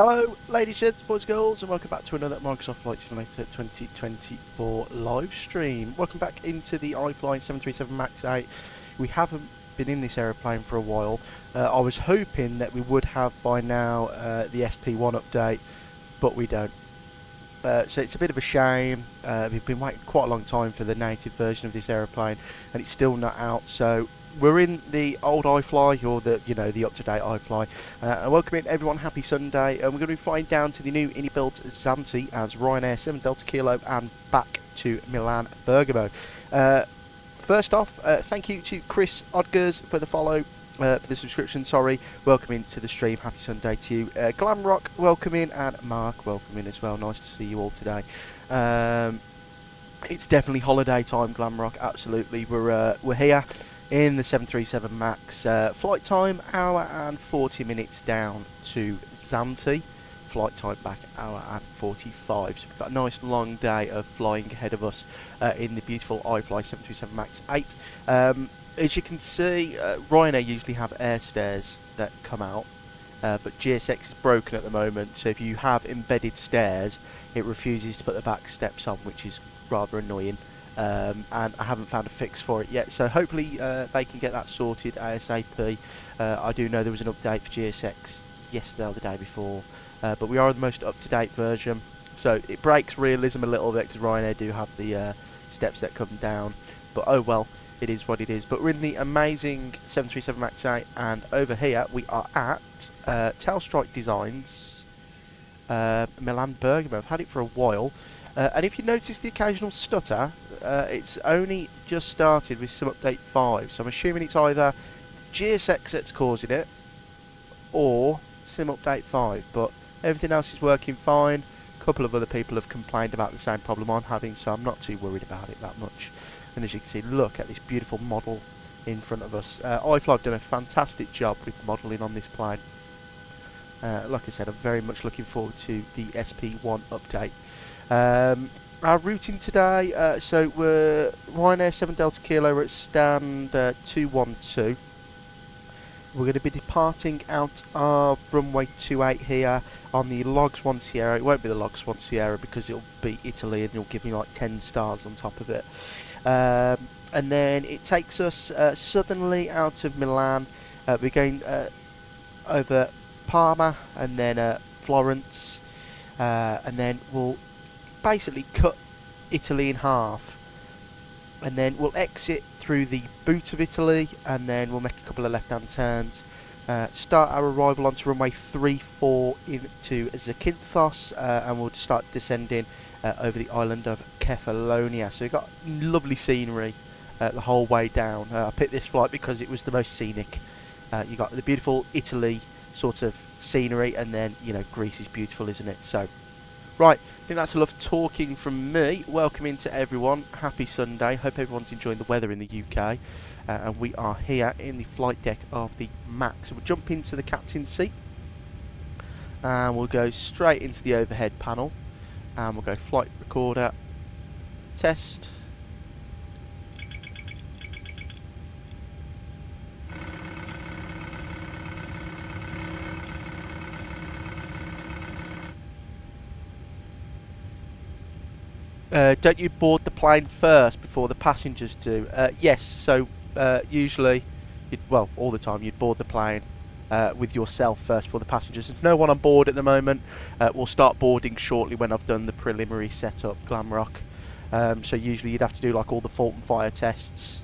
Hello ladies, gents, boys, girls, and welcome back to another Microsoft Flight Simulator 2024 live stream. Welcome back into the iFly 737 MAX 8. We haven't been in this aeroplane for a while. I was hoping that we would have by now the SP1 update, but we don't. So it's a bit of a shame. We've been waiting quite a long time for the native version of this aeroplane, and it's still not out. So we're in the old iFly, or the up-to-date iFly. And welcome in everyone, happy Sunday. And we're going to be flying down to the new built Zante as Ryanair 7 Delta Kilo and back to Milan Bergamo. First off, thank you to Chris Odgers for the follow. For the subscription, sorry. Welcome into the stream. Happy Sunday to you. Glamrock, welcome in, and Mark, welcome in as well. Nice to see you all today. It's definitely holiday time, Glamrock. Absolutely, we're here in the 737 Max. Flight time hour and 40 minutes down to Zante. Flight time back hour and 45. So we've got a nice long day of flying ahead of us in the beautiful iFly 737 Max 8. As you can see, Ryanair usually have air stairs that come out, but GSX is broken at the moment, so if you have embedded stairs, it refuses to put the back steps on, which is rather annoying, and I haven't found a fix for it yet, so hopefully they can get that sorted ASAP. I do know there was an update for GSX yesterday or the day before, but we are the most up-to-date version, so it breaks realism a little bit because Ryanair do have the steps that come down, but oh well. It is what it is. But we're in the amazing 737 Max 8, and over here we are at Tailstrike Designs, Milan Bergamo. I've had it for a while, and if you notice the occasional stutter, it's only just started with some update 5, so I'm assuming it's either GSX that's causing it or Sim update 5, but everything else is working fine. A couple of other people have complained about the same problem I'm having, so I'm not too worried about it that much. And as you can see, look at this beautiful model in front of us. iFly have done a fantastic job with modelling on this plane. Like I said, I'm very much looking forward to the SP1 update. Our routing today, so we're Ryanair 7 Delta Kilo, we're at stand 212. We're going to be departing out of runway 28 here on the Logs 1 Sierra. It won't be the Logs 1 Sierra because it'll be Italy and it'll give me like 10 stars on top of it. And then it takes us southernly out of Milan. We're going over Parma and then Florence, and then we'll basically cut Italy in half, and then we'll exit through the boot of Italy, and then we'll make a couple of left-hand turns, start our arrival onto runway 34 into Zakynthos, and we'll start descending over the island of Kefalonia. So we've got lovely scenery the whole way down. I picked this flight because it was the most scenic. You got the beautiful Italy sort of scenery, and then Greece is beautiful, isn't it? So right, I think that's enough talking from me. Welcome into everyone. Happy Sunday. Hope everyone's enjoying the weather in the UK. And we are here in the flight deck of the Max. So we'll jump into the captain's seat. And we'll go straight into the overhead panel. And we'll go flight recorder, test. Don't you board the plane first before the passengers do? Yes, so usually, well, all the time, you'd board the plane with yourself first before the passengers. There's no one on board at the moment. We'll start boarding shortly when I've done the preliminary setup, Glamrock. So usually you'd have to do like all the fault and fire tests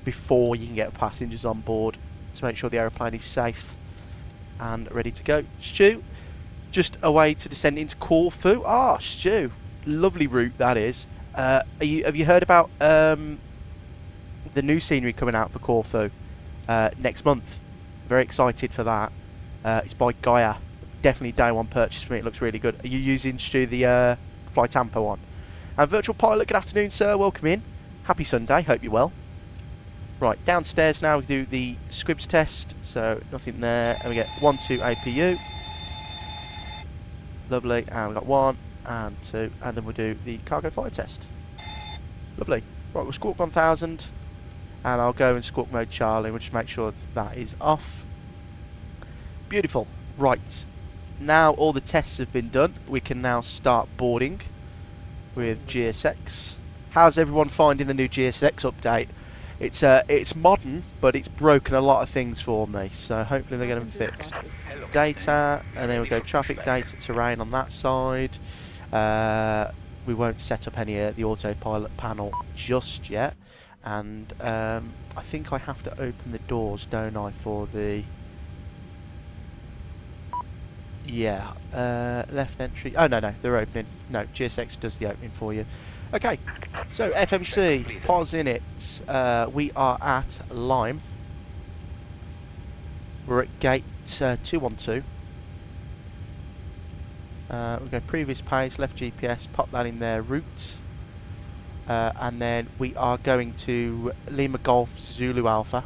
before you can get passengers on board to make sure the aeroplane is safe and ready to go. Stu, just away to descend into Corfu. Ah, Stu. Lovely route that is. Have you heard about the new scenery coming out for Corfu next month? Very excited for that. It's by Gaia. Definitely day one purchase for me. It looks really good. Are you using, Stu, the Fly Tampa one? And Virtual Pilot, good afternoon, sir. Welcome in. Happy Sunday. Hope you're well. Right, downstairs now we do the squibs test. So nothing there. And we get 1, 2 APU. Lovely. And we've got 1 and 2, and then we'll do the cargo fire test. Lovely. Right, we'll squawk 1000, and I'll go in squawk mode Charlie. We'll just make sure that is off. Beautiful. Right, now all the tests have been done, we can now start boarding with GSX. How's everyone finding the new GSX update? it's modern, but it's broken a lot of things for me. So hopefully they get them fixed. Data, and then we go traffic data, terrain on that side. We won't set up any the autopilot panel just yet, and I think I have to open the doors, don't I, for the left entry. Oh no, they're opening. No, GSX does the opening for you. Okay, so FMC, pause in it. We are at Lime. We're at gate 212. We'll go previous page, left GPS, pop that in there, route. And then we are going to Lima Golf Zulu Alpha.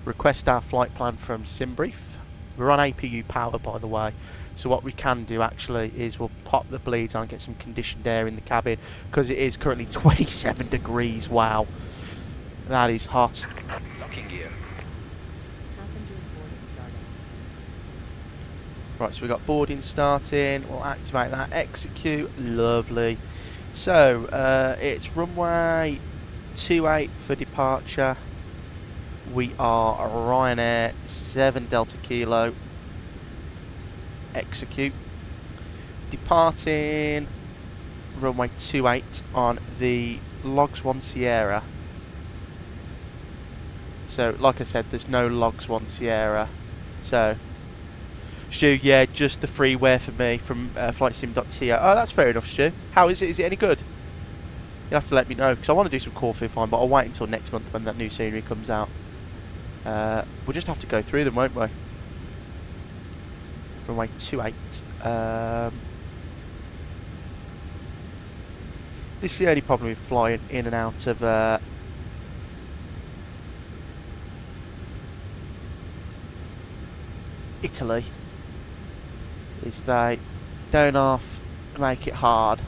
Request our flight plan from SimBrief. We're on APU power, by the way. So what we can do actually is we'll pop the bleeds on, get some conditioned air in the cabin, because it is currently 27 degrees. Wow, that is hot. Locking gear. Right, so we've got boarding starting. We'll activate that, execute. Lovely. So it's runway 28 for departure. We are Ryanair 7 Delta Kilo. Execute. Departing runway 28 on the Logs 1 Sierra. So like I said, there's no Logs 1 Sierra. So Stu, yeah, just the freeware for me from flightsim.to. Oh, that's fair enough, Stu. How is it? Is it any good? You'll have to let me know, because I want to do some Corfu flying, but I'll wait until next month when that new scenery comes out. We'll just have to go through them, won't we? Runway 28. This is the only problem with flying in and out of Italy, is they don't half make it hard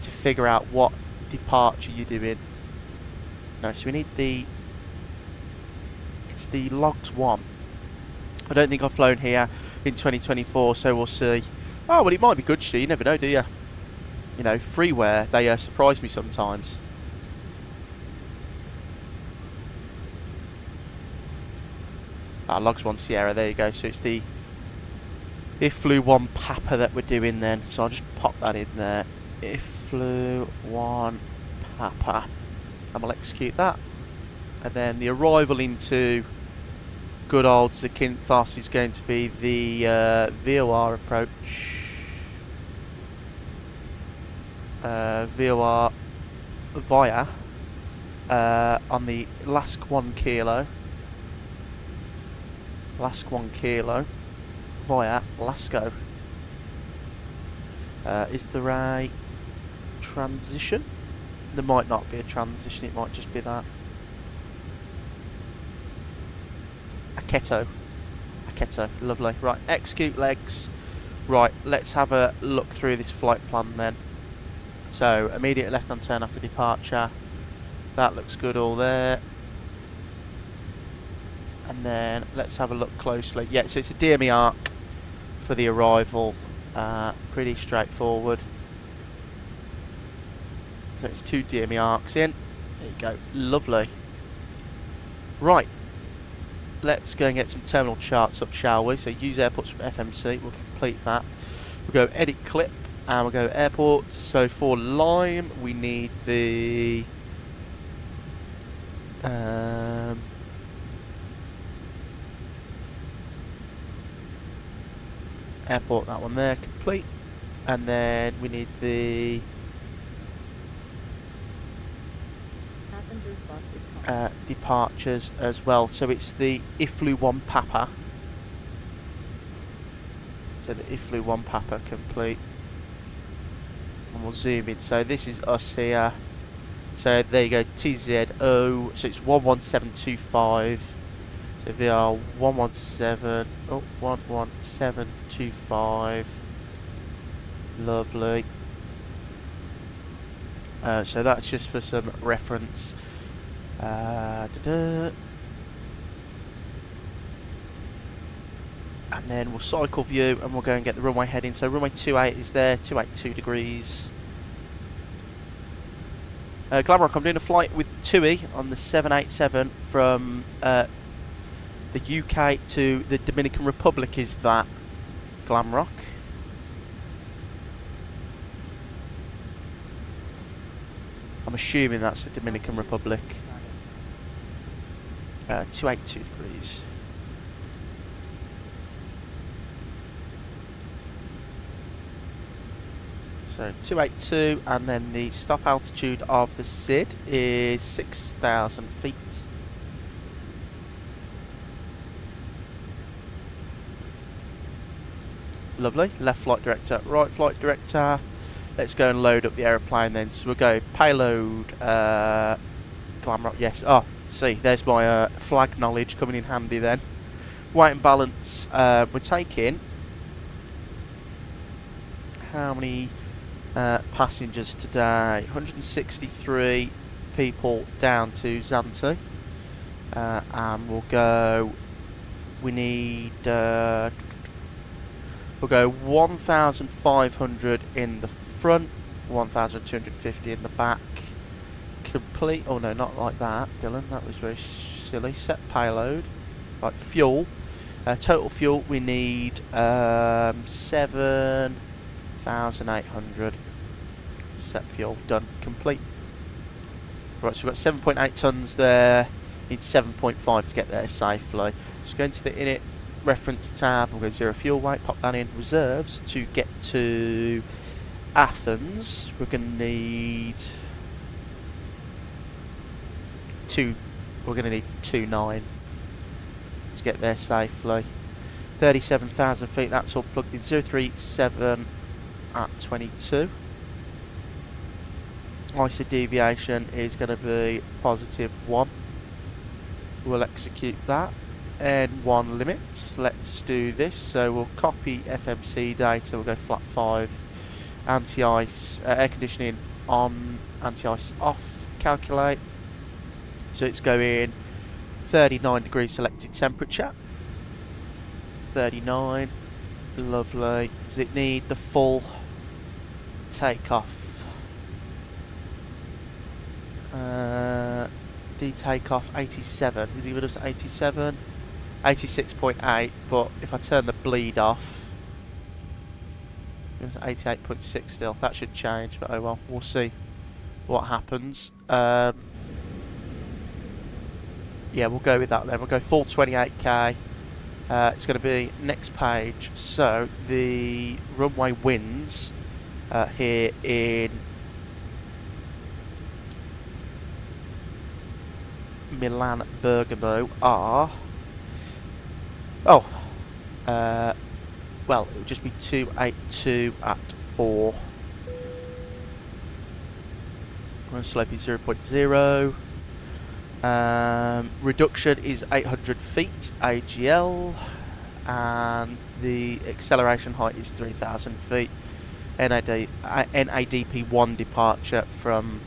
to figure out what departure you're doing. No, so we need it's the Logs 1. I don't think I've flown here in 2024, so we'll see. Oh, well, it might be good, Stu. You never know, do you? You know, freeware, they surprise me sometimes. Logs 1 Sierra, there you go. So it's the iFly 1 Papa that we're doing then. So I'll just pop that in there. iFly 1 Papa. And we'll execute that. And then the arrival into good old Zakynthos is going to be the VOR approach. VOR via on the Lask 1 Kilo. Lask 1 Kilo via Lasco. Is there a transition? There might not be a transition, it might just be that. Aketo, lovely. Right, execute legs. Right, let's have a look through this flight plan then. So, immediate left-hand turn after departure. That looks good all there. And then let's have a look closely. Yeah, so it's a DME arc for the arrival. Pretty straightforward. So it's 2 DME arcs in. There you go. Lovely. Right. Let's go and get some terminal charts up, shall we? So use airports from FMC. We'll complete that. We'll go edit clip and we'll go airport. So for Lime, we need the airport, that one there, complete. And then we need the passengers bus is coming. Departures as well. So it's the iFly 1 Papa. So the iFly 1 Papa complete. And we'll zoom in. So this is us here. So there you go, TZO. So it's 11725. So VR 117. Oh, 11725. Lovely. So that's just for some reference. And then we'll cycle view and we'll go and get the runway heading. So runway 28 is there, 282 degrees. Glamrock, I'm doing a flight with TUI on the 787 from the UK to the Dominican Republic. Is that Glamrock? I'm assuming that's the Dominican Republic. 282 degrees. So 282, and then the stop altitude of the SID is 6,000 feet. Lovely. Left flight director, right flight director. Let's go and load up the aeroplane then. So we'll go payload, Glamrock, yes. Oh, see, there's my flag knowledge coming in handy then. Weight and balance, we're taking how many passengers today? 163 people down to Zante. And we'll go, we need, we'll go 1,500 in the front, 1,250 in the back. Complete, oh no, not like that, Dillon, that was very silly. Set payload, right, fuel. Total fuel, we need 7,800. Set fuel, done, complete. Right, so we've got 7.8 tonnes there, need 7.5 to get there safely. So go into the init reference tab, we'll go zero fuel weight, pop that in reserves. To get to Athens, we're going to need we're going to need 2.9 to get there safely. 37,000 feet, that's all plugged in. 037 at 22. ISA deviation is going to be +1. We'll execute that. N1 limits, let's do this. So we'll copy FMC data, we'll go flat 5, anti-ice, air conditioning on, anti-ice off, calculate. So it's going 39 degrees selected temperature. 39, lovely. Does it need the full takeoff? D-takeoff 87, is he with us at 87? 86.8, but if I turn the bleed off, it's 88.6 still. That should change, but oh well, we'll see what happens. Yeah, we'll go with that then. We'll go full 28k. It's going to be next page. So the runway winds here in Milan Bergamo are well, it would just be 282 at 4. Slope is 0.0. Reduction is 800 feet AGL, and the acceleration height is 3,000 feet. NADP 1 departure from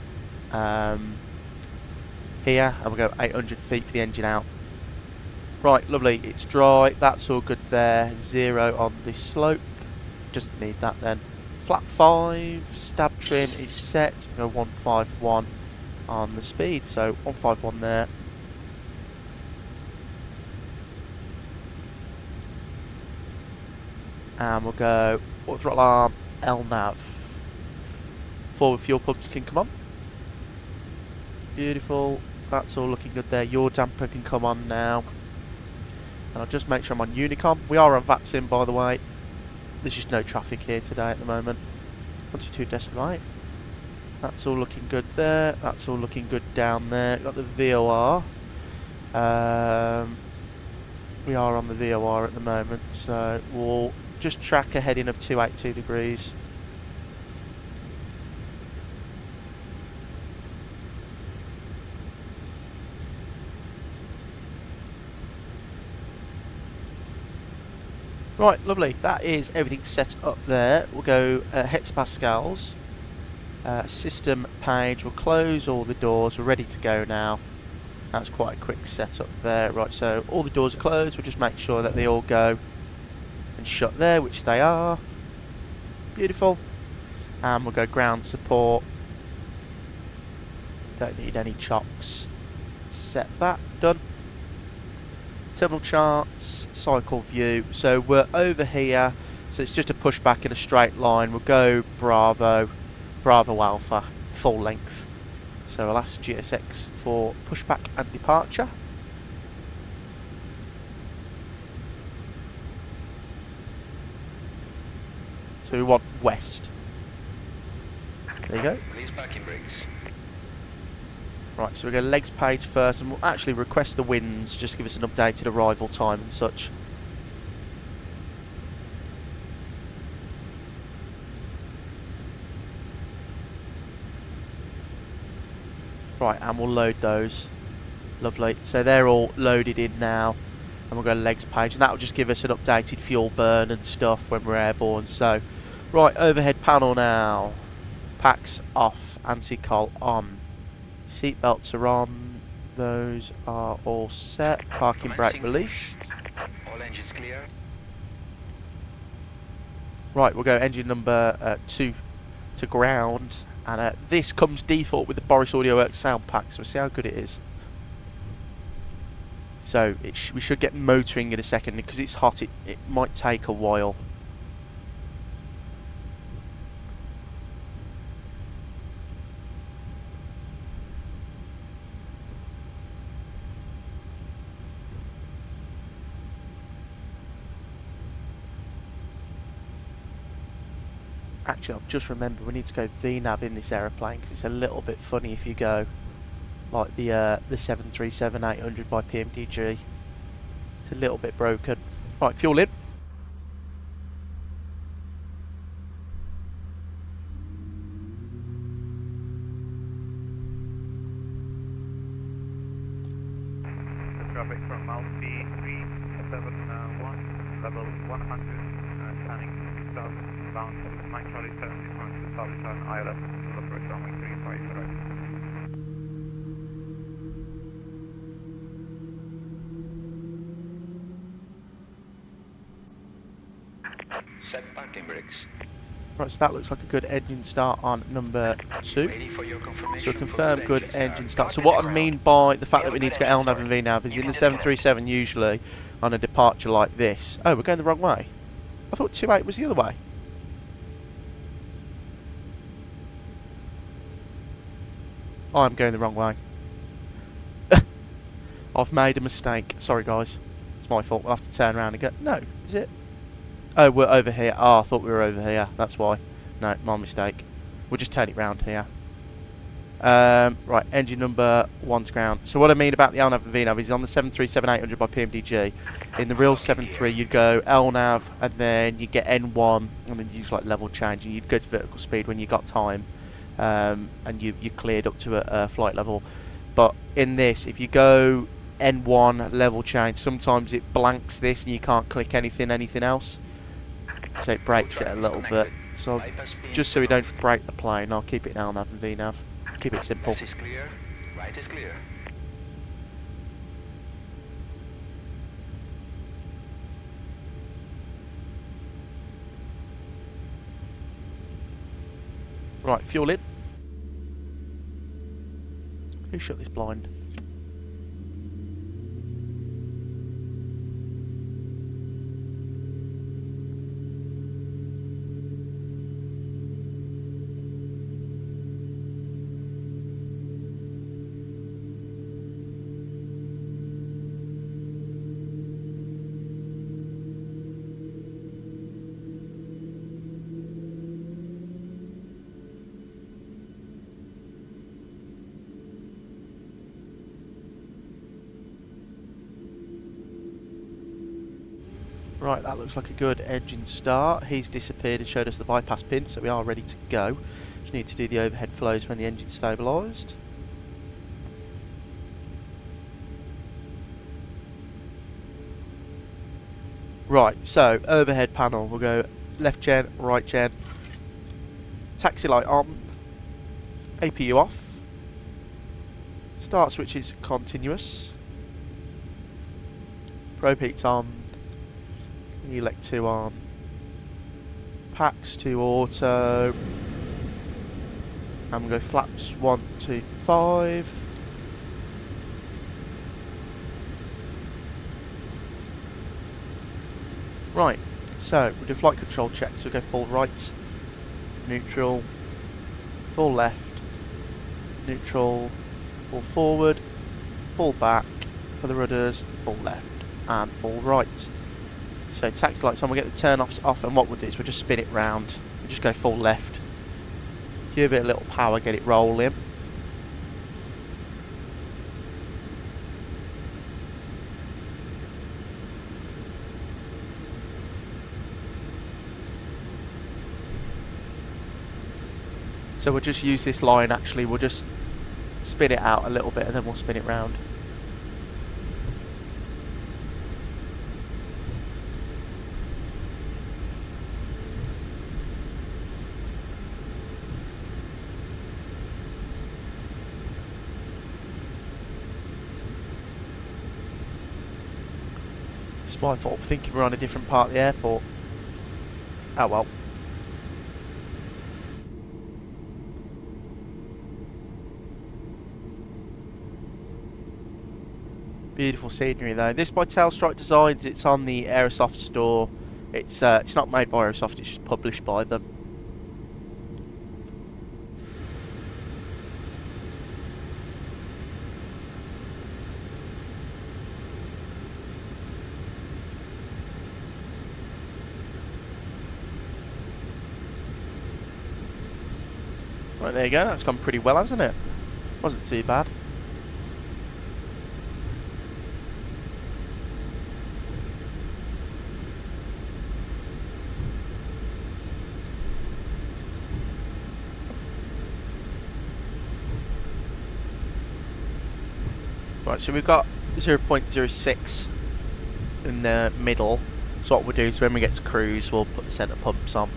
here, and we'll go 800 feet for the engine out. Right, lovely, it's dry, that's all good there. 0 on the slope, just need that then. Flat 5, stab trim is set, we'll go 151 on the speed, so 151 there. And we'll go auto throttle arm, LNAV. Forward fuel pumps can come on. Beautiful, that's all looking good there. Your damper can come on now. And I'll just make sure I'm on Unicom. We are on VATSIM, by the way. There's just no traffic here today at the moment. 122.8. That's all looking good there. That's all looking good down there. Got the VOR. We are on the VOR at the moment, so we'll just track a heading of 282 degrees. Right, lovely. That is everything set up there. We'll go hectopascals. System page. We'll close all the doors. We're ready to go now. That's quite a quick setup there. Right, so all the doors are closed. We'll just make sure that they all go and shut there, which they are. Beautiful. And we'll go ground support. Don't need any chocks. Set that, done. Terminal charts, cycle view. So we're over here, so it's just a pushback in a straight line. We'll go Bravo, Bravo Alpha, full length. So I'll ask GSX for pushback and departure. So we want west. There you go. Release parking brakes. Right, so we're going to legs page first, and we'll actually request the winds, just give us an updated arrival time and such. Right, and we'll load those. Lovely. So they're all loaded in now, and we'll go to legs page, and that will just give us an updated fuel burn and stuff when we're airborne. So, right, overhead panel now. Packs off, anti-coll on. Seatbelts are on. Those are all set. Parking brake released. All engines clear. Right, we'll go engine number 2 to ground. And this comes default with the Boris Audio Works sound pack, so we'll see how good it is. So we should get motoring in a second, because it's hot, it might take a while. Actually, I've just remembered we need to go VNAV in this aeroplane, because it's a little bit funny if you go like the 737-800 by PMDG. It's a little bit broken. Right, fuel in. Traffic from Malfi 371, level 100, turning 6000 bound 9 Charlie 70 from the Southern Island, approach runway 350. Set parking brakes. Right, so that looks like a good engine start on number 2. Ready for your confirmation. So confirm good engine start. So what I mean by the fact that we need to get LNAV and VNAV is in the 737 usually on a departure like this. Oh, we're going the wrong way. I thought 28 was the other way. I'm going the wrong way. I've made a mistake. Sorry guys. It's my fault. We'll have to turn around and go. No, is it? Oh, we're over here. Oh, I thought we were over here. That's why. No, my mistake. We'll just turn it round here. Right, engine number 1 to ground. So what I mean about the LNAV and VNAV is on the 737-800 by PMDG. In the real 73, you'd go LNAV and then you get N1 and then you use like level change and you'd go to vertical speed when you got time and you cleared up to a flight level. But in this, if you go N1 level change, sometimes it blanks this and you can't click anything else. So it breaks it a little bit. So just so we don't break the plane, I'll keep it LNAV and VNAV. Keep it simple. Left is clear. Right is clear. Right, fuel in. Who shut this blind? Right, that looks like a good engine start. He's disappeared and showed us the bypass pin, so we are ready to go. Just need to do the overhead flows when the engine's stabilised. Right, so overhead panel. We'll go left gen, right gen. Taxi light on. APU off. Start switch is continuous. Probe heat's on. Elect 2 on. Packs to auto. And we'll go flaps 1, 2, 5. Right, so we'll do flight control checks. We'll go full right, neutral, full left, neutral, full forward, full back for the rudders, full left, and full right. So taxi lights on, we'll get the turn-offs off, and what we'll do is we'll just spin it round. We'll just go full left, give it a little power, get it rolling. So we'll just use this line, actually, we'll just spin it out a little bit and then we'll spin it round. It's my fault for thinking we're on a different part of the airport. Oh well. Beautiful scenery though. This by Tailstrike Designs. It's on the Aerosoft store. It's not made by Aerosoft. It's just published by them. Right, there you go. That's gone pretty well, hasn't it? Wasn't too bad. Right, so we've got 0.06 in the middle. So what we'll do is when we get to cruise, we'll put the centre pumps on.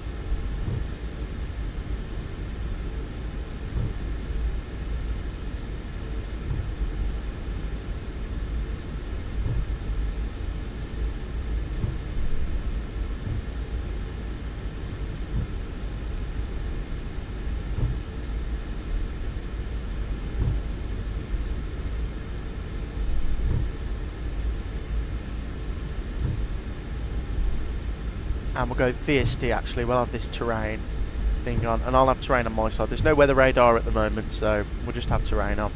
And we'll go VSD actually, we'll have this terrain thing on, and I'll have terrain on my side. There's no weather radar at the moment, so we'll just have terrain on.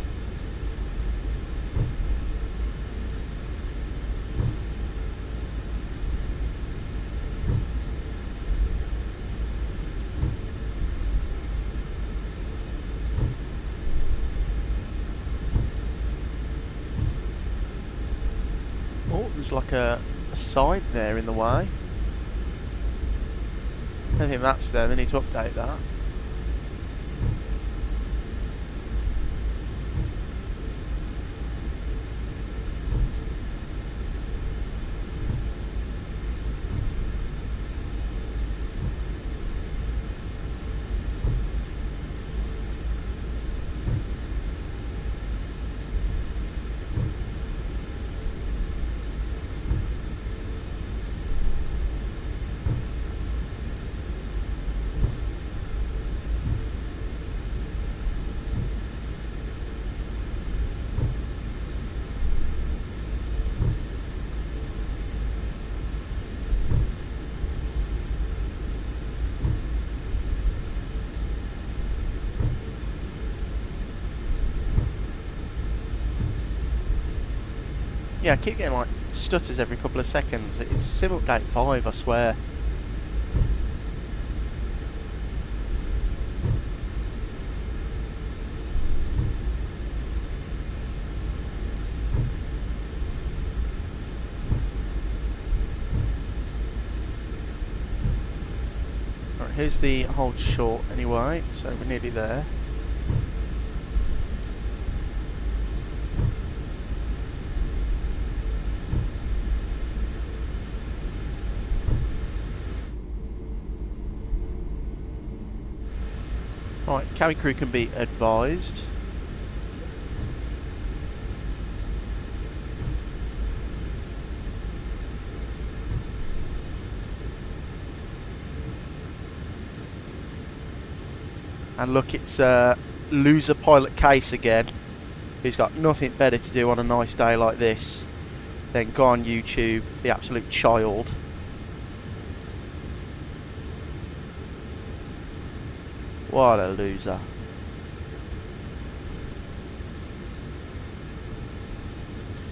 Oh, there's like a sign there in the way. I don't think that's there, they need to update that. Yeah, I keep getting like stutters every couple of seconds. It's Sim Update 5, I swear. Right, here's the hold short anyway, so we're nearly there. Right, cabin crew can be advised. And look, it's loser pilot Case again, who's got nothing better to do on a nice day like this than go on YouTube, the absolute child. What a loser.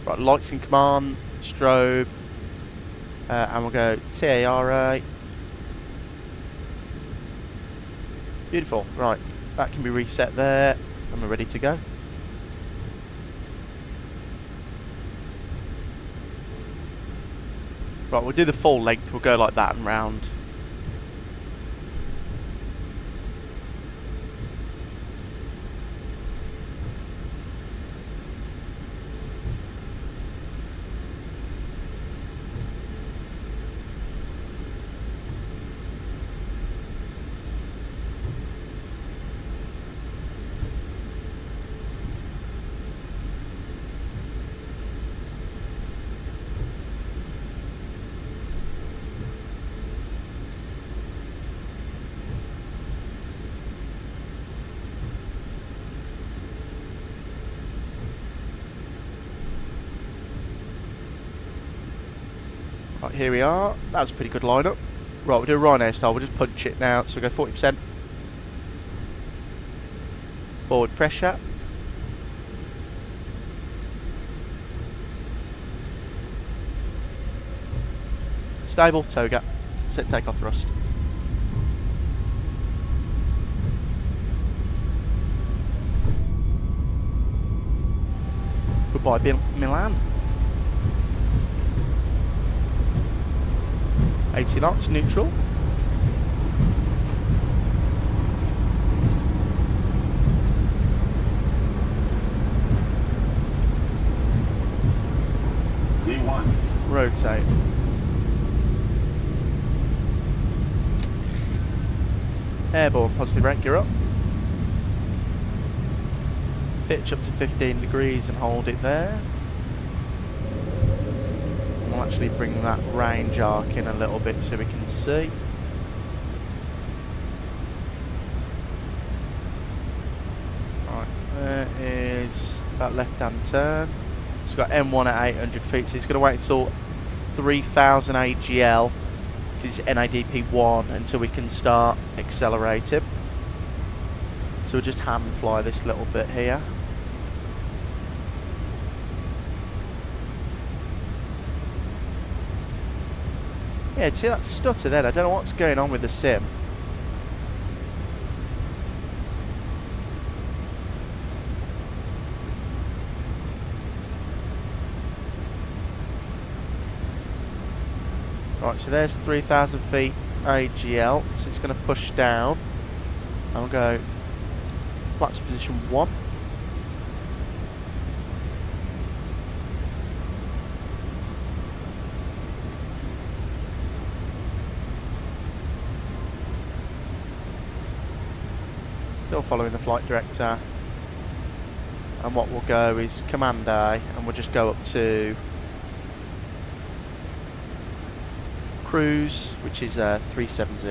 Right, lights in command, strobe, and we'll go TARA. Beautiful. Right, that can be reset there, and we're ready to go. Right, we'll do the full length. We'll go like that and round. Right, here we are. That was a pretty good lineup. Right, we'll do a Ryanair style. We'll just punch it now. So we'll go 40%. Forward pressure. Stable, toga. Set takeoff thrust. Goodbye, Milan. 80 knots, neutral. V1. Rotate. Airborne, positive rank, you're up. Pitch up to 15 degrees and hold it there. We'll actually bring that range arc in a little bit so we can see. Right, there is that left-hand turn. It's got M1 at 800 feet, so it's going to wait until 3000 AGL, which is NADP1, until we can start accelerating. So we'll just hand fly this little bit here. Yeah, see that stutter then? I don't know what's going on with the sim. Right, so there's 3000 feet AGL, so it's going to push down. And we'll go flaps position 1. Still following the flight director, and what we'll go is Command A, and we'll just go up to cruise, which is 370.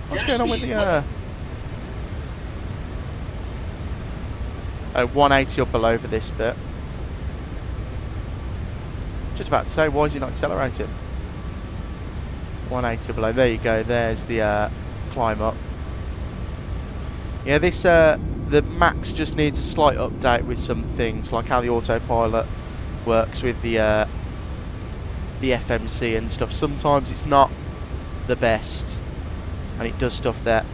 What's going on with the 180 up below for this bit. Just about to say, why is he not accelerating? 180 below. There you go. There's the climb up. Yeah, this the Max just needs a slight update with some things, like how the autopilot works with the FMC and stuff. Sometimes it's not the best, and it does stuff that,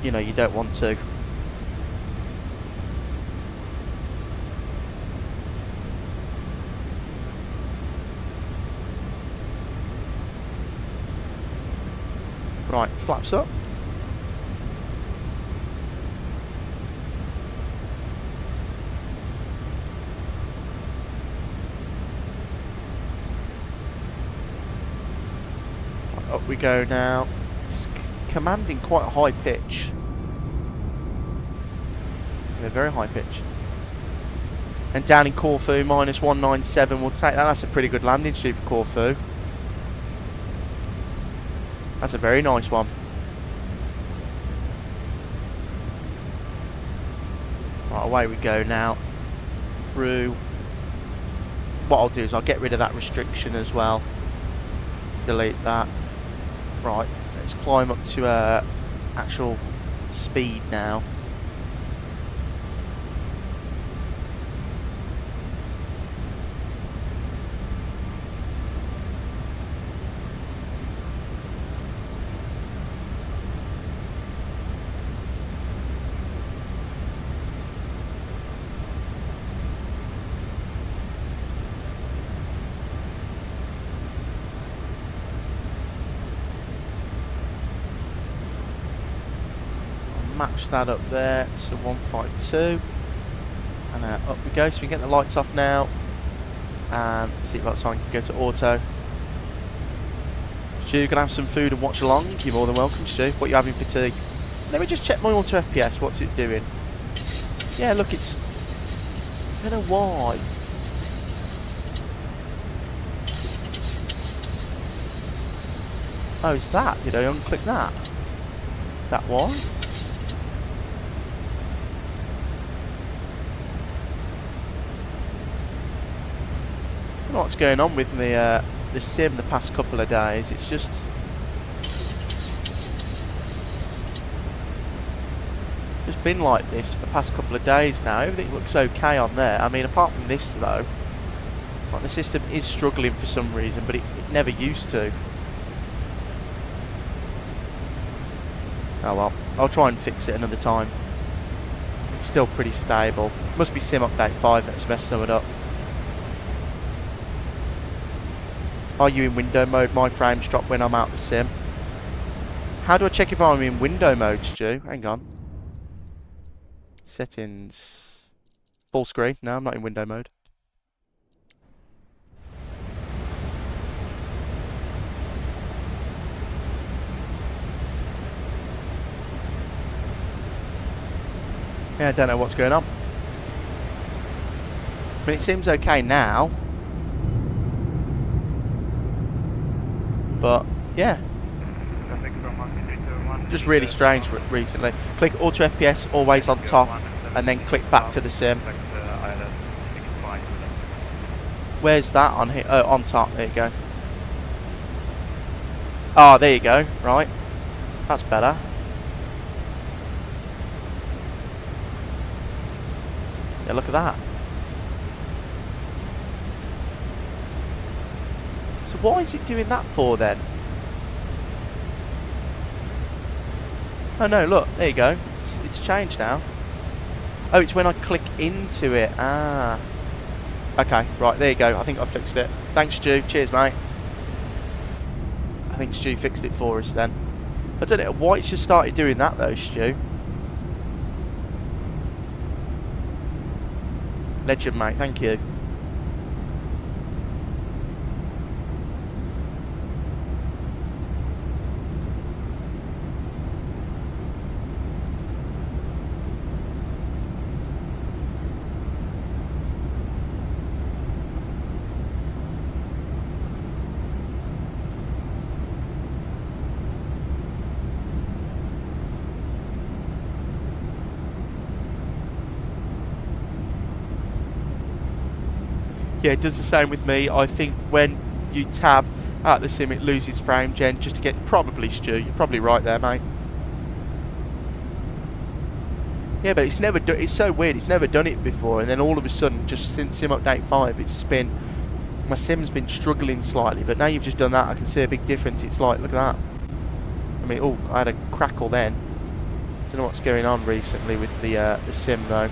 you know, you don't want to. Right, flaps up. Up we go now. commanding quite a high pitch. Yeah, very high pitch. And down in Corfu, minus 197, we'll take that. That's a pretty good landing, Stu, for Corfu. That's a very nice one. Right, away we go now. Through. What I'll do is I'll get rid of that restriction as well. Delete that. Right, let's climb up to actual speed now. Match that up there, so 152, and up we go. So we get the lights off now, and seatbelt sign can go to auto. Stu, you can have some food and watch along. You're more than welcome, Stu. What are you having for tea? Let me just check my auto FPS. What's it doing? Yeah, look, it's. I don't know why. Oh, is that? Did I unclick that? Is that why? I don't know what's going on with the sim the past couple of days. It's just been like this for the past couple of days now. Everything looks okay on there. I mean, apart from this though, like, the system is struggling for some reason, but it never used to. Oh well, I'll try and fix it another time. It's still pretty stable. Must be sim update 5 that's messing it up. Are you in window mode? My frames drop when I'm out the sim. How do I check if I'm in window mode, Stu? Hang on. Settings. Full screen. No, I'm not in window mode. Yeah, I don't know what's going on. I mean, it seems okay now. But, yeah. Just really strange recently. Click Auto FPS, always on top, and then click back to the sim. Where's that on here? Oh, on top. There you go. Oh, there you go. Right. That's better. Yeah, look at that. So why is it doing that for then? Oh no, look, there you go. It's changed now. Oh, it's when I click into it. Ah. Okay, right, there you go. I think I fixed it. Thanks, Stu. Cheers, mate. I think Stu fixed it for us then. I don't know why it's just started doing that though, Stu. Legend, mate. Thank you. Yeah, it does the same with me. I think when you tab out the sim, it loses frame gen just to get... Probably, Stu. You're probably right there, mate. Yeah, but it's never done... It's so weird. It's never done it before. And then all of a sudden, just since sim update 5, it's been... My sim's been struggling slightly. But now you've just done that, I can see a big difference. It's like, look at that. I mean, oh, I had a crackle then. Don't know what's going on recently with the sim, though.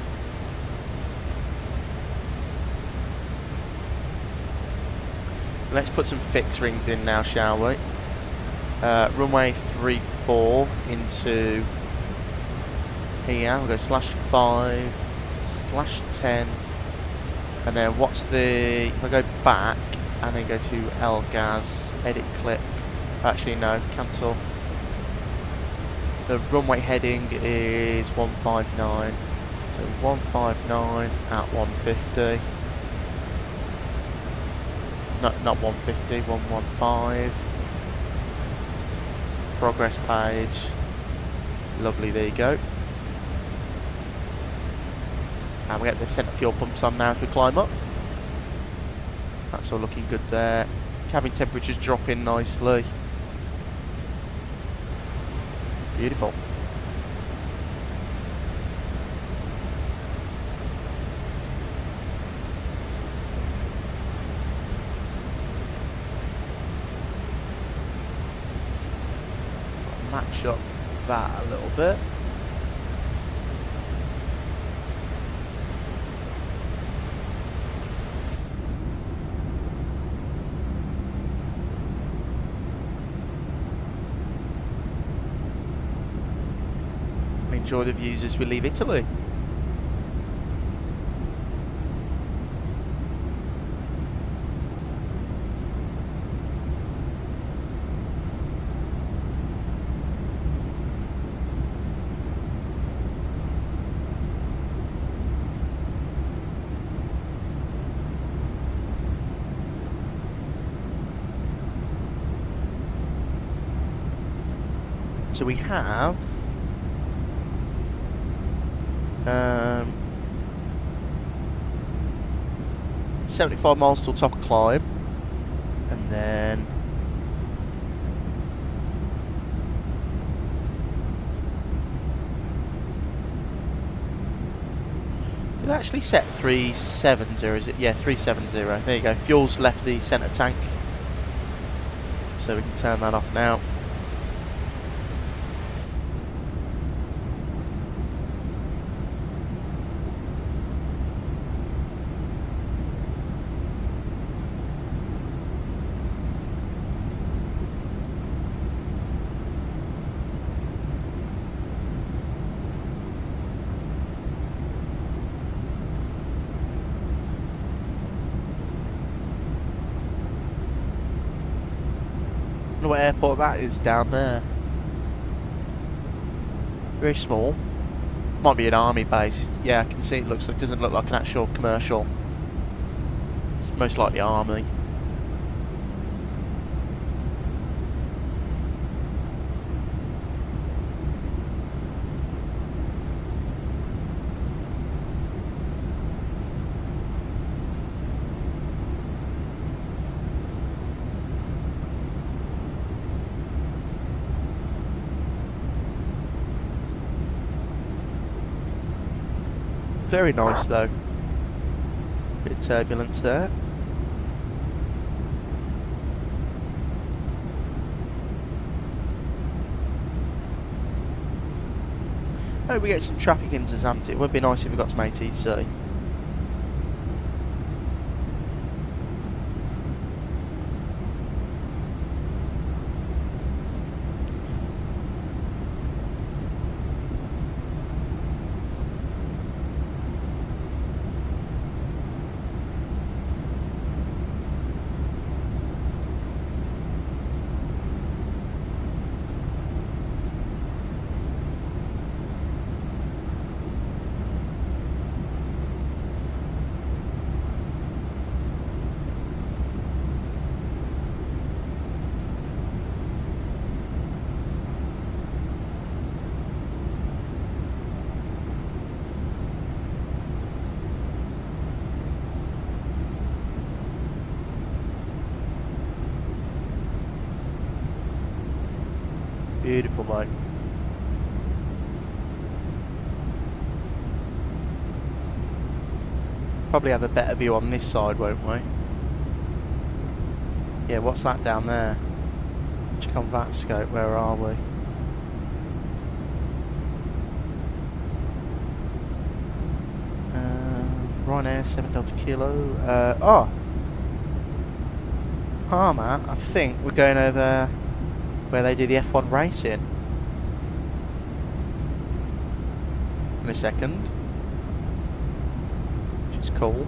Let's put some fix rings in now, shall we? Runway 34 into here. We'll go /5, /10, and then what's the? If I go back and then go to LGAZ, edit clip. Actually, no, cancel. The runway heading is 159. So 159 at 150. No, not 150, 115. Progress page. Lovely, there you go. And we get the centre fuel pumps on now as we climb up. That's all looking good there. Cabin temperature's dropping nicely. Beautiful. Match up that a little bit. Enjoy the views as we leave Italy. So we have 75 miles till top climb, and then did it actually set 370? Is it? Yeah, 370. There you go. Fuel's left the centre tank, so we can turn that off now. I wonder what airport that is down there. Very small. Might be an army base. Yeah, I can see it looks like, doesn't look like an actual commercial. It's most likely army. Very nice though. Bit of turbulence there. Hope we get some traffic into Zante. It would be nice if we got some ATC. Beautiful, mate. Probably have a better view on this side, won't we? Yeah, what's that down there? Check on VATScope, where are we? Ryanair 7 Delta Kilo. Oh! Parma, I think we're going over where they do the F1 racing. In a second. Which is cool.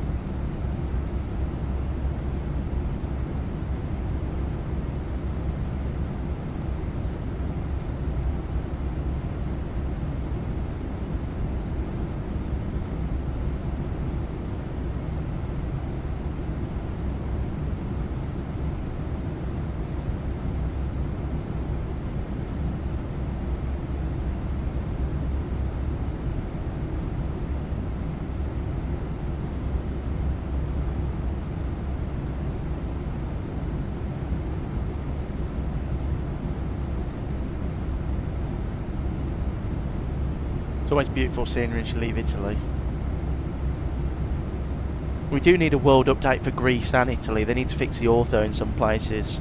It's always beautiful scenery as you leave Italy. We do need a world update for Greece and Italy. They need to fix the ortho in some places.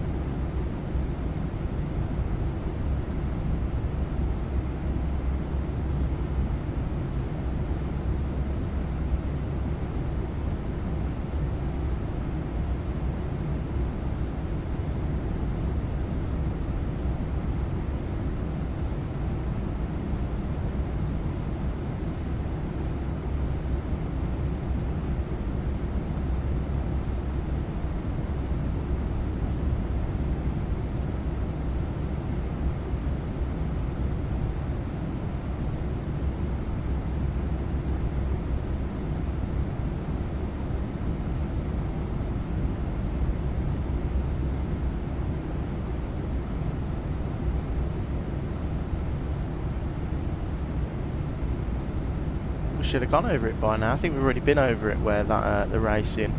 Should have gone over it by now. I think we've already been over it where that the racing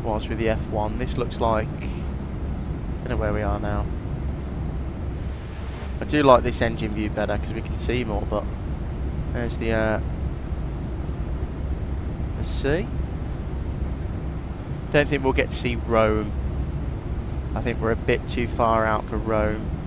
was with the F1. This looks like, I don't know where we are now. I do like this engine view better because we can see more, but there's the sea. Don't think we'll get to see Rome. I think we're a bit too far out for Rome.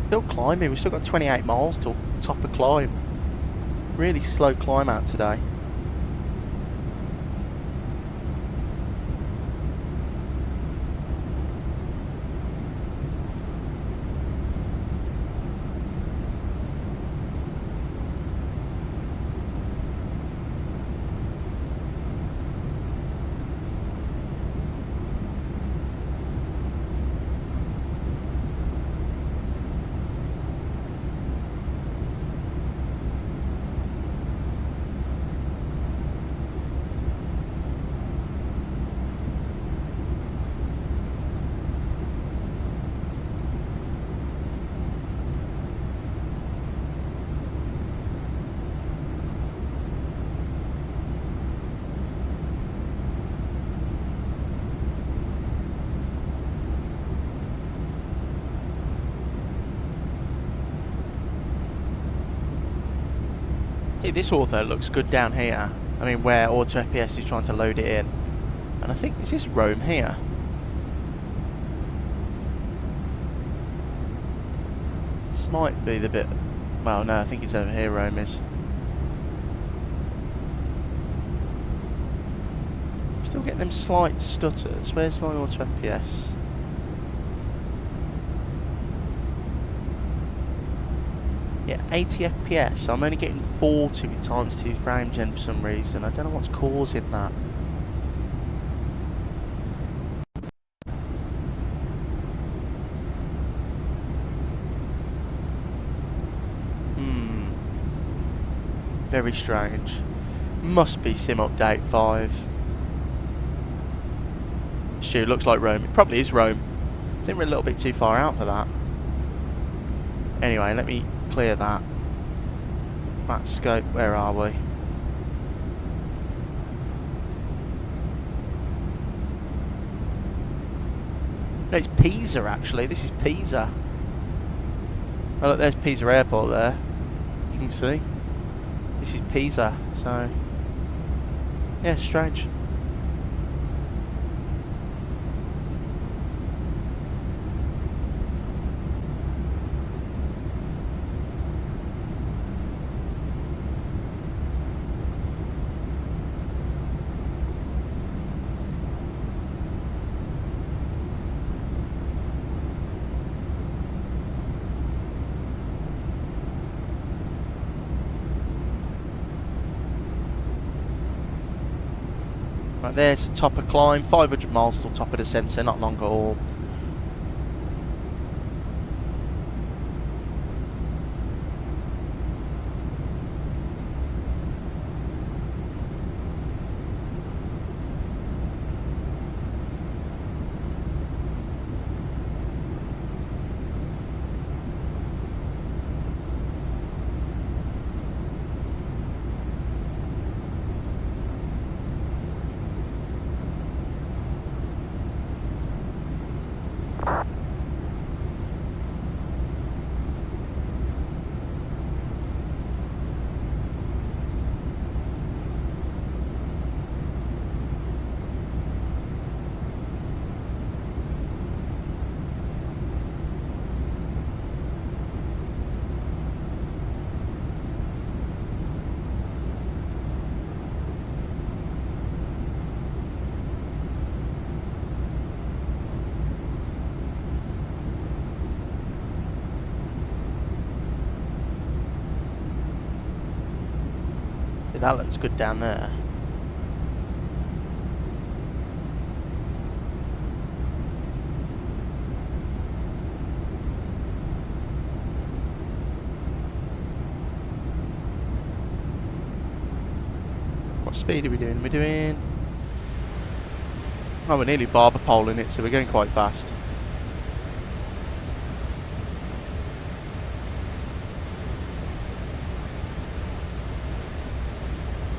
Still climbing, we've still got 28 miles till top of climb. Really slow climb out today. See, this ortho looks good down here. I mean, where Auto FPS is trying to load it in. And I think, is this Rome here? This might be the bit... Well, no, I think it's over here, Rome is. Still getting them slight stutters. Where's my Auto FPS? Yeah, 80 FPS, so I'm only getting 40 with times 2 frame gen for some reason. I don't know what's causing that. Very strange. Must be Sim Update 5. Shoot, looks like Rome. It probably is Rome. I think we're a little bit too far out for that. Anyway, let me clear that. That scope, where are we? No, it's Pisa actually. This is Pisa. Oh look, there's Pisa Airport there. You can see. This is Pisa, so... Yeah, strange. Right, there's the top of climb, 500 miles till top of descent, so not long at all. See, that looks good down there. What speed are we doing? We're doing... Oh, we're nearly barber poling it, so we're going quite fast.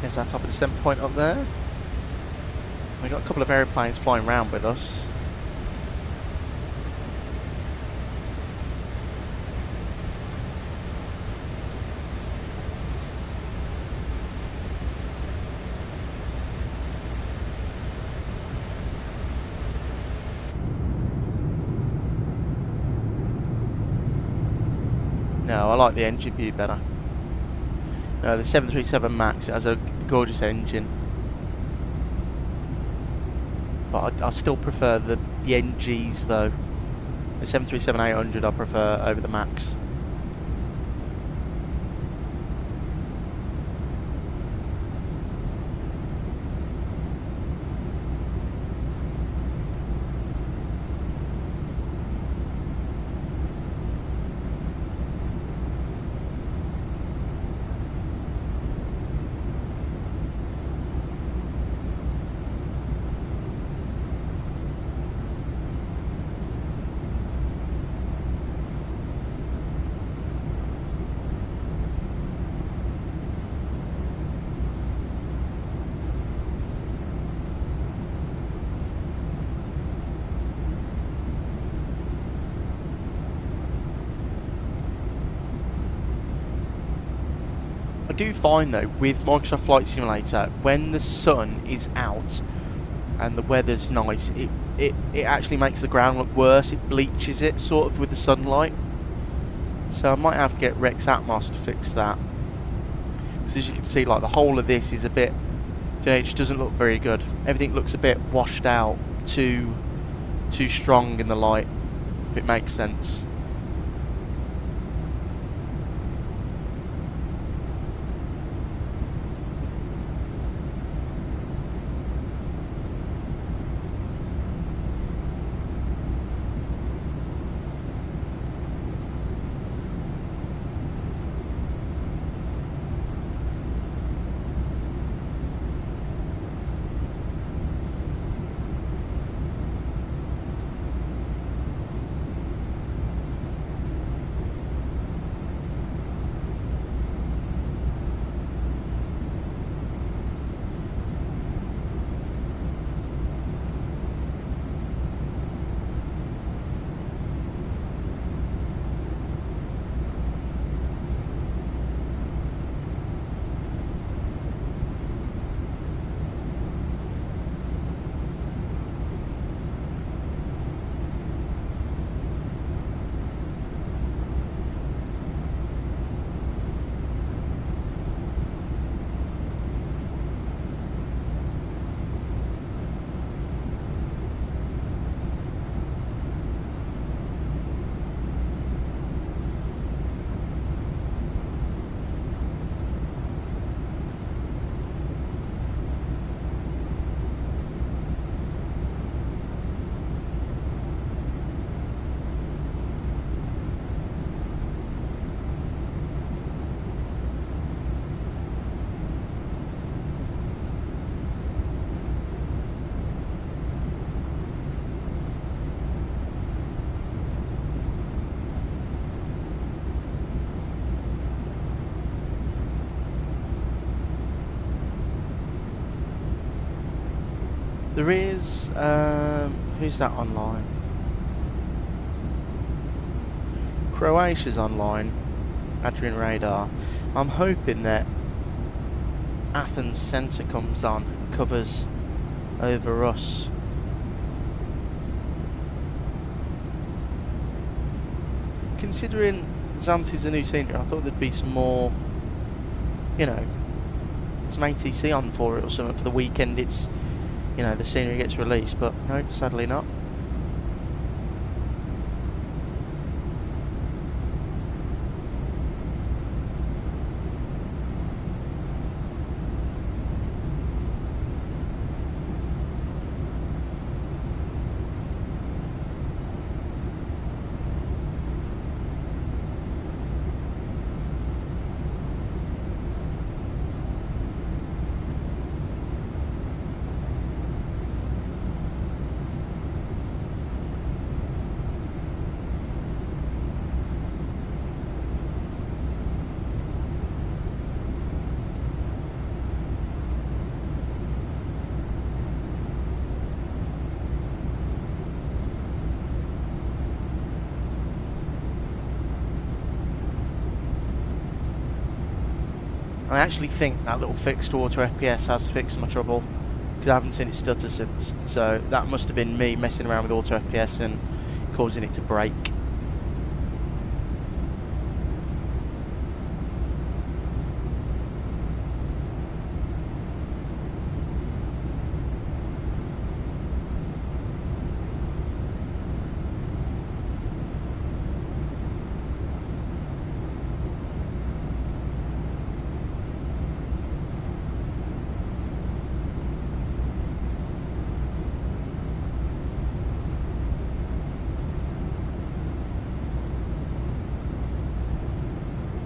There's that top of the descent point up there. We've got a couple of aeroplanes flying around with us. No, I like the engine view better. No, the 737 MAX has a gorgeous engine, but I still prefer the NGs though. The 737-800 I prefer over the MAX. I do find though with Microsoft Flight Simulator, when the sun is out and the weather's nice, it actually makes the ground look worse. It bleaches it sort of with the sunlight. So I might have to get Rex Atmos to fix that. Because as you can see, like the whole of this is a bit, it just doesn't look very good. Everything looks a bit washed out, too strong in the light, if it makes sense. There is, who's that online? Croatia's online, Adrian Radar. I'm hoping that Athens Centre comes on and covers over us. Considering Zante's a new scenery, I thought there'd be some more, you know, some ATC on for it or something for the weekend. It's, you know, the scenery gets released, but no, sadly not. I actually think that little fixed auto FPS has fixed my trouble, because I haven't seen it stutter since. So that must have been me messing around with auto FPS and causing it to break.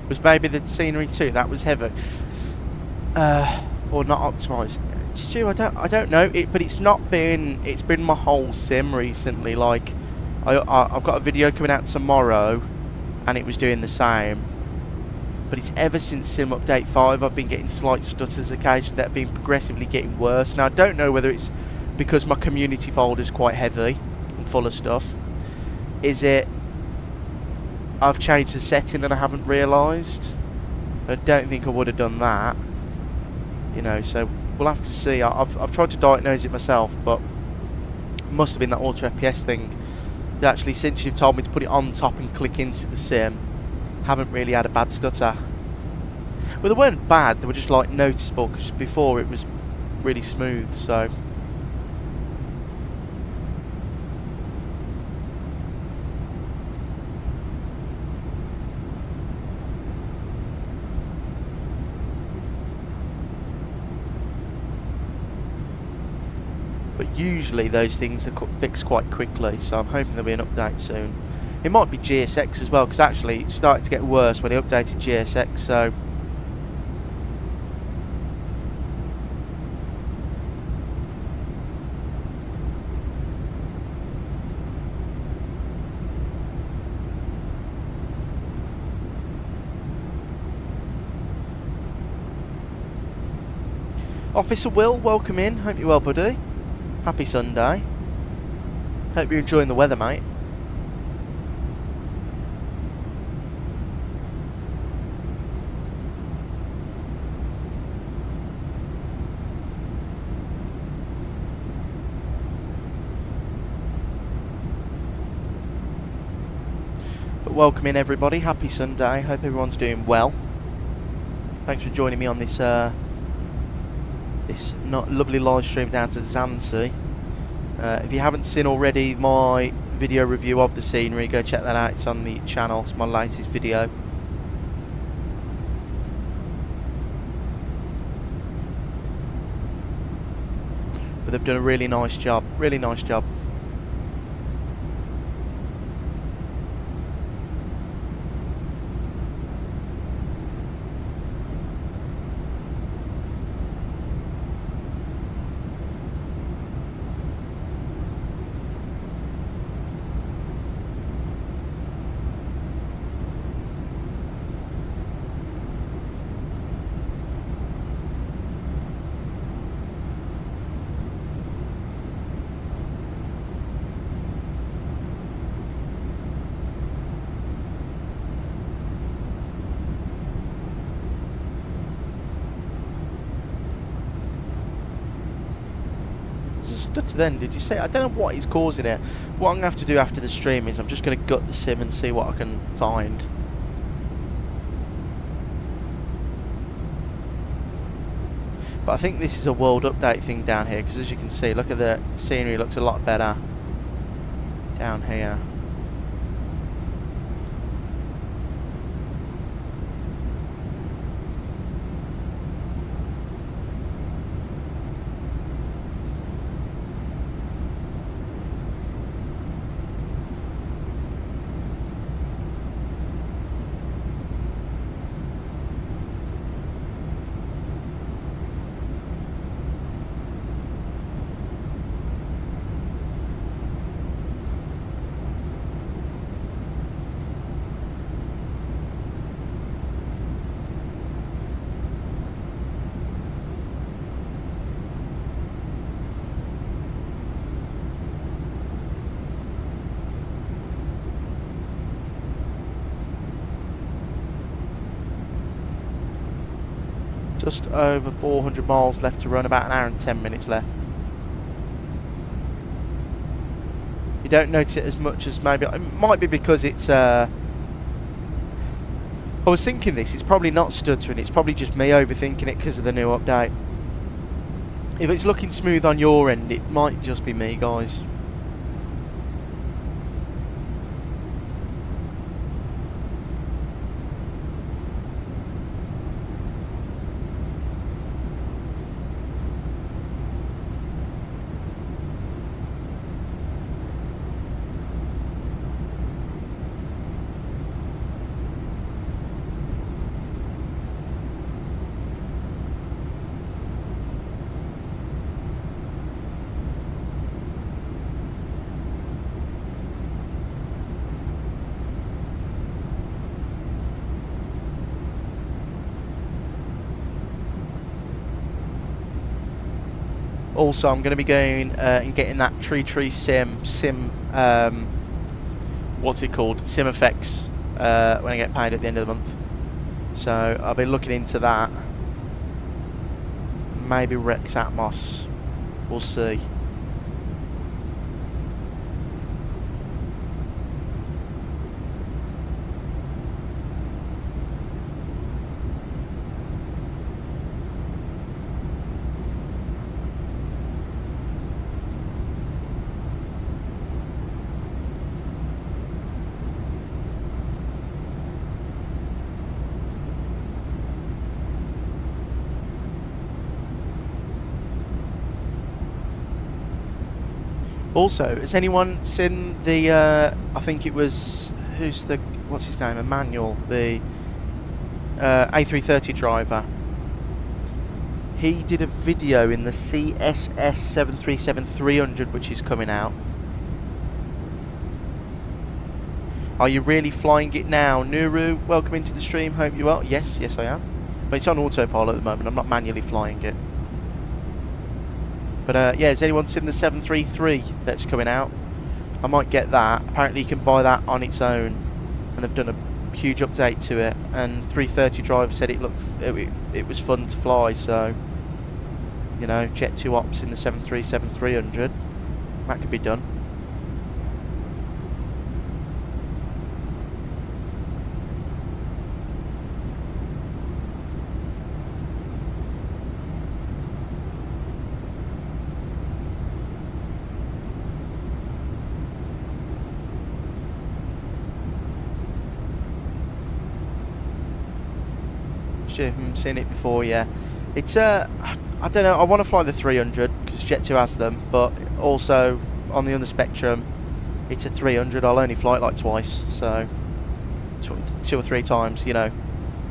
Was maybe the scenery too? That was heavy, or not optimised. Stu, I don't know. But it's not been. It's been my whole sim recently. Like, I've got a video coming out tomorrow, and it was doing the same. But it's ever since Sim Update 5, I've been getting slight stutters occasionally that have been progressively getting worse. Now I don't know whether it's because my community folder is quite heavy and full of stuff. Is it? I've changed the setting and I haven't realised. I don't think I would have done that. You know, so we'll have to see. I've tried to diagnose it myself, but it must have been that auto FPS thing. Actually, since you've told me to put it on top and click into the sim, haven't really had a bad stutter. Well, they weren't bad, they were just like noticeable, because before it was really smooth, so... But usually those things are fixed quite quickly, so I'm hoping there'll be an update soon. It might be GSX as well, because actually it started to get worse when they updated GSX, so... Officer Will, welcome in. Hope you're well, buddy. Happy Sunday. Hope you're enjoying the weather, mate. But welcome in, everybody. Happy Sunday. Hope everyone's doing well. Thanks for joining me on this this lovely live stream down to Zante. If you haven't seen already my video review of the scenery, go check that out. It's on the channel. It's my latest video. But they've done a really nice job. Really nice job. stutter then, did you see? I don't know what is causing it. What I'm going to have to do after the stream is I'm just going to gut the sim and see what I can find. But I think this is a world update thing down here, because as you can see, look at the scenery, looks a lot better down here. Just over 400 miles left to run, about an hour and 10 minutes left. You don't notice it as much as maybe, it might be because it's, I was thinking this, it's probably not stuttering, it's probably just me overthinking it because of the new update. If it's looking smooth on your end, it might just be me, guys. Also, I'm going to be going and getting that sim, what's it called? Sim effects when I get paid at the end of the month. So I'll be looking into that. Maybe Rex Atmos. We'll see. Also, has anyone seen the, I think it was, what's his name, Emmanuel, the A330 driver. He did a video in the CSS 737-300, which is coming out. Are you really flying it now? Nuru, welcome into the stream, hope you are. Yes, I am. But it's on autopilot at the moment, I'm not manually flying it. But yeah, has anyone seen the 733 that's coming out? I might get that. Apparently you can buy that on its own, and they've done a huge update to it. And 330 driver said it was fun to fly. So, you know, Jet 2 ops in the 737-300, that could be done. Seen it before, yeah. It's I don't know, I want to fly the 300 because Jet2 has them, but also on the other spectrum it's a 300. I'll only fly it like twice, so 2 or 3 times, you know,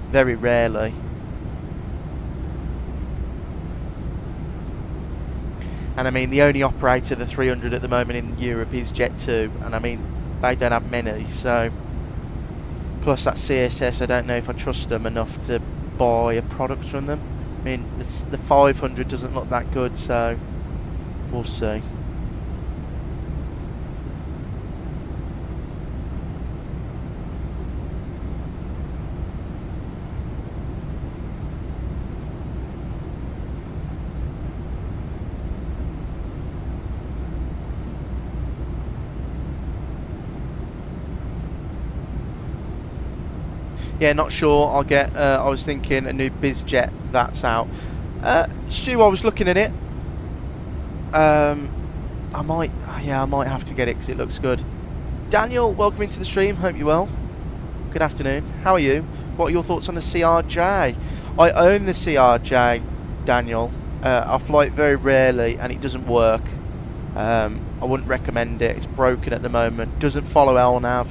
very rarely. And I mean, the only operator the 300 at the moment in Europe is Jet2, and I mean, they don't have many, so plus that CSS, I don't know if I trust them enough to buy a product from them. I mean, the 500 doesn't look that good, so we'll see. Yeah, not sure. I'll get. I was thinking a new BizJet that's out. Stu, I was looking at it. I might. Yeah, I might have to get it because it looks good. Daniel, welcome into the stream. Hope you're well. Good afternoon. How are you? What are your thoughts on the CRJ? I own the CRJ, Daniel. I fly it very rarely and it doesn't work. I wouldn't recommend it. It's broken at the moment. Doesn't follow LNAV.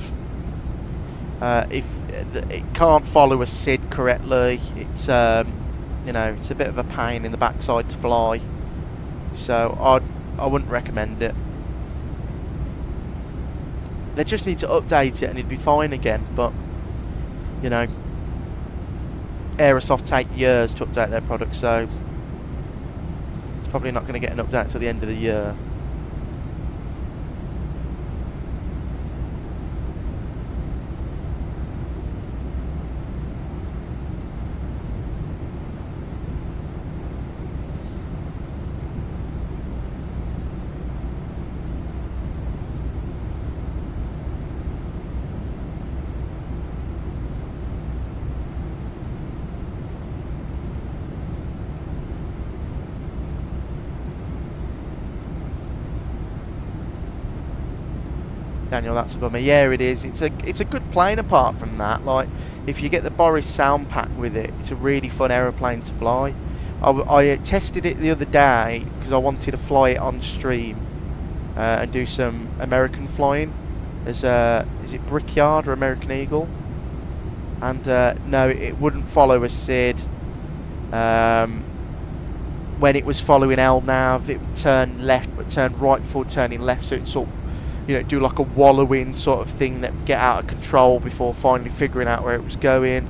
If it can't follow a SID correctly, it's you know, it's a bit of a pain in the backside to fly. So I wouldn't recommend it. They just need to update it and it'd be fine again. But you know, Aerosoft take years to update their product, so it's probably not going to get an update till the end of the year. Daniel, that's a bummer. Yeah, it is. It's a good plane apart from that. Like, if you get the Boris sound pack with it, it's a really fun aeroplane to fly. I tested it the other day because I wanted to fly it on stream and do some American flying. As is it Brickyard or American Eagle? And no, it wouldn't follow a SID. When it was following LNAV, it would turn left, but turn right before turning left. So it sort of, you know, do like a wallowing sort of thing that would get out of control before finally figuring out where it was going.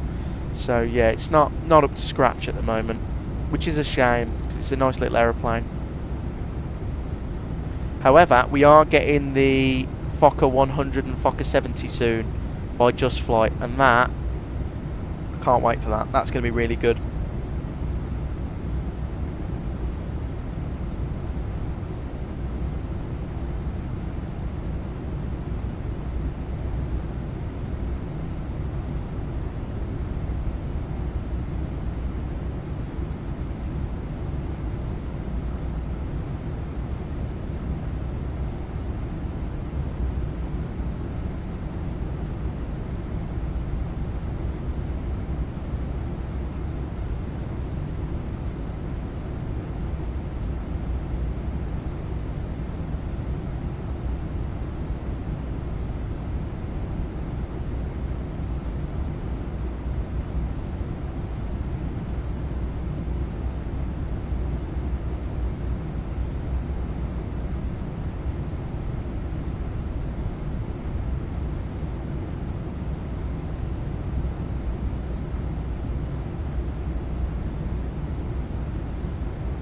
So yeah, it's not up to scratch at the moment, which is a shame because it's a nice little aeroplane. However, we are getting the Fokker 100 and Fokker 70 soon by Just Flight, and that, can't wait for that. That's going to be really good.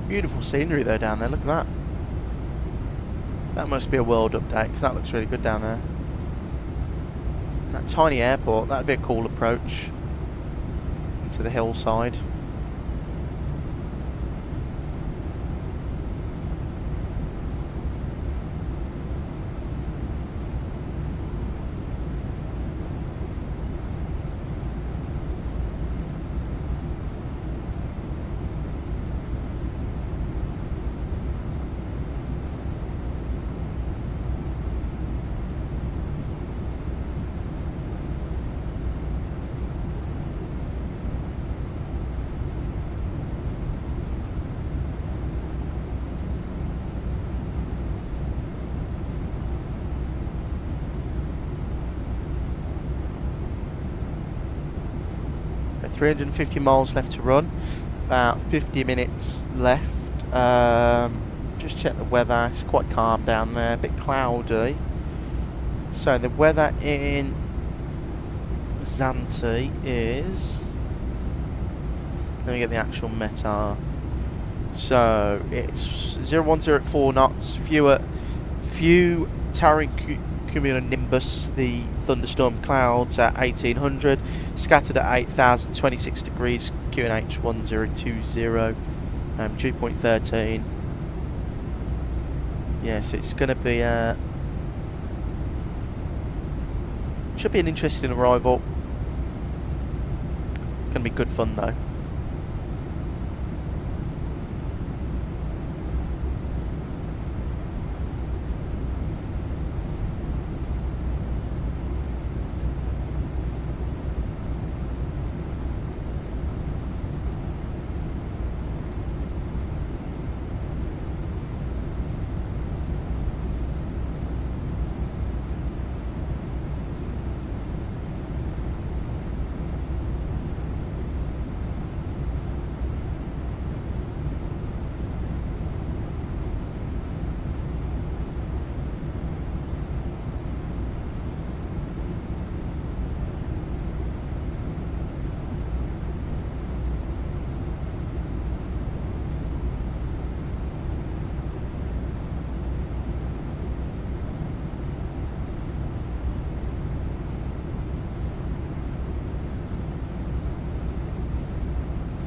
Beautiful scenery though down there, look at that. That must be a world update because that looks really good down there. And that tiny airport, that'd be a cool approach into the hillside. So 350 miles left to run, about 50 minutes left. Just check the weather, it's quite calm down there, a bit cloudy. So the weather in Zante is, let me get the actual METAR. So it's 0104 knots, few towering cumulonimbus, the thunderstorm clouds at 1800, scattered at 8000, 26 degrees, QNH 1020, dew point 13. Yes, it's going to be should be an interesting arrival. Gonna be good fun though.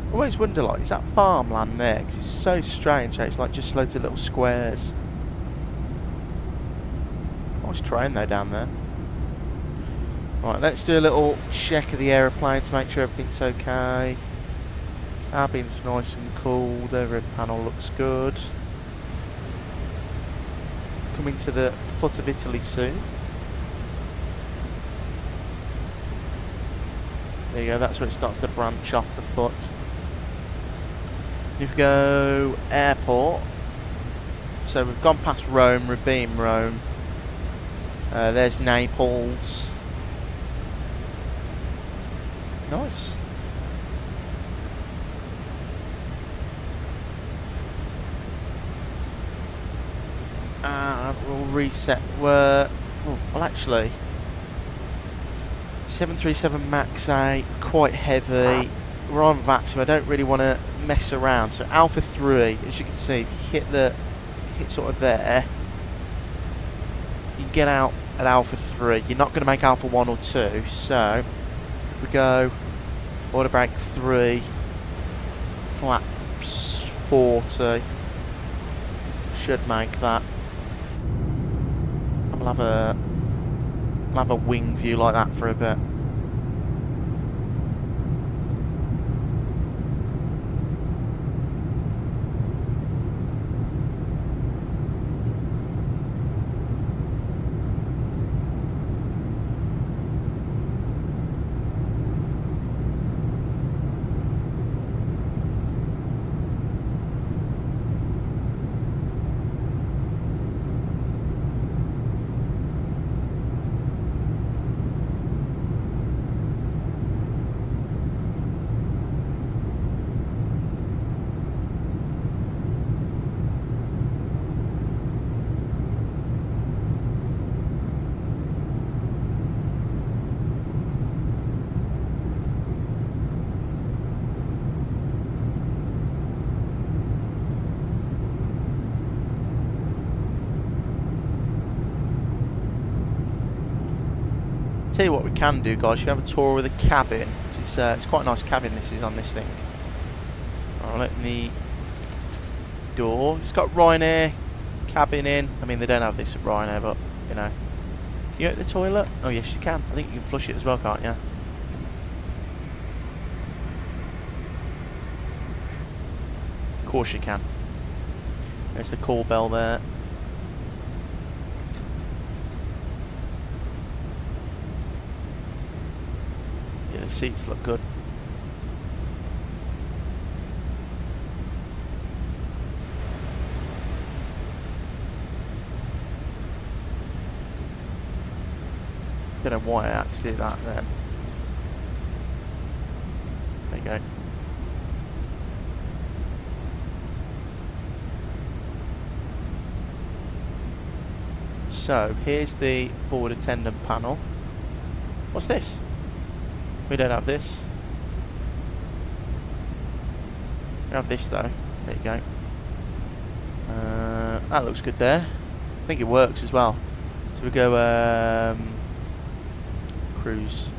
I always wonder, like, is that farmland there? Because it's so strange. It's like just loads of little squares. Nice train though down there. Right, let's do a little check of the aeroplane to make sure everything's okay. Cabin's nice and cool. The overhead panel looks good. Coming to the foot of Italy soon. There you go, that's where it starts to branch off the foot. If we go airport, so we've gone past Rome, we've been Rome. There's Naples. Nice. And we'll reset. Well, actually, 737 MAX A, quite heavy. We're on VATSIM. I don't really want to mess around. So Alpha 3, as you can see, if you hit sort of there, you can get out at Alpha 3. You're not going to make Alpha 1 or 2. So if we go order brake 3, flaps 40, should make that. And we'll have a wing view like that for a bit. Tell you what we can do, guys. You have a tour of the cabin. It's quite a nice cabin. This is on this thing. I'll open the door. It's got Ryanair cabin in. I mean, they don't have this at Ryanair, but you know. Can you open the toilet? Oh yes, you can. I think you can flush it as well, can't you? Of course you can. There's the call bell there. The seats look good. Don't know why I had to do that then. There you go. So here's the forward attendant panel. What's this? We don't have this. We have this though. There you go. That looks good there. I think it works as well. So we go cruise.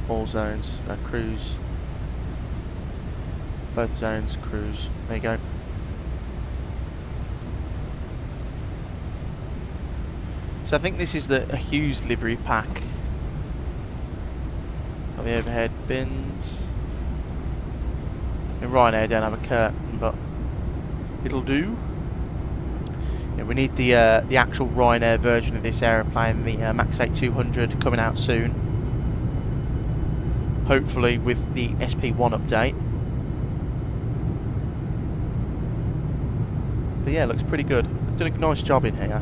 All zones. Cruise. Both zones. Cruise. There you go. So I think this is a Hughes livery pack. Got the overhead bins. And Ryanair don't have a curtain, but it'll do. Yeah, we need the actual Ryanair version of this aeroplane, the Max 8200, coming out soon. Hopefully with the SP1 update. But yeah, it looks pretty good. They've done a nice job in here.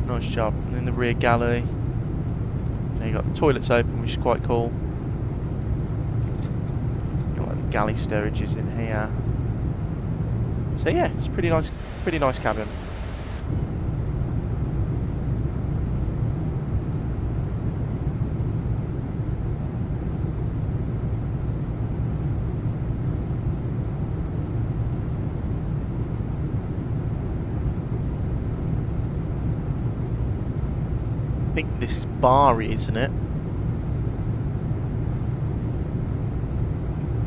Nice job. And in the rear galley, there you got the toilets open, which is quite cool. Got like the galley storages in here. So yeah, it's pretty nice cabin. I think this is Bari, isn't it?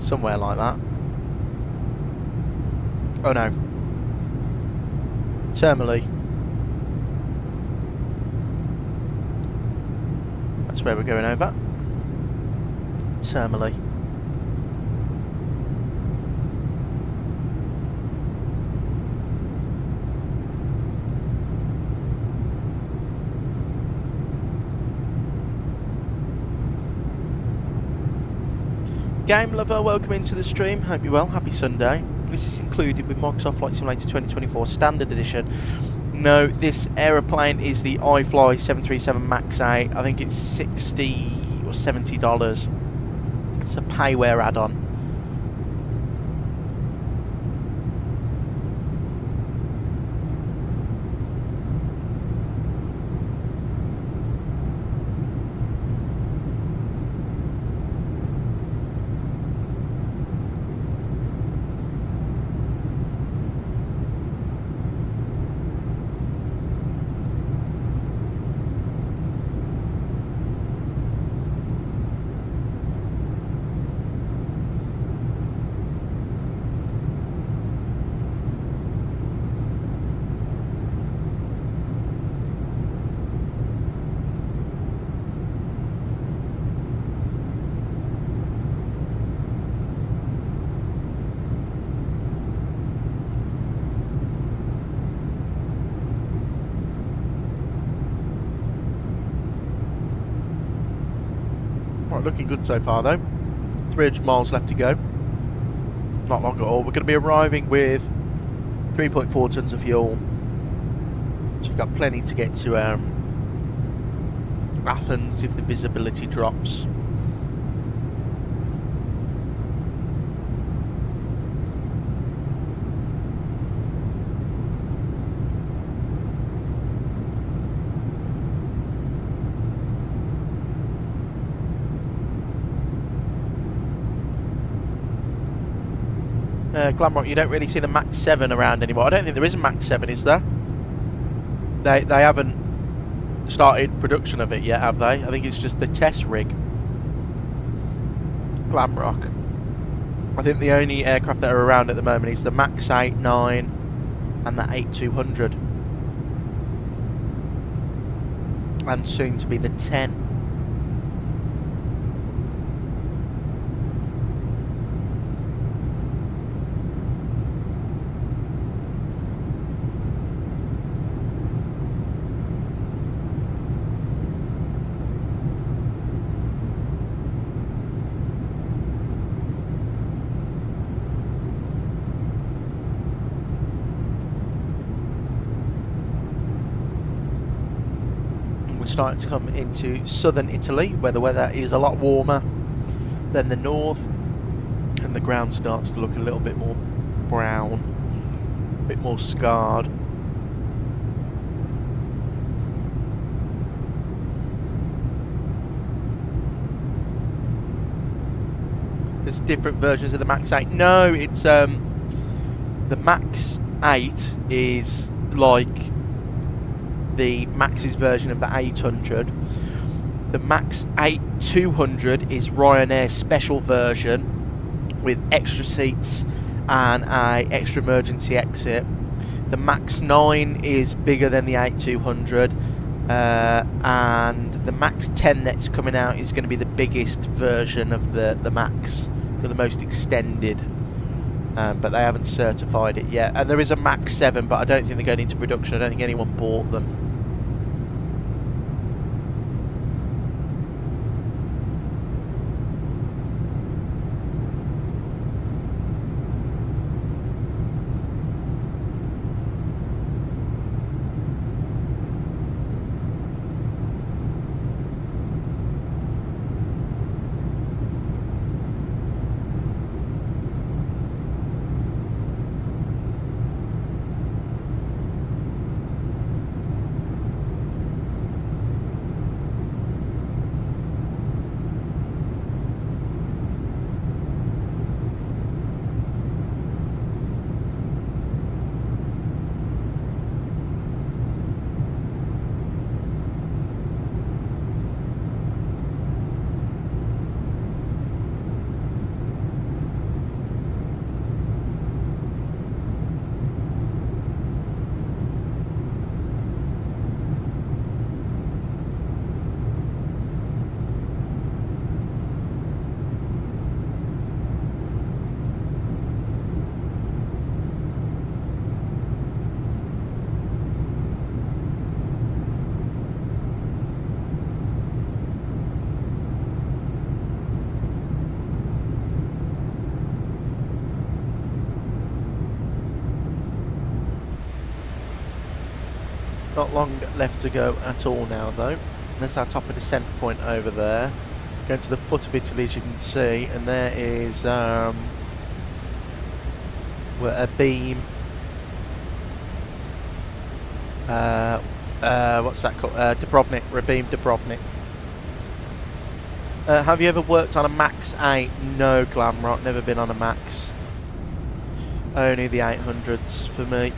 Somewhere like that. Oh no. Termally. That's where we're going over. Termally. Game lover, welcome into the stream. Hope you're well. Happy Sunday. This is included with Microsoft Flight Simulator 2024 Standard Edition. No, this aeroplane is the iFly 737 MAX 8. I think it's $60 or $70. It's a payware add-on. Looking good so far though. 300 miles left to go. Not long at all. We're going to be arriving with 3.4 tons of fuel. So we've got plenty to get to Athens if the visibility drops. Glamrock, you don't really see the Max 7 around anymore. I don't think there is a Max 7, is there? They haven't started production of it yet, have they? I think it's just the test rig. Glamrock. I think the only aircraft that are around at the moment is the Max 8, 9 and the 8200. And soon to be the 10. Starting to come into southern Italy where the weather is a lot warmer than the north and the ground starts to look a little bit more brown, a bit more scarred. There's different versions of the Max 8. No, it's the Max 8 is like the Max's version of the 800. The Max 8-200 is Ryanair's special version with extra seats and a extra emergency exit. The Max 9 is bigger than the 8-200. and the Max 10 that's coming out is going to be the biggest version of the Max, so the most extended, but they haven't certified it yet. And there is a Max 7, but I don't think they're going into production. I don't think anyone bought them. Not long left to go at all now though. That's our top of descent point over there. Going to the foot of Italy, as you can see, and there is a beam. What's that called? Dubrovnik. We're a beam Dubrovnik. Have you ever worked on a Max 8? No, Glamrock. Never been on a Max. Only the 800s for me.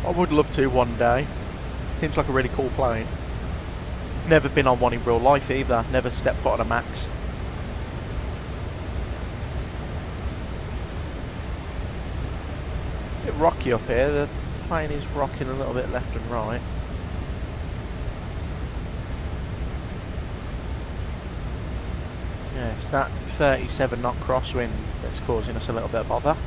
I would love to one day. Seems like a really cool plane. Never been on one in real life either. Never stepped foot on a Max. A bit rocky up here. The plane is rocking a little bit left and right. Yeah, it's that 37 knot crosswind that's causing us a little bit of bother.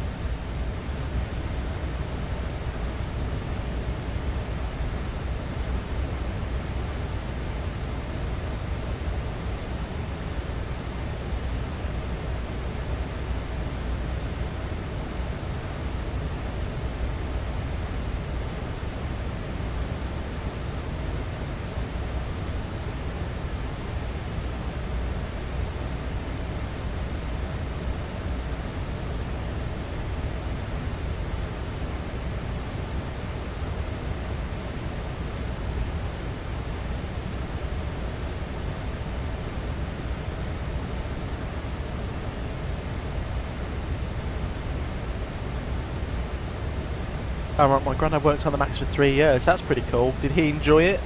Alright, my granddad worked on the Max for 3 years. That's pretty cool. Did he enjoy it?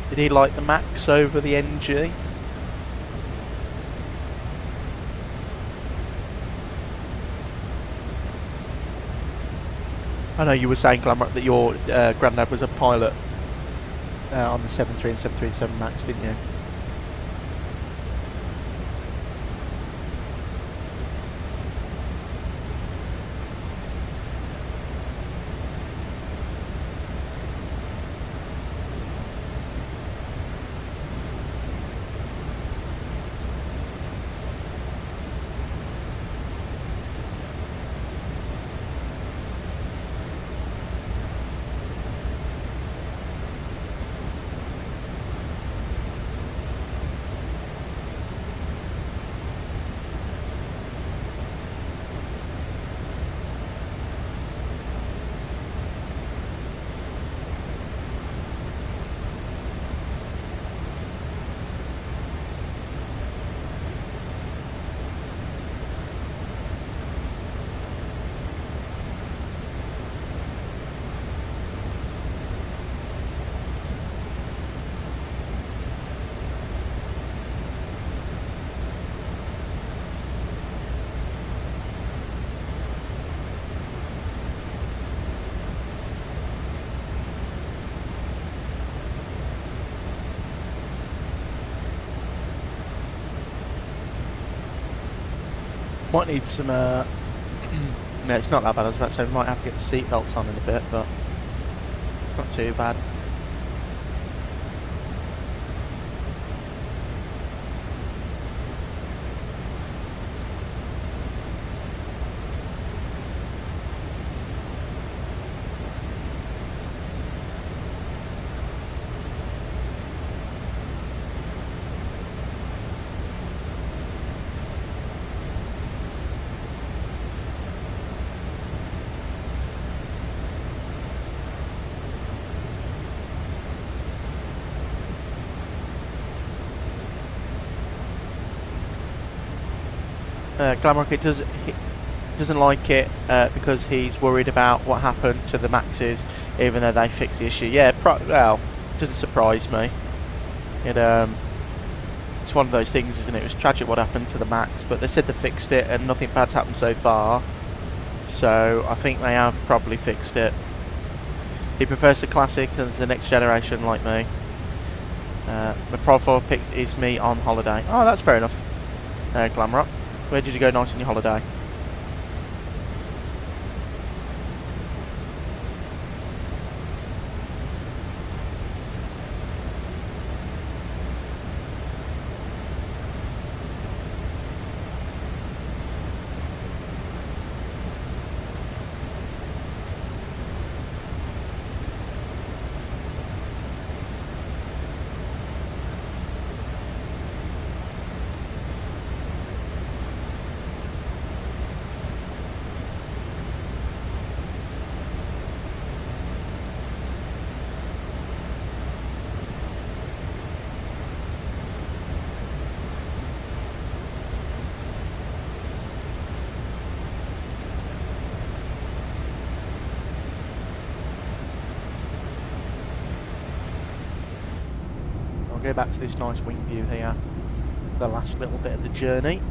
Did he like the Max over the NG? I know you were saying, Glamrock, that your granddad was a pilot on the 73 and 737 Max, didn't you? Might need some. No, it's not that bad. I was about to say we might have to get the seat belts on in a bit, but not too bad. Glamrock, he doesn't like it because he's worried about what happened to the Maxes, even though they fixed the issue. Yeah, well, it doesn't surprise me. It's one of those things, isn't it? It was tragic what happened to the Max, but they said they fixed it and nothing bad's happened so far. So I think they have probably fixed it. He prefers the Classic as the next generation, like me. My profile pic is me on holiday. Oh, that's fair enough. Glamrock. Where did you go nice on your holiday? Go back to this nice wing view here, the last little bit of the journey.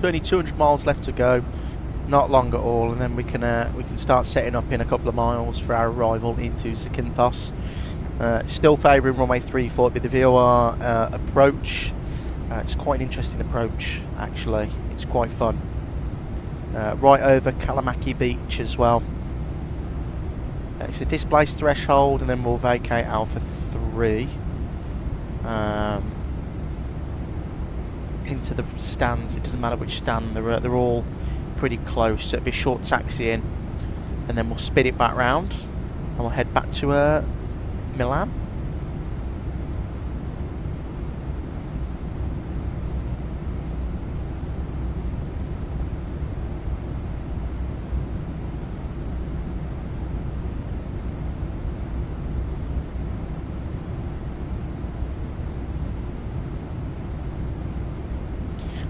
Only 200 miles left to go, not long at all, and then we can start setting up in a couple of miles for our arrival into Zakynthos. Still favouring runway 34 with the VOR approach. It's quite an interesting approach, actually. It's quite fun. Right over Kalamaki Beach as well. It's a displaced threshold, and then we'll vacate Alpha 3. Into the stands. It doesn't matter which stand, they're all pretty close, so it'll be a short taxi in, and then we'll spin it back round and we'll head back to Milan.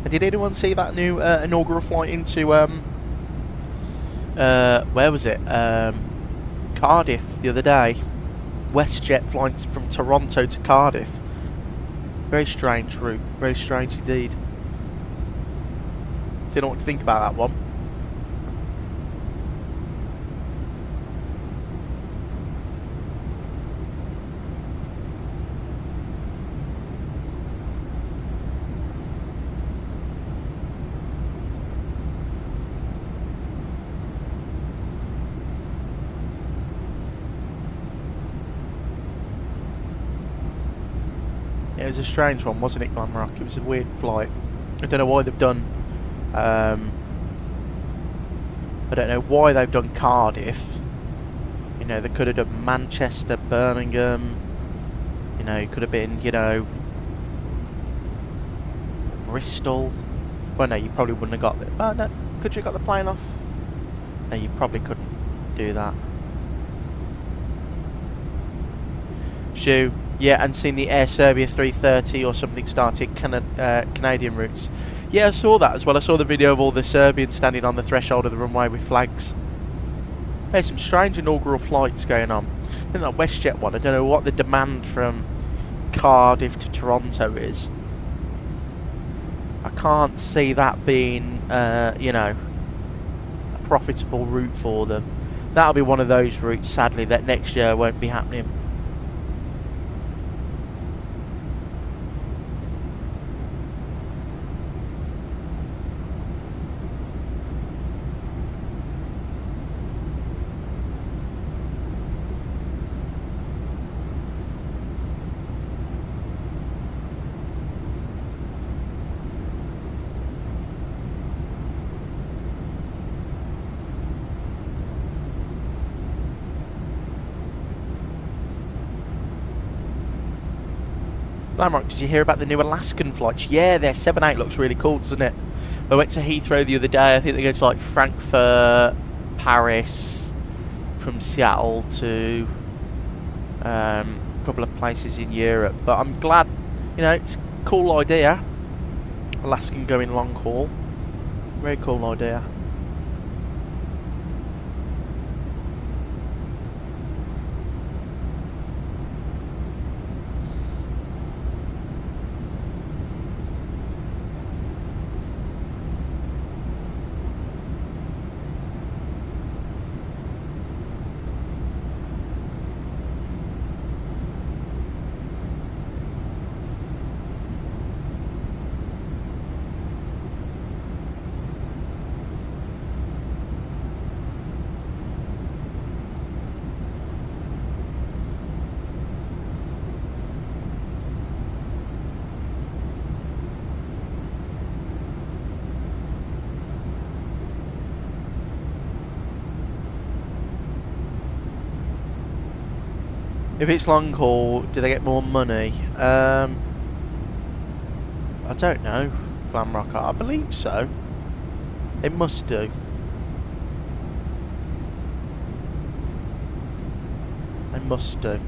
And did anyone see that new inaugural flight into where was it? Cardiff the other day. WestJet flying from Toronto to Cardiff. Very strange route. Very strange indeed. Don't know what to think about that one. It was a strange one, wasn't it, Glamrock? It was a weird flight. I don't know why they've done. I don't know why they've done Cardiff. You know, they could have done Manchester, Birmingham. You know, it could have been, you know, Bristol. Well, no, you probably wouldn't have got it. Oh, no, could you have got the plane off? No, you probably couldn't do that. Shoe. Yeah, and seen the Air Serbia 330 or something started Canadian routes. Yeah, I saw that as well. I saw the video of all the Serbians standing on the threshold of the runway with flags. There's some strange inaugural flights going on. I think that WestJet one, I don't know what the demand from Cardiff to Toronto is. I can't see that being, you know, a profitable route for them. That'll be one of those routes, sadly, that next year won't be happening. Glamrock, did you hear about the new Alaskan flights? Yeah, their 7-8 looks really cool, doesn't it? I went to Heathrow the other day. I think they go to like Frankfurt, Paris, from Seattle to a couple of places in Europe. But I'm glad, you know, it's a cool idea. Alaskan going long haul. Very cool idea. If it's long haul, do they get more money? I don't know, Glamrock. I believe so. It must do. They must do.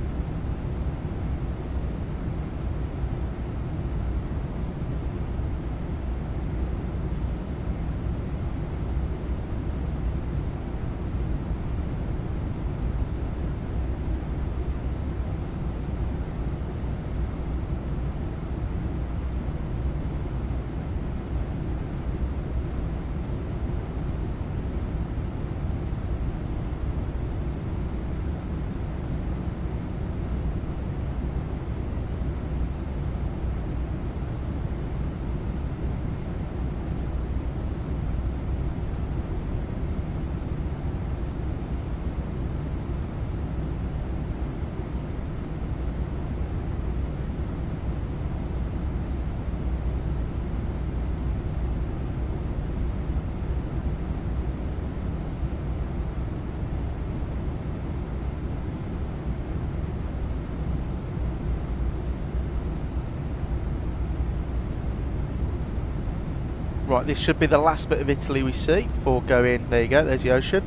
Right, this should be the last bit of Italy we see before going. There you go, there's the ocean.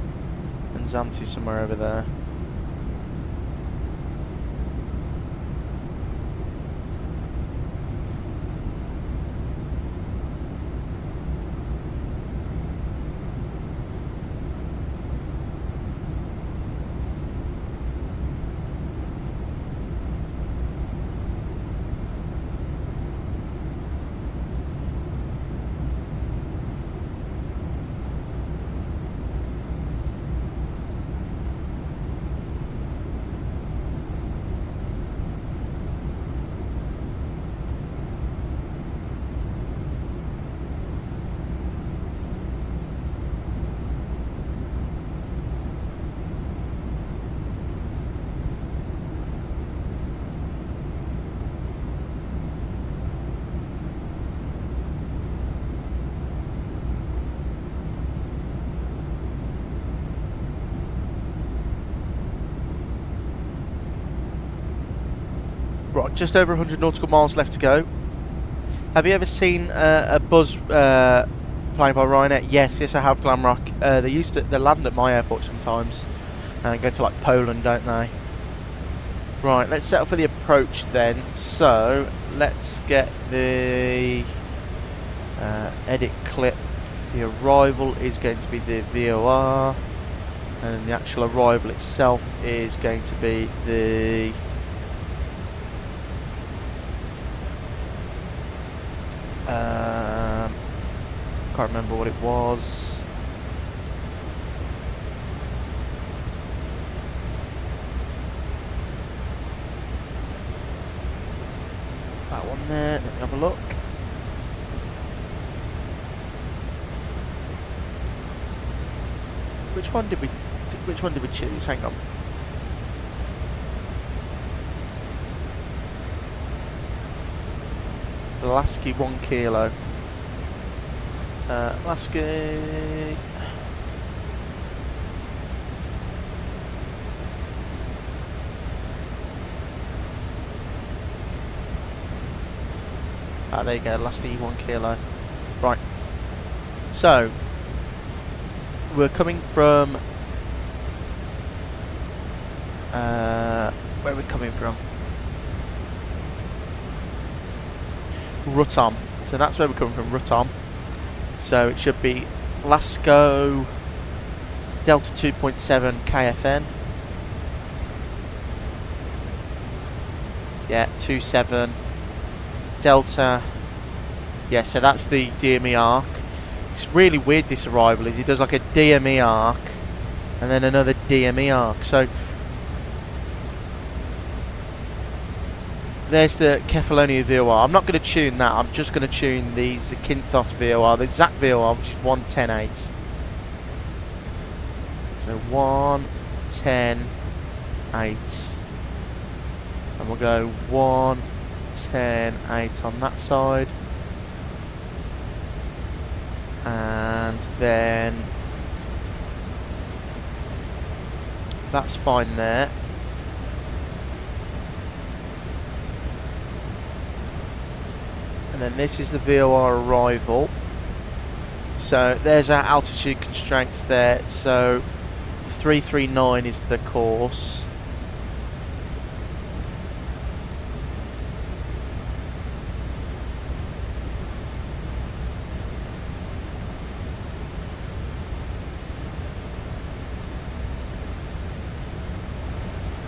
And Zante somewhere over there. Right, just over 100 nautical miles left to go. Have you ever seen a buzz plane by Ryanair? Yes, I have, Glamrock. They land at my airport sometimes and go to like Poland, don't they? Right, let's set up for the approach then. So let's get the edit clip. The arrival is going to be the VOR, and the actual arrival itself is going to be the can't remember what it was. That one there. Let me have a look. Which one did we choose? Hang on. Lasky 1 kilo. Lasky. Ah, there you go, Lasky 1 kilo. Right. So we're coming from where are we coming from? Rutom. So that's where we're coming from, Rutom. So it should be Lasco Delta 2.7 KFN. Yeah, 27 Delta. Yeah, so that's the DME arc. It's really weird, this arrival is he does like a DME arc and then another DME arc. So there's the Kefalonia VOR. I'm not going to tune that. I'm just going to tune the Zakynthos VOR, the ZAC VOR, which is 110.8. So 110.8, and we'll go 110.8 on that side, and then that's fine there. And then this is the VOR arrival. So there's our altitude constraints there. So 339 is the course.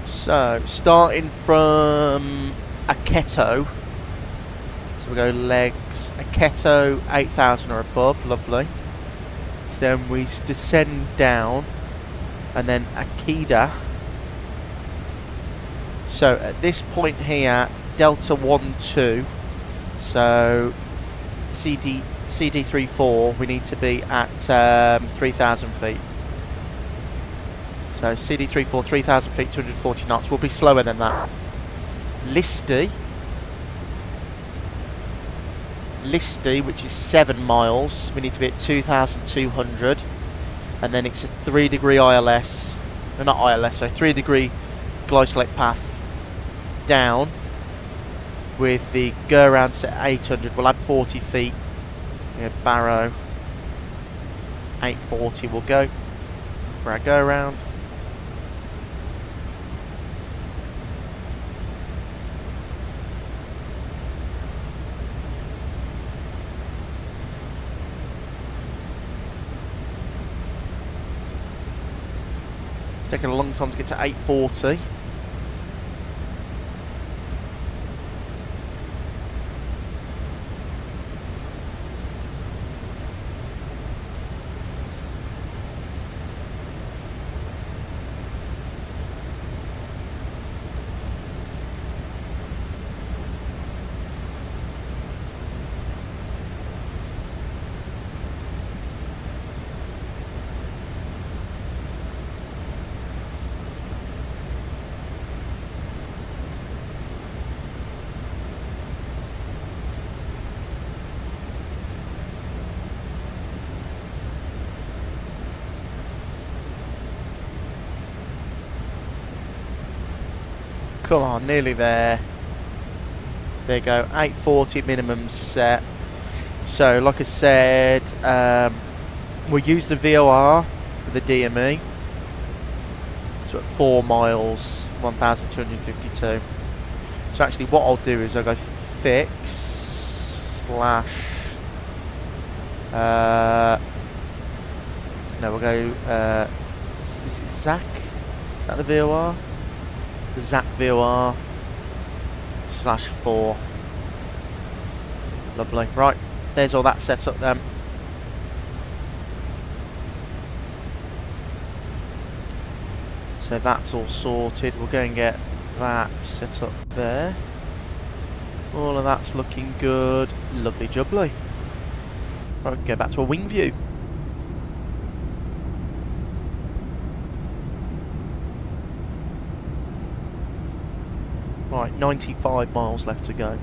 So starting from Aketo. So we go legs, Aketo 8,000 or above, lovely. So then we descend down, and then Akita. So at this point here, Delta 1-2. So CD34, we need to be at 3,000 feet. So CD34, 3,000 feet, 240 knots. We'll be slower than that. Listy, which is 7 miles, we need to be at 2,200, and then it's a 3 degree ILS, no, not ILS, so 3 degree glide select path down with the go around set at 800. We'll add 40 feet. Barrow 840 will go for our go around. It's taken a long time to get to 840. Come on, nearly there. There you go, 840 minimum set. So, like I said, we'll use the VOR with the DME. So at 4 miles, 1,252. So actually what I'll do is I'll go fix slash... no, we'll go... is it ZAC? Is that the VOR? The ZAC VOR slash 4. Lovely. Right, there's all that set up then. So that's all sorted. We'll go and get that set up there. All of that's looking good. Lovely jubbly. Right, we can go back to a wing view. Right, 95 miles left to go.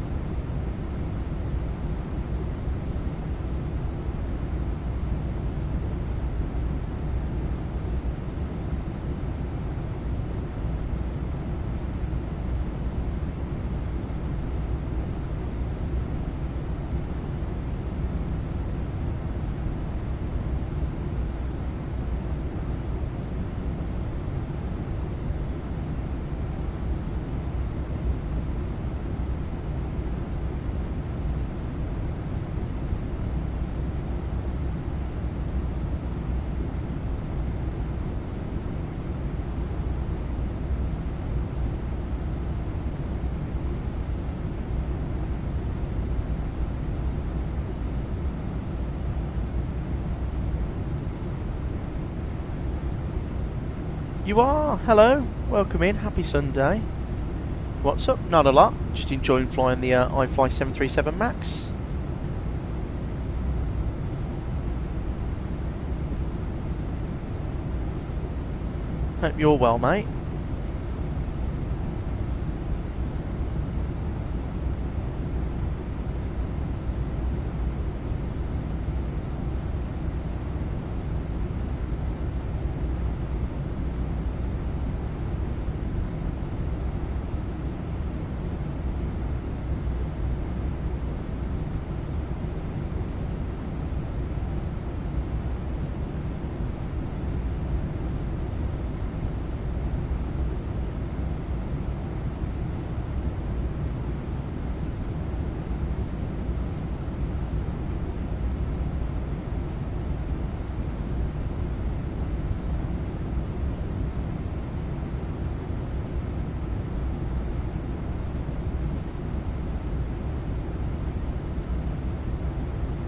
You are? Hello. Welcome in. Happy Sunday. What's up? Not a lot. Just enjoying flying the iFly 737 MAX. Hope you're well, mate.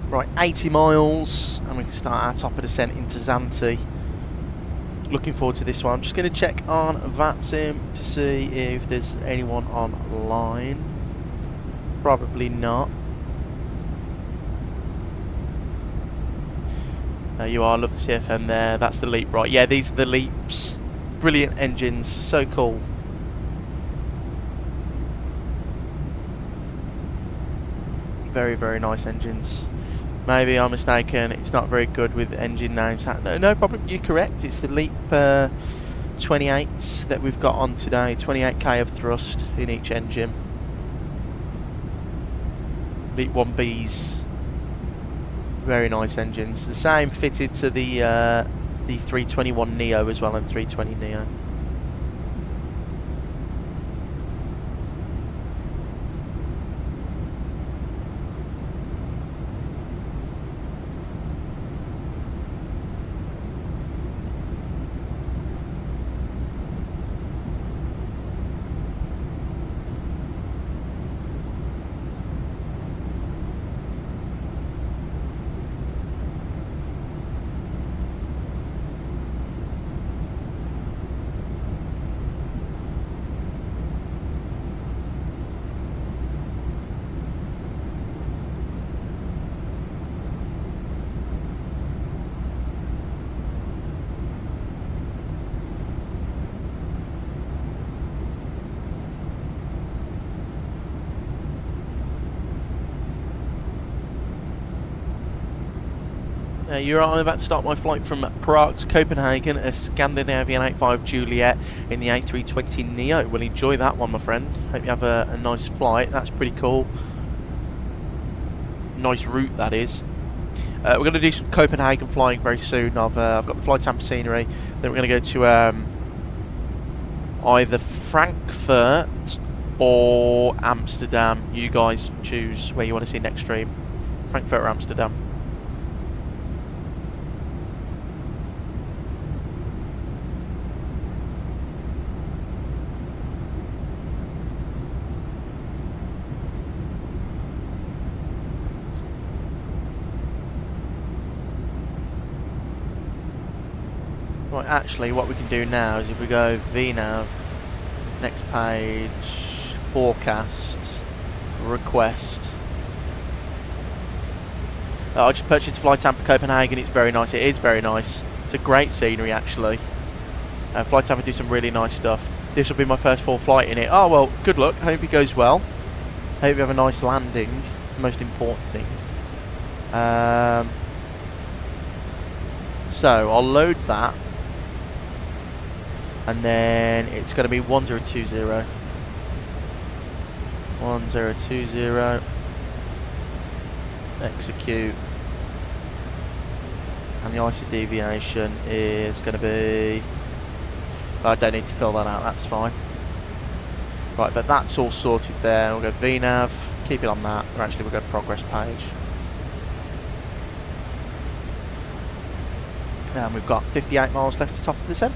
Right, 80 miles, and we can start our top of descent into Zante. Looking forward to this one. I'm just going to check on VATSIM to see if there's anyone online. Probably not. There you are, love the CFM there. That's the Leap, right? Yeah, these are the Leaps. Brilliant engines, so cool. Very, very nice engines. Maybe I'm mistaken, it's not very good with engine names. No, no problem, you're correct. It's the Leap 28s that we've got on today. 28k of thrust in each engine. Leap 1Bs. Very nice engines. The same fitted to the 321neo as well, and 320neo. You're right, I'm about to start my flight from Prague to Copenhagen, a Scandinavian 85 Juliet in the A320neo. Well, enjoy that one, my friend. Hope you have a nice flight. That's pretty cool. Nice route, that is. We're going to do some Copenhagen flying very soon. I've got the flight sample scenery. Then we're going to go to either Frankfurt or Amsterdam. You guys choose where you want to see next stream. Frankfurt or Amsterdam. Right, actually what we can do now is if we go VNav, next page, forecast, request. I just purchased a flight sample Copenhagen. It's very nice. It is very nice. It's a great scenery, actually. Flight sample do some really nice stuff. This will be my first full flight in it. Oh well, good luck. Hope it goes well. Hope you have a nice landing. It's the most important thing. So I'll load that. And then it's going to be 1020. 1020. Execute. And the ISO deviation is going to be... I don't need to fill that out, that's fine. Right, but that's all sorted there. We'll go VNav, keep it on that. Or actually we'll go progress page. And we've got 58 miles left to top of descent.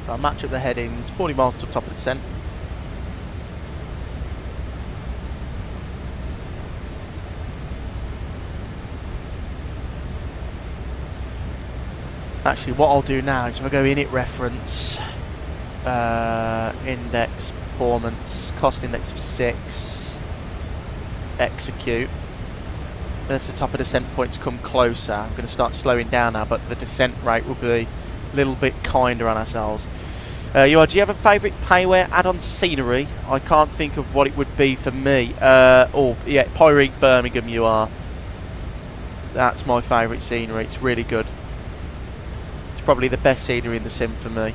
I'll match up the headings, 40 miles to the top of the descent. Actually, what I'll do now is if I go init reference, index, performance, cost index of 6, execute. As the top of descent points come closer, I'm going to start slowing down now, but the descent rate will be a little bit kinder on ourselves. Do you have a favourite payware add-on scenery? I can't think of what it would be for me. Oh, yeah, Pyreek Birmingham you are. That's my favourite scenery. It's really good. It's probably the best scenery in the sim for me.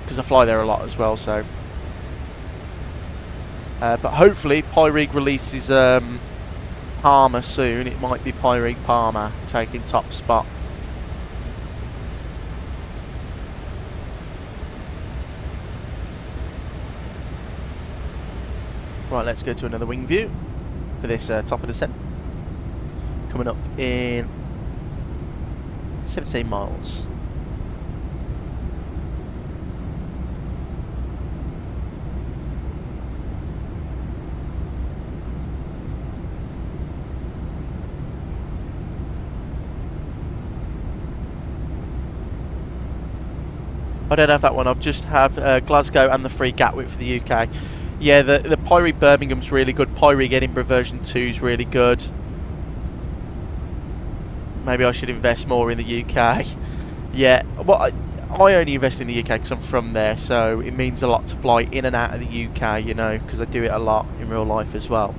Because I fly there a lot as well, so. But hopefully Pyreek releases Palmer soon. It might be Pyreek Palmer taking top spot. Right, let's go to another wing view for this top of descent. Coming up in 17 miles. I don't have that one. I've just have Glasgow and the free Gatwick for the UK. Yeah, the Pyreek Birmingham's really good. Pyreek Edinburgh version 2 is really good. Maybe I should invest more in the UK. Yeah, well, I only invest in the UK because I'm from there, so it means a lot to fly in and out of the UK, you know, because I do it a lot in real life as well.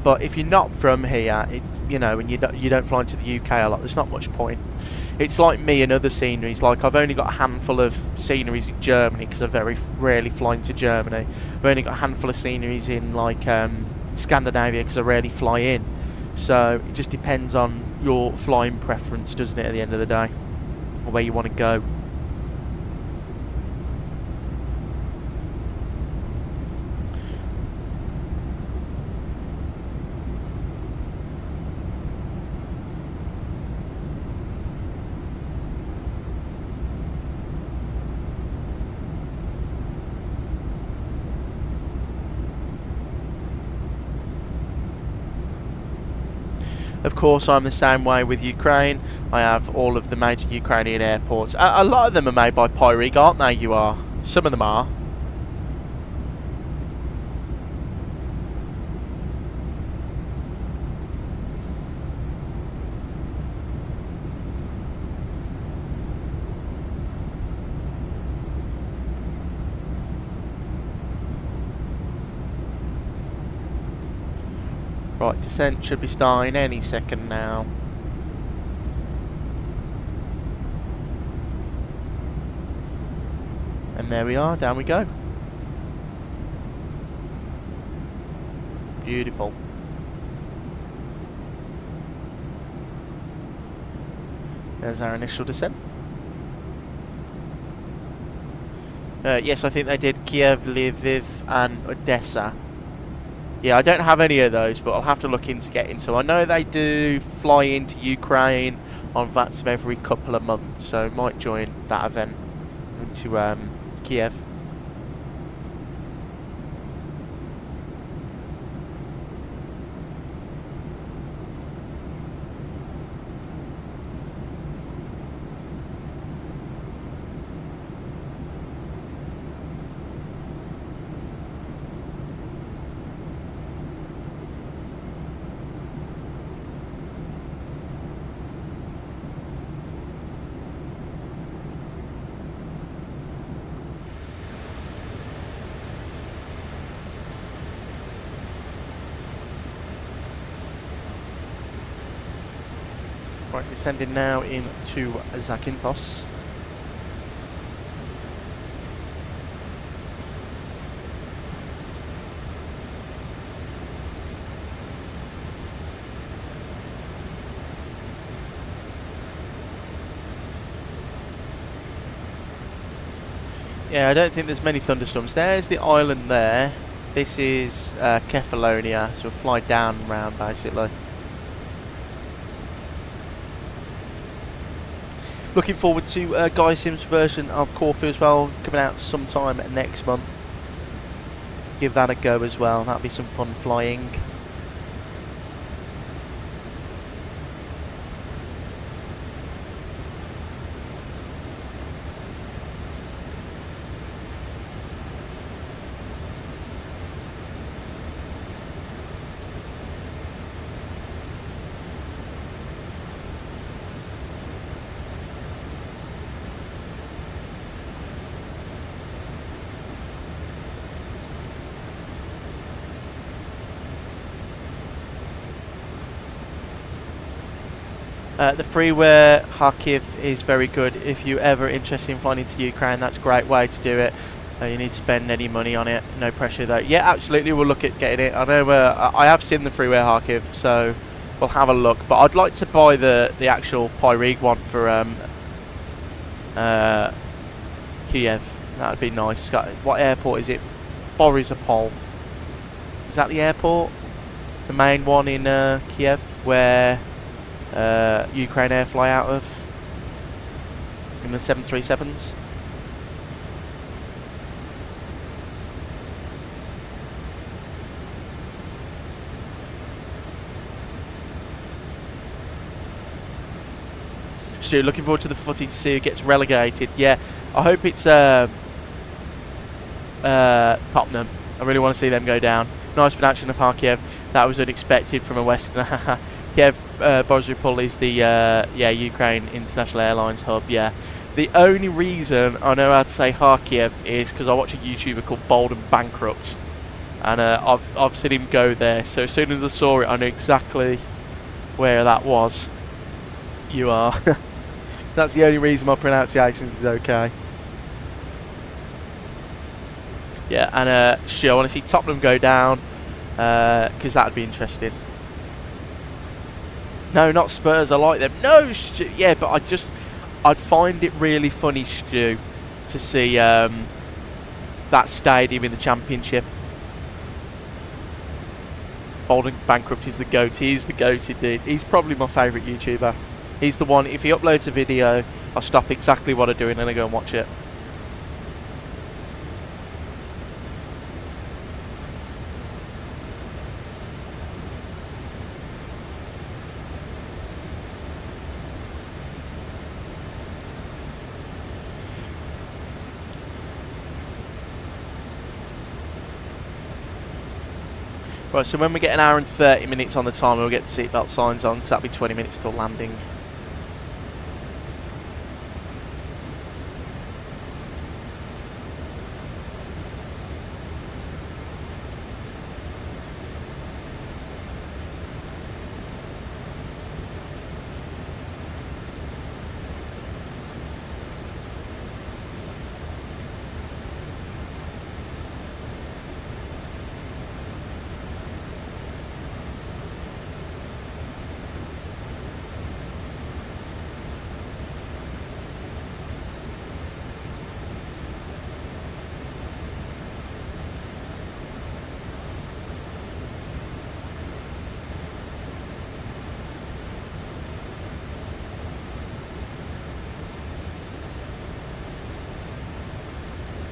But if you're not from here, and you don't fly into the UK a lot, there's not much point. It's like me and other sceneries. Like, I've only got a handful of sceneries in Germany because I very rarely fly into Germany. I've only got a handful of sceneries in like Scandinavia because I rarely fly in. So it just depends on your flying preference, doesn't it, at the end of the day, or where you want to go. Of course, I'm the same way with Ukraine. I have all of the major Ukrainian airports. A lot of them are made by Pyrig, aren't they? You are. Some of them are. Right, descent should be starting any second now. And there we are, down we go. Beautiful. There's our initial descent. Yes, I think they did Kiev, Lviv and Odessa. Yeah, I don't have any of those, but I'll have to look into getting some. I know they do fly into Ukraine on VATSIM every couple of months, so might join that event into Kiev. Right, descending now into Zakynthos. Yeah, I don't think there's many thunderstorms. There's the island there. This is Kefalonia, so we'll fly down round basically. Looking forward to Guy Sim's version of Corfu as well, coming out sometime next month. Give that a go as well, that'll be some fun flying. The freeware Kharkiv is very good. If you're ever interested in flying into Ukraine, that's a great way to do it. You need to spend any money on it. No pressure though. Yeah, absolutely, we'll look at getting it. I know I have seen the freeware Kharkiv, so we'll have a look. But I'd like to buy the actual Pyrig one for Kiev. That would be nice. What airport is it? Borisopol. Is that the airport? The main one in Kiev, where Ukraine Air fly out of in the 737s. Stu, looking forward to the footy to see who gets relegated. Yeah, I hope it's Tottenham. I really want to see them go down. Nice production of Kharkiv. That was unexpected from a Westerner. Kiev Borisopol is the Ukraine International Airlines hub. Yeah, the only reason I know how to say Kharkiv is because I watch a YouTuber called Bold and Bankrupt, and I've seen him go there. So as soon as I saw it, I knew exactly where that was. You are. That's the only reason my pronunciation is okay. Yeah, and sure, I want to see Tottenham go down, because that'd be interesting. No, not Spurs. I like them. No, Stu. Yeah, but I'd find it really funny, Stu, to see that stadium in the Championship. Bolden Bankrupt is the GOAT. He's the GOAT indeed. He's probably my favourite YouTuber. He's the one, if he uploads a video, I'll stop exactly what I'm doing and I go and watch it. Right, so when we get an hour and 30 minutes on the time, we'll get the seatbelt signs on, because that'll be 20 minutes till landing.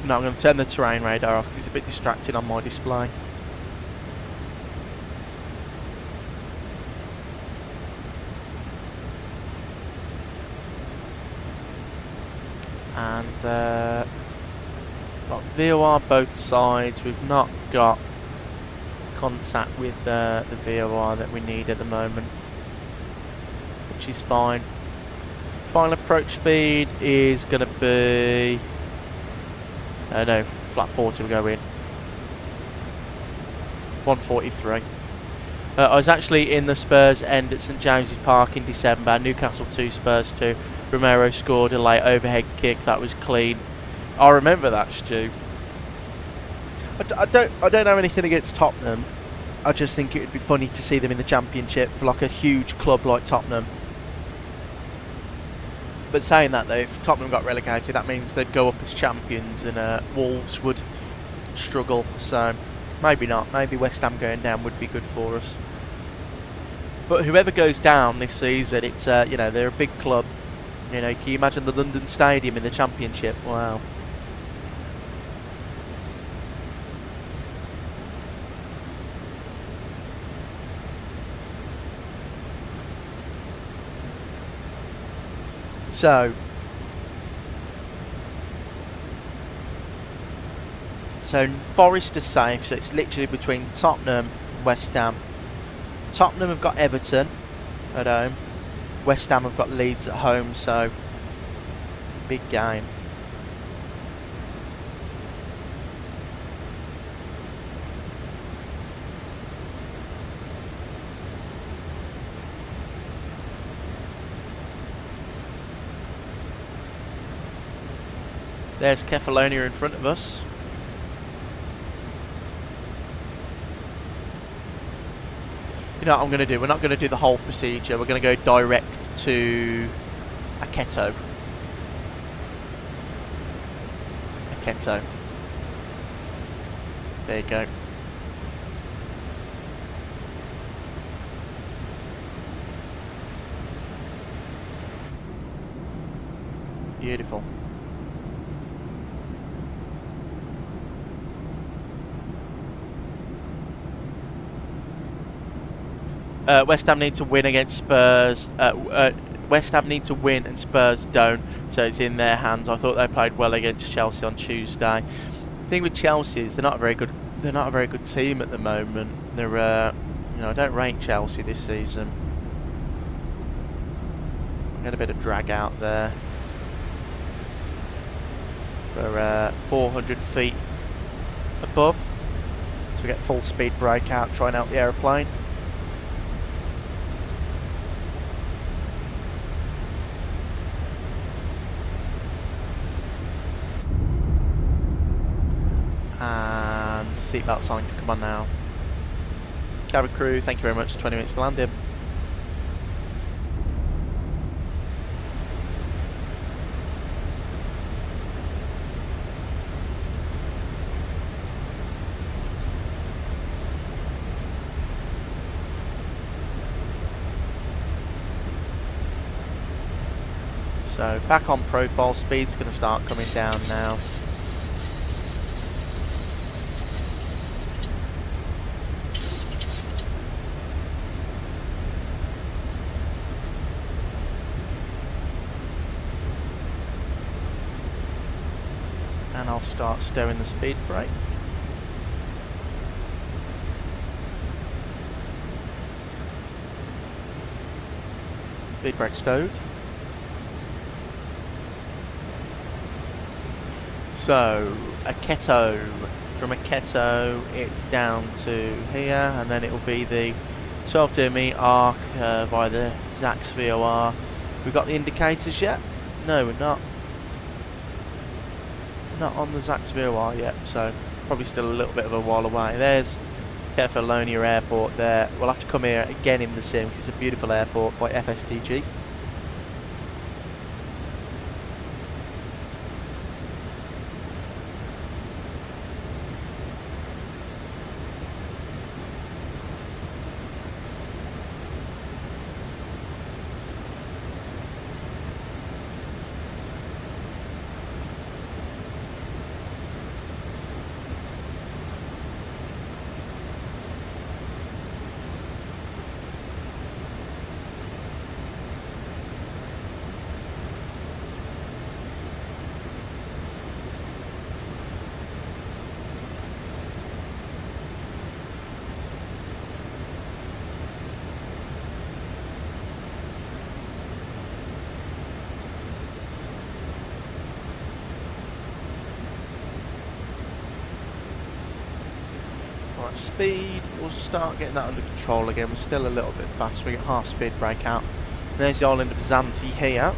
No, I'm going to turn the terrain radar off because it's a bit distracting on my display. And got VOR both sides. We've not got contact with the VOR that we need at the moment, which is fine. Final approach speed is going to be... no, flat 40 we're going. 143. I was actually in the Spurs end at St James's Park in December. Newcastle 2, Spurs 2. Romero scored a late overhead kick. That was clean. I remember that, Stu. I don't know anything against Tottenham. I just think it would be funny to see them in the Championship for like a huge club like Tottenham. But saying that though, if Tottenham got relegated, that means they'd go up as champions and Wolves would struggle. So maybe not. Maybe West Ham going down would be good for us. But whoever goes down this season, it's you know, they're a big club. You know, can you imagine the London Stadium in the Championship? Wow. So Forest are safe, so it's literally between Tottenham and West Ham. Tottenham have got Everton at home. West Ham have got Leeds at home, so big game. There's Kefalonia in front of us. You know what I'm going to do? We're not going to do the whole procedure. We're going to go direct to Aketo. Aketo. There you go. Beautiful. West Ham need to win against Spurs. West Ham need to win and Spurs don't, so it's in their hands. I thought they played well against Chelsea on Tuesday. The thing with Chelsea is they're not a very good team at the moment. They're you know, I don't rate Chelsea this season. Got a bit of drag out there. We're 400 feet above. So we get full speed brake out, trying out the aeroplane. And seatbelt sign can come on now. Cabin crew, thank you very much. 20 minutes to land him. So back on profile, speed's going to start coming down now. And I'll start stowing the speed brake. Speed brake stowed. So, from Aketo it's down to here, and then it will be the 12 meter arc via the Zax VOR. We got the indicators yet? No, we're not. Not on the Zax VOR yet, so probably still a little bit of a while away. There's Kefalonia Airport there. We'll have to come here again in the sim because it's a beautiful airport by FSTG. Speed, we'll start getting that under control again. We're still a little bit fast. We get half speed brake out. There's the island of Zante here.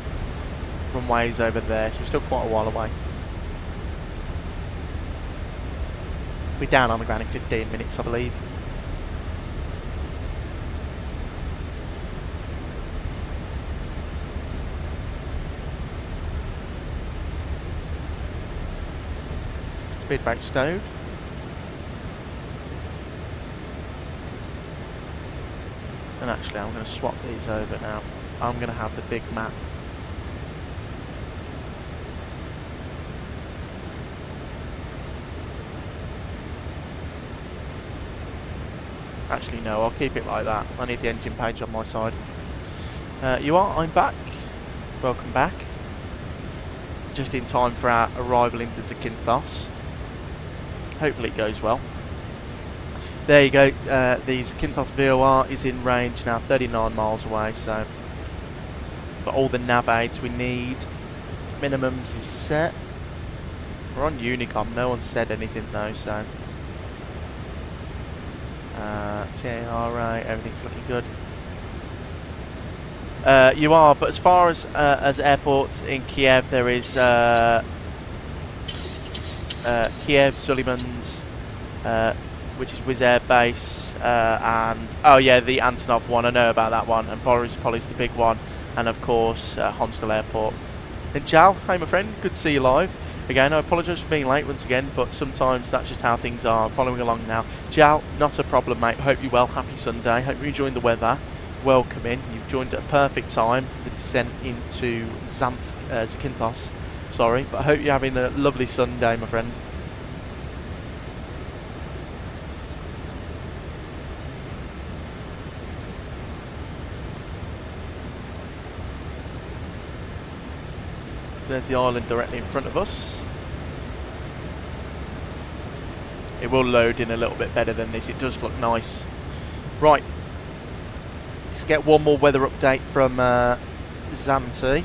Runway's over there, so we're still quite a while away. We're down on the ground in 15 minutes, I believe. Speed brake stowed. And actually I'm going to swap these over now. I'm going to have the big map. Actually no, I'll keep it like that. I need the engine page on my side. I'm back. Welcome back. Just in time for our arrival into Zakynthos. Hopefully it goes well. There you go, the Zakynthos VOR is in range now, 39 miles away, so got all the nav aids we need. Minimums is set. We're on Unicom, no one said anything though, so TARA, everything's looking good. You are, but as far as airports in Kiev, there is Kiev, Suleiman's, which is Wizz Air base, and oh yeah, the Antonov one, I know about that one, and Borispoli's the big one, and of course Homstal Airport. And Jal, hey my friend, good to see you live. Again, I apologise for being late once again, but sometimes that's just how things are. I'm following along now. Jal, not a problem mate, hope you're well, happy Sunday, hope you're enjoying the weather. Welcome in, you've joined at a perfect time, the descent into Zakynthos, sorry, but I hope you're having a lovely Sunday my friend. There's the island directly in front of us. It will load in a little bit better than this. It does look nice. Right. Let's get one more weather update from Zante.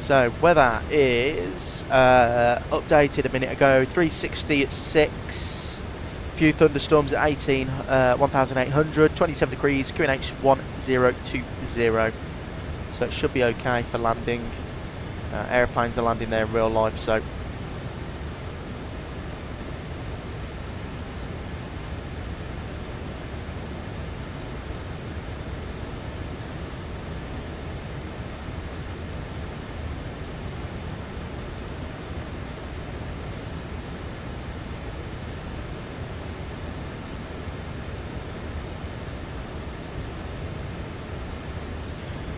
So weather is updated a minute ago, 360 at 6, few thunderstorms at 1800, 27 degrees, QNH 1020. So it should be okay for landing. Airplanes are landing there in real life, so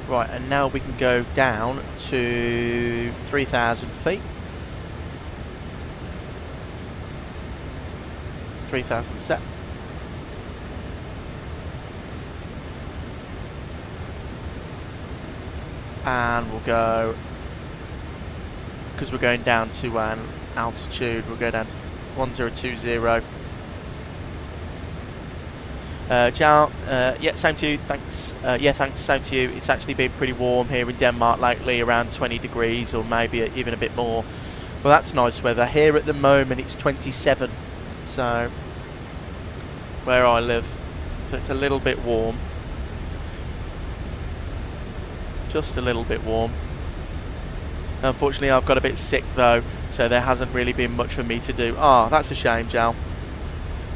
right, and now we can go down to 3,000 feet. 3,000 set. And we'll go, because we're going down to an altitude, we'll go down to 1020. Jal, yeah, same to you, thanks. Yeah, thanks, same to you. It's actually been pretty warm here in Denmark lately, around 20 degrees or maybe even a bit more. Well, that's nice weather. Here at the moment it's 27, so where I live, so it's a little bit warm. Just a little bit warm. Unfortunately, I've got a bit sick though, so there hasn't really been much for me to do. Ah, that's a shame, Jal.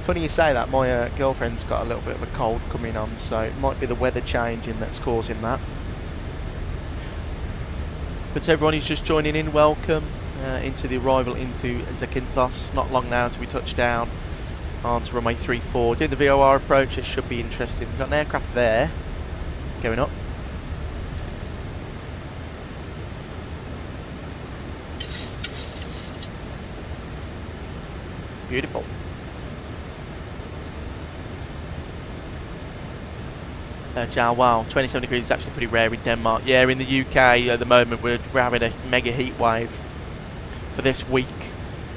Funny you say that, my girlfriend's got a little bit of a cold coming on, so it might be the weather changing that's causing that. But everyone who's just joining in, welcome into the arrival into Zakynthos. Not long now till we touch down onto runway 34. Doing the VOR approach, it should be interesting. We've got an aircraft there, going up. Beautiful. Jal, wow, 27 degrees is actually pretty rare in Denmark. Yeah, in the UK at the moment we're having a mega heat wave for this week.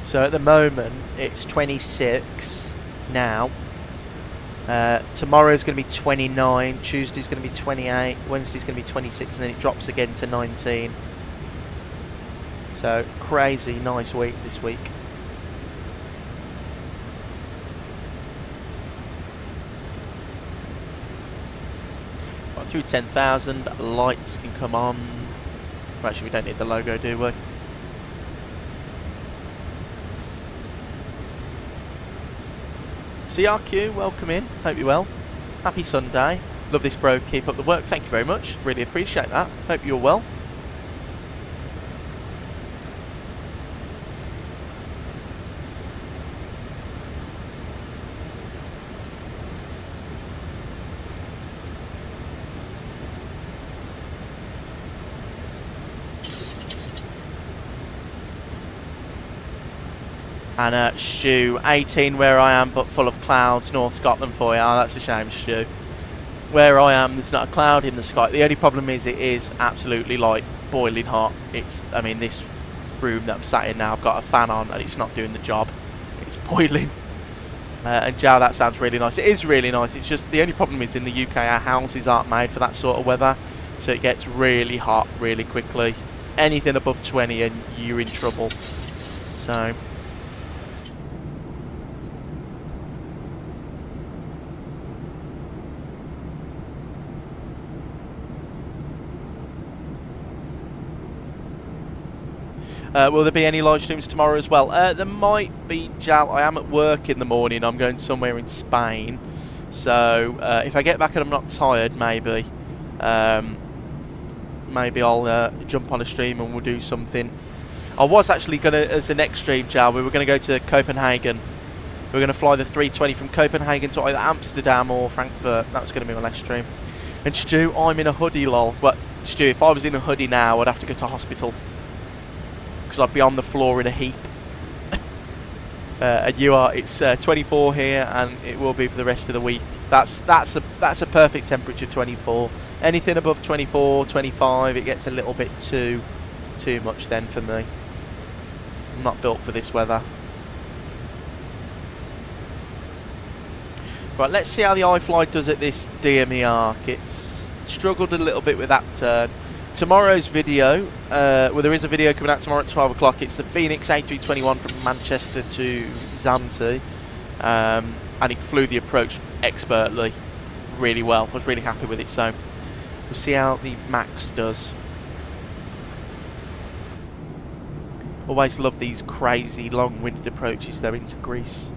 So at the moment it's 26 now. Tomorrow's going to be 29, Tuesday's going to be 28, Wednesday's going to be 26, and then it drops again to 19. So crazy nice week this week. Through 10,000, lights can come on. Well, actually, we don't need the logo, do we? CRQ, welcome in. Hope you're well. Happy Sunday. Love this, bro. Keep up the work. Thank you very much. Really appreciate that. Hope you're well. And Stu, 18 where I am, but full of clouds, North Scotland for you. Oh, that's a shame, Stu. Where I am, there's not a cloud in the sky. The only problem is it is absolutely like boiling hot. It's, I mean, this room that I'm sat in now, I've got a fan on and it's not doing the job. It's boiling. And Joe, that sounds really nice. It is really nice. It's just the only problem is in the UK, our houses aren't made for that sort of weather, so it gets really hot really quickly. Anything above 20 and you're in trouble. So. Will there be any live streams tomorrow as well? There might be, Jal. I am at work in the morning. I'm going somewhere in Spain. So if I get back and I'm not tired, maybe I'll jump on a stream and we'll do something. I was actually going to, as the next stream, Jal, we were going to go to Copenhagen. We were going to fly the 320 from Copenhagen to either Amsterdam or Frankfurt. That was going to be my last stream. And Stu, I'm in a hoodie, lol. But Stu, if I was in a hoodie now, I'd have to go to hospital. Because I'd be on the floor in a heap. And you are, it's 24 here and it will be for the rest of the week. That's a perfect temperature, 24. Anything above 24, 25, it gets a little bit too much then for me. I'm not built for this weather. Right, let's see how the iFly does at this DME arc. It's struggled a little bit with that turn. tomorrow's video, well, there is a video coming out tomorrow at 12 o'clock. It's the Phoenix A321 from Manchester to Zante, and it flew the approach expertly, really well. I was really happy with it, so we'll see how the Max does. Always love these crazy long-winded approaches though into Greece.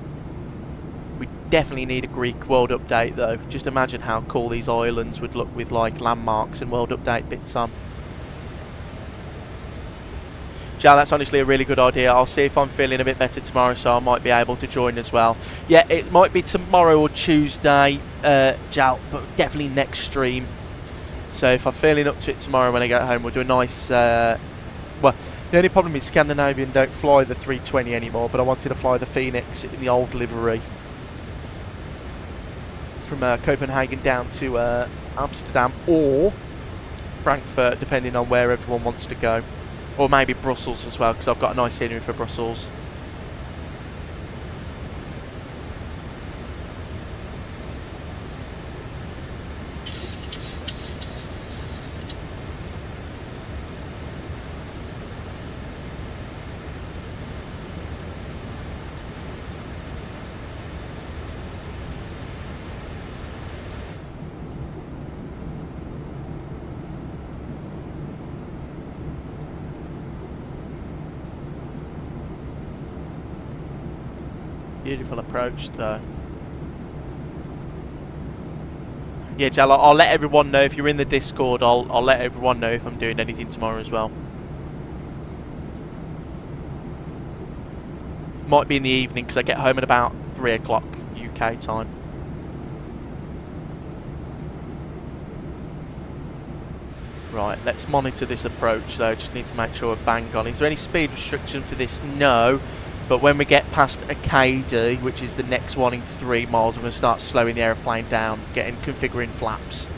We definitely need a Greek world update though. Just imagine how cool these islands would look with like landmarks and world update bits on. Joe, that's honestly a really good idea. I'll see if I'm feeling a bit better tomorrow, so I might be able to join as well. Yeah, it might be tomorrow or Tuesday, Joe, but definitely next stream. So if I'm feeling up to it tomorrow when I get home, we'll do a nice... well, the only problem is Scandinavian don't fly the 320 anymore, but I wanted to fly the Phoenix in the old livery. From Copenhagen down to Amsterdam or Frankfurt, depending on where everyone wants to go. Or maybe Brussels as well, because I've got a nice scenery for Brussels. Beautiful approach though. Yeah, Jal, I'll let everyone know. If you're in the Discord, I'll let everyone know if I'm doing anything tomorrow as well. Might be in the evening because I get home at about 3 o'clock UK time. Right, let's monitor this approach though. Just need to make sure we're bang on. Is there any speed restriction for this? No. But when we get past Acadie, which is the next one in 3 miles, I'm going to start slowing the aeroplane down, configuring flaps.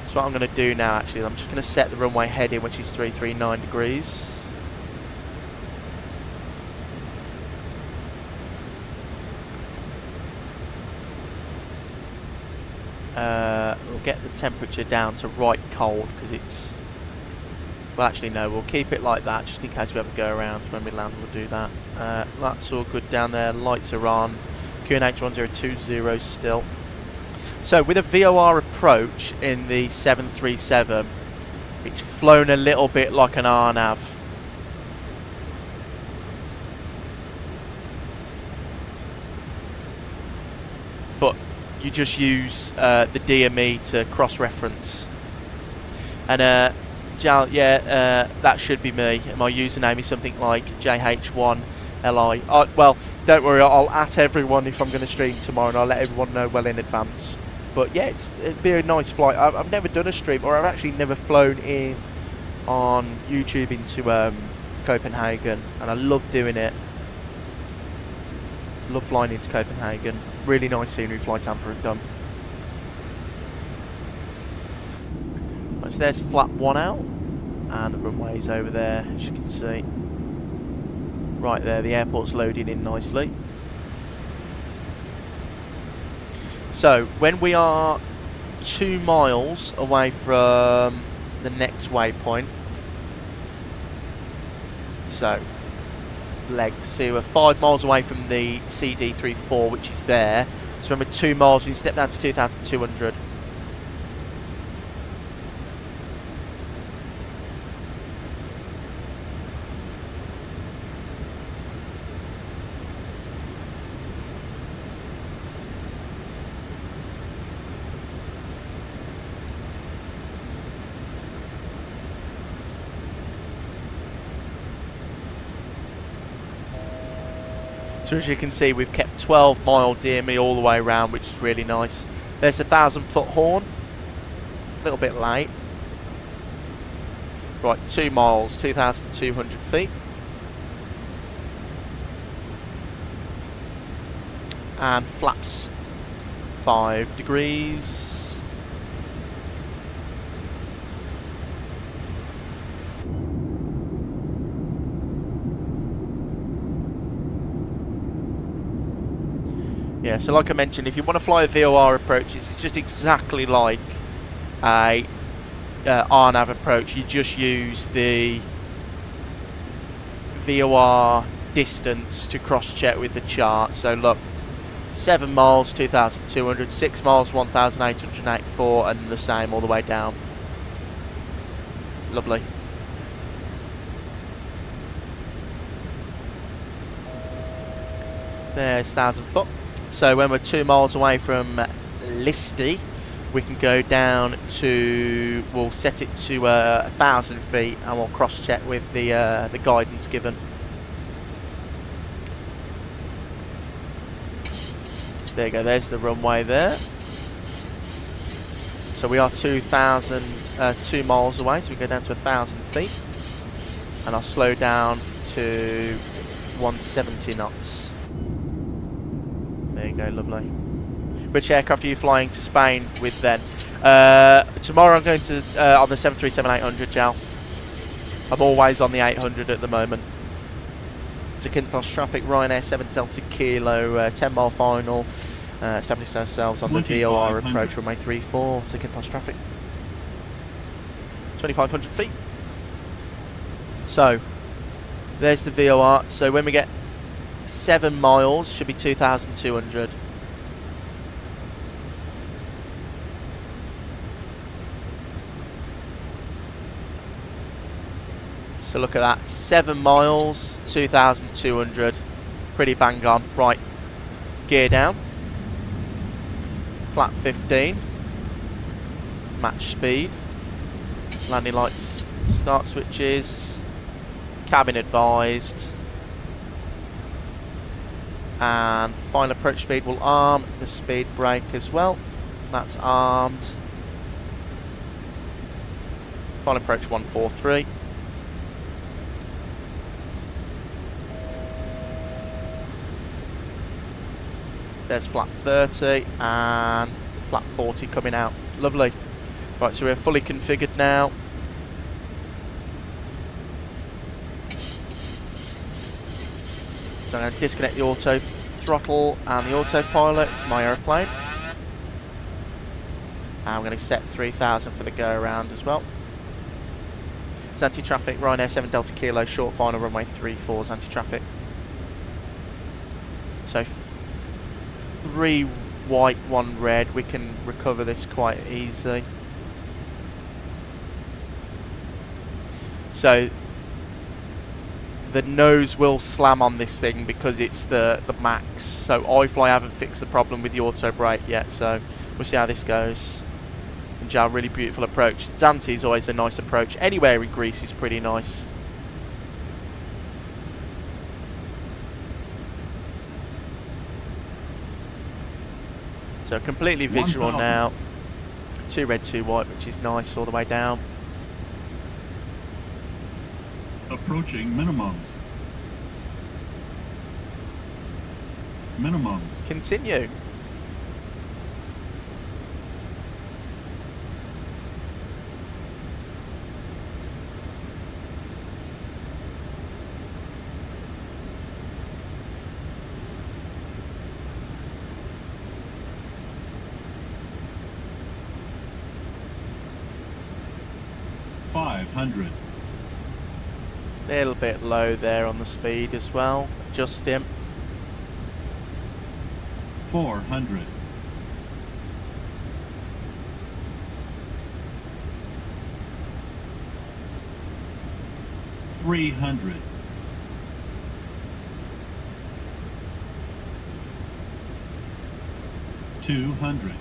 So what I'm going to do now, actually, I'm just going to set the runway heading, which is 339 degrees. We'll get the temperature down to right cold, because it's... Well, actually, no, we'll keep it like that, just in case we ever go around. When we land, we'll do that. That's all good down there. Lights are on. QNH 1020 still. So, with a VOR approach in the 737, it's flown a little bit like an RNAV. But you just use the DME to cross-reference. And, yeah, that should be me. My username is something like JH1LI. Well, don't worry, I'll at everyone if I'm going to stream tomorrow, and I'll let everyone know well in advance. But yeah, it'd be a nice flight. I've never done a stream, or I've actually never flown in on YouTube into Copenhagen, and I love doing it. Love flying into Copenhagen. Really nice scenery Flight Tampa have done. So there's flap 1 out, and the runway's over there, as you can see. Right there, the airport's loading in nicely. So, when we are 2 miles away from the next waypoint, so, legs, see we're 5 miles away from the CD34, which is there. So when we're 2 miles, we step down to 2,200. So as you can see, we've kept 12 mile DME all the way around, which is really nice. There's a 1,000-foot horn. A little bit late. Right, 2 miles, 2,200 feet. And flaps 5 degrees. Yeah, so like I mentioned, if you want to fly a VOR approach, it's just exactly like a RNAV approach, you just use the VOR distance to cross-check with the chart. So look, 7 miles 2,200, 6 miles 1,884, and the same all the way down. Lovely. There's 1,000 foot. So when we're 2 miles away from Listy, we can go down to, we'll set it to 1,000 feet, and we'll cross-check with the guidance given. There you go, there's the runway there. So we are 2 miles away, so we go down to 1,000 feet. And I'll slow down to 170 knots. There you go, lovely. Which aircraft are you flying to Spain with then? Tomorrow I'm going to on the 737-800, Jal. I'm always on the 800 at the moment. Zakynthos traffic, Ryanair 7 Delta Kilo, 10 mile final. Establish ourselves on the VOR approach, runway 34, Zakynthos traffic. 2,500 feet. So, there's the VOR. So when we get 7 miles, should be 2,200. So look at that, 7 miles, 2,200, pretty bang on. Right, gear down, flap 15, match speed, landing lights, start switches, cabin advised, and final approach speed will arm the speed brake as well. That's armed. Final approach 143. There's flap 30 and flap 40 coming out. Lovely. Right, so we're fully configured now. So I'm going to disconnect the auto throttle and the autopilot. It's my aeroplane. And I'm going to set 3,000 for the go around as well. Zante traffic, Ryanair 7 Delta Kilo, short final runway 34, Zante traffic. So 3 white, 1 red. We can recover this quite easily. So the nose will slam on this thing because it's the max. So iFly haven't fixed the problem with the auto brake yet, so we'll see how this goes. And Jal, really beautiful approach. Zante is always a nice approach. Anywhere in Greece is pretty nice. So completely visual now. 2 red, 2 white, which is nice all the way down. Approaching minimums. Minimums. Continue. $500. Little bit low there on the speed as well. Adjust him. $400. $300. $200.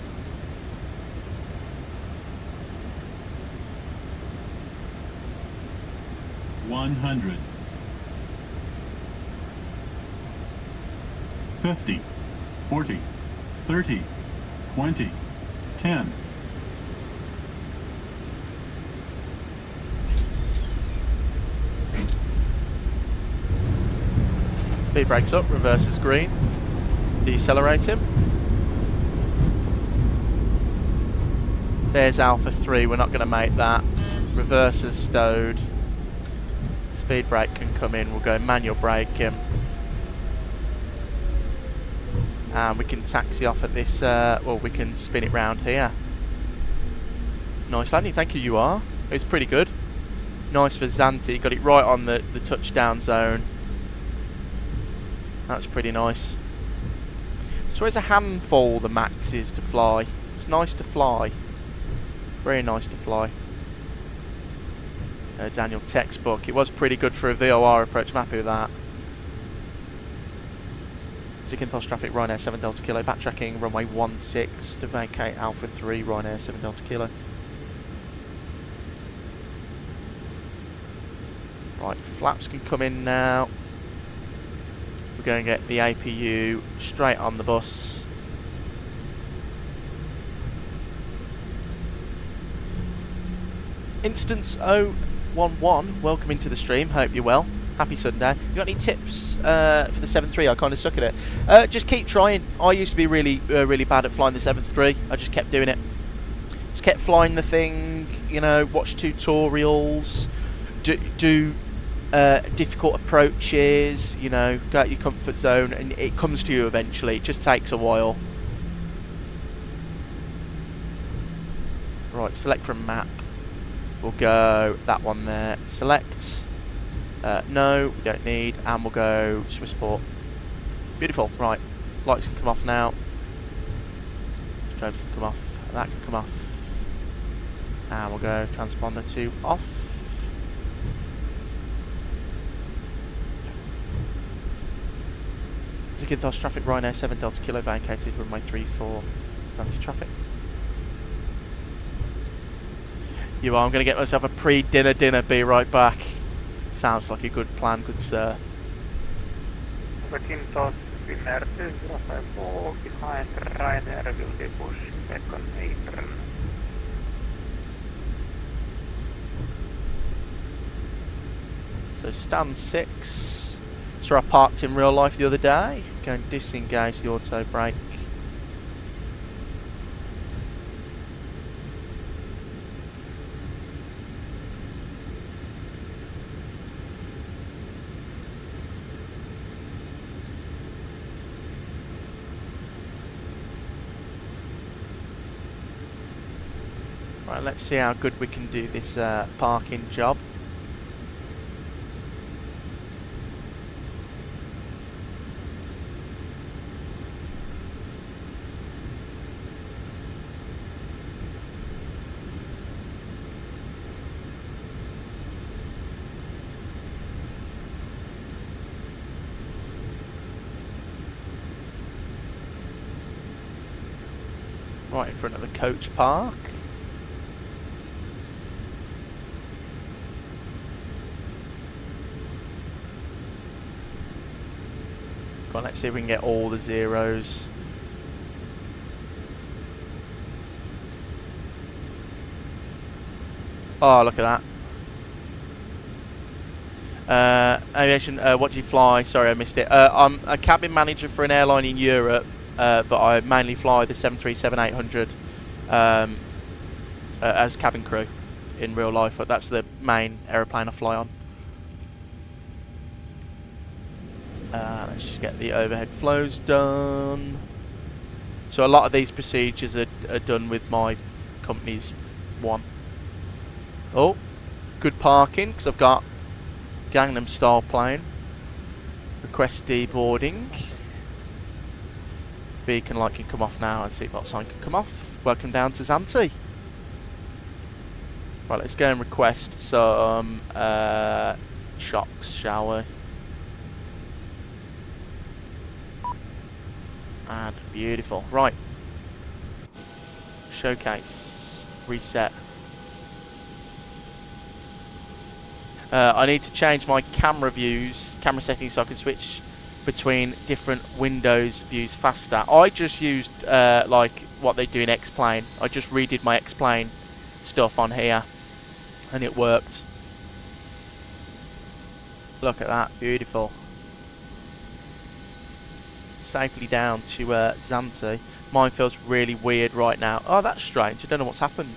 $100. 50, 40, 30, 20, 10. Speed brakes up, reverses green. Decelerate him. There's Alpha 3, we're not going to make that. Reverses stowed. Speed brake can come in, we'll go manual brake him. And we can taxi off at this, well, we can spin it round here. Nice landing, thank you, you are. It was pretty good. Nice for Zante. Got it right on the touchdown zone. That's pretty nice. So it's a handful, the Max is to fly. It's nice to fly. Very nice to fly. Daniel textbook. It was pretty good for a VOR approach. I'm happy with that. Zakynthos traffic, Ryanair 7 Delta Kilo. Backtracking runway 16 to vacate Alpha 3, Ryanair 7 Delta Kilo. Right, flaps can come in now. We're going to get the APU straight on the bus. Instance 011, welcome into the stream. Hope you're well. Happy Sunday. You got any tips for the 7.3? I kind of suck at it. Just keep trying. I used to be really bad at flying the 7.3. I just kept doing it. Just kept flying the thing. You know, watch tutorials, do difficult approaches. You know, go out your comfort zone, and it comes to you eventually. It just takes a while. Right, select from map. We'll go that one there. Select. No, we don't need. And we'll go Swissport. Beautiful. Right. Lights can come off now. Strobe can come off. That can come off. And we'll go transponder 2 off. Zakynthos traffic, Ryanair 7 Delta Kilo vacated runway 34. Zante traffic. You are. I'm going to get myself a pre-dinner dinner. Be right back. Sounds like a good plan, good sir. Zakynthos winner 254 behind Ryanair will be pushed back on apron. So stand 6. So I parked in real life the other day. Go and disengage the auto brake. Right, let's see how good we can do this parking job. Right in front of the coach park. Come on, let's see if we can get all the zeros. Oh, look at that. Aviation, what do you fly? Sorry, I missed it. I'm a cabin manager for an airline in Europe, but I mainly fly the 737-800 as cabin crew in real life. That's the main aeroplane I fly on. Let's just get the overhead flows done. So a lot of these procedures are done with my company's one. Oh, good parking, because I've got Gangnam style plane. Request deboarding. Beacon light can come off now and seatbelt sign can come off. Welcome down to Zante. Right, let's go and request some shocks, shall we? And beautiful. Right. Showcase. Reset. I need to change my camera settings so I can switch between different Windows views faster. I just used like what they do in X-Plane. I just redid my X-Plane stuff on here and it worked. Look at that. Beautiful. Safely down to Zante. Mine feels really weird right now. Oh, that's strange. I don't know what's happened.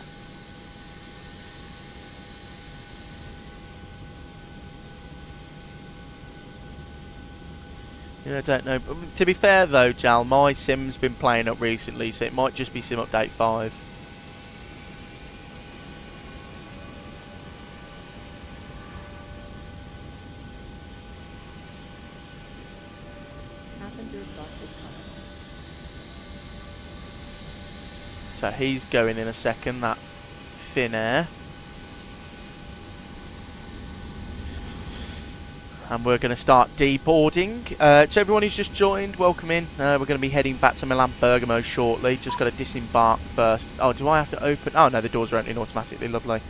Yeah, I don't know. But to be fair though, Jal, my sim's been playing up recently, so it might just be sim update 5. So he's going in a second, that Finnair. And we're going to start deboarding. To everyone who's just joined, welcome in. We're going to be heading back to Milan Bergamo shortly. Just got to disembark first. Oh, do I have to open? Oh no, the doors are opening automatically. Lovely.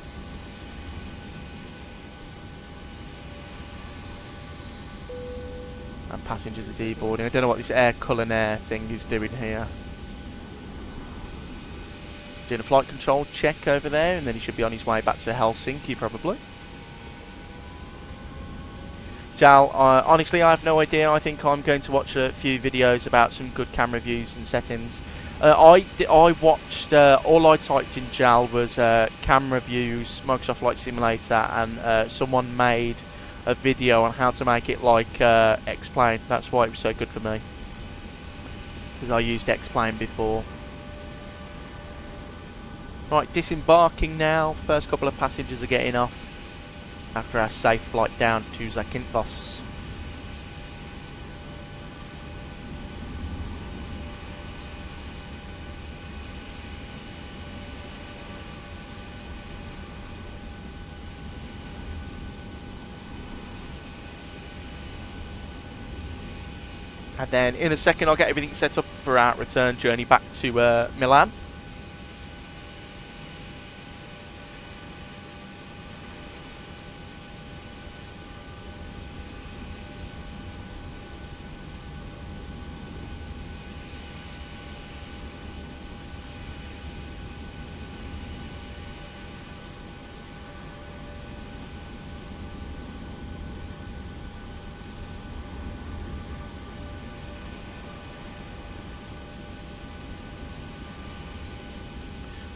And passengers are deboarding. I don't know what this air Culinaire thing is doing here. Doing a flight control check over there, and then he should be on his way back to Helsinki probably. Jal, honestly, I have no idea. I think I'm going to watch a few videos about some good camera views and settings. I watched, all I typed in Jal was camera views, Microsoft Flight Simulator, and someone made a video on how to make it like X-Plane. That's why it was so good for me, because I used X-Plane before. Right, disembarking now. First couple of passengers are getting off after our safe flight down to Zakynthos. And then in a second I'll get everything set up for our return journey back to Milan.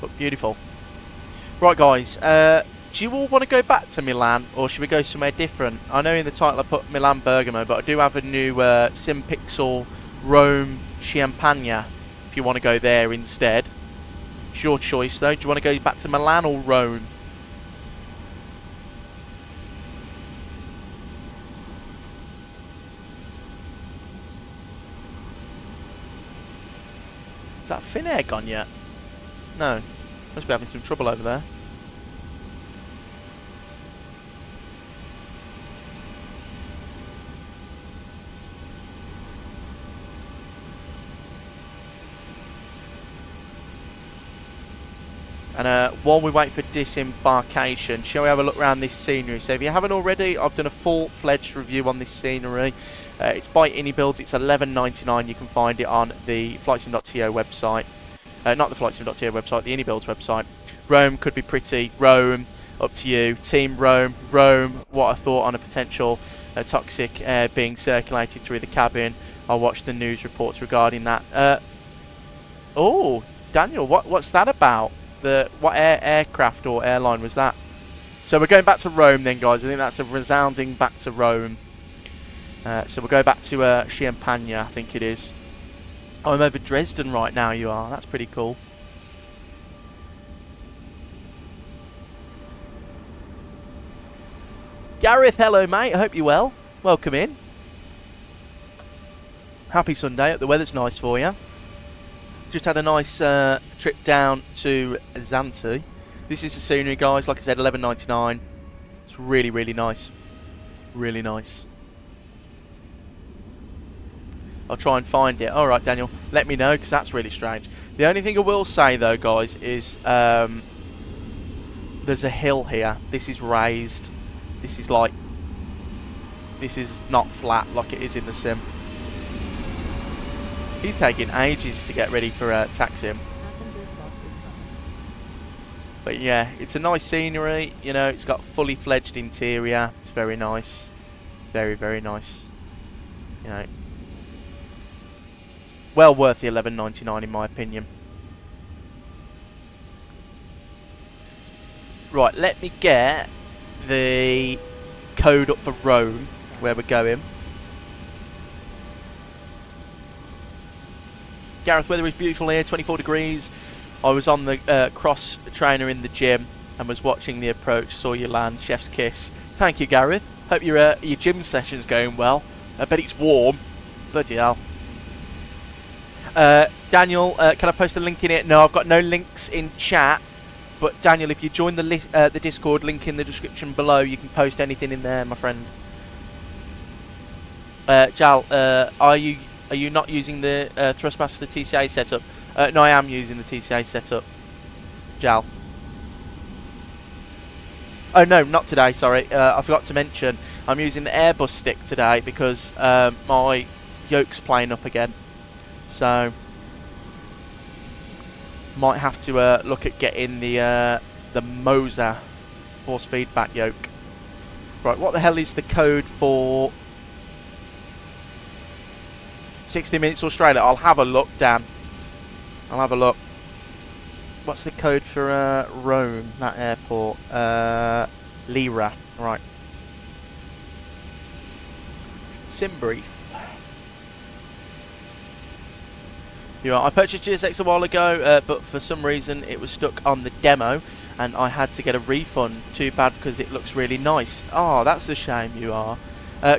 But beautiful. Right guys, do you all want to go back to Milan, or should we go somewhere different? I know in the title I put Milan Bergamo, but I do have a new SimPixel Rome Champagne if you want to go there instead. It's your choice though. Do you want to go back to Milan or Rome? Is that Finnair gone yet? No. Must be having some trouble over there. And while we wait for disembarkation, shall we have a look around this scenery? So if you haven't already, I've done a full-fledged review on this scenery. It's by Anybuild. It's $11.99. You can find it on the flightsim.to website. Not the flightsim.to website, the Anybuild website. Rome could be pretty. Rome, up to you. Team Rome. Rome, what I thought on a potential toxic air being circulated through the cabin. I'll watch the news reports regarding that. Oh, Daniel, what's that about? What aircraft or airline was that? So we're going back to Rome then, guys. I think that's a resounding back to Rome. So we'll go back to Champagne, I think it is. Oh, I'm over Dresden right now, you are. That's pretty cool. Gareth, hello mate. I hope you're well. Welcome in. Happy Sunday. Hope the weather's nice for you. Just had a nice trip down to Zante. This is the scenery, guys. Like I said, $11.99. It's really, really nice. Really nice. I'll try and find it. Alright, Daniel. Let me know, because that's really strange. The only thing I will say, though, guys, is there's a hill here. This is raised. This is like... This is not flat like it is in the sim. He's taking ages to get ready for taxi. But yeah, it's a nice scenery. You know, it's got fully fledged interior. It's very nice. Very, very nice. You know... Well worth the $11.99 in my opinion. Right, let me get the code up for Rome, where we're going. Gareth, weather is beautiful here, 24 degrees. I was on the cross trainer in the gym and was watching the approach, saw you land, chef's kiss. Thank you, Gareth. Hope your gym session's going well. I bet it's warm. Bloody hell. Daniel, can I post a link in it? No, I've got no links in chat. But Daniel, if you join the Discord, link in the description below, you can post anything in there, my friend. Jal, are you not using the Thrustmaster TCA setup? No, I am using the TCA setup. Jal. Oh no, not today. Sorry, I forgot to mention I'm using the Airbus stick today because my yoke's playing up again. So might have to look at getting the Moser force feedback yoke. Right, what the hell is the code for 60 minutes Australia? I'll have a look, Dan. I'll have a look. What's the code for Rome, that airport? Lira, right. Sim brief. I purchased GSX a while ago, but for some reason it was stuck on the demo and I had to get a refund. Too bad because it looks really nice. Oh, that's the shame you are.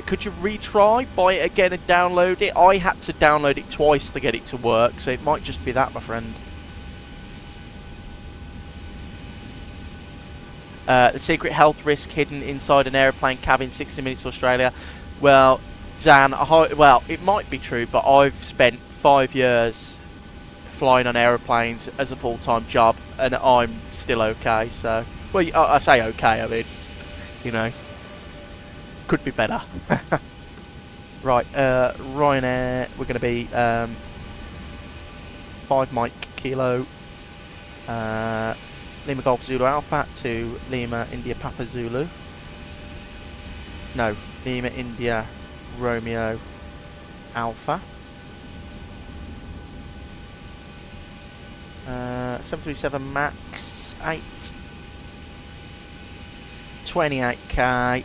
Could you retry, buy it again and download it? I had to download it twice to get it to work, so it might just be that, my friend. The secret health risk hidden inside an aeroplane cabin, 60 minutes Australia. Well, Dan, well, it might be true, but I've spent 5 years flying on aeroplanes as a full-time job, and I'm still okay. So, well, I say okay. I mean, you know, could be better. Right, Ryanair. We're going to be 5 Mike Kilo. Lima Golf Zulu Alpha to Lima India Papa Zulu. No, Lima India Romeo Alpha. 737 Max 8. 28k.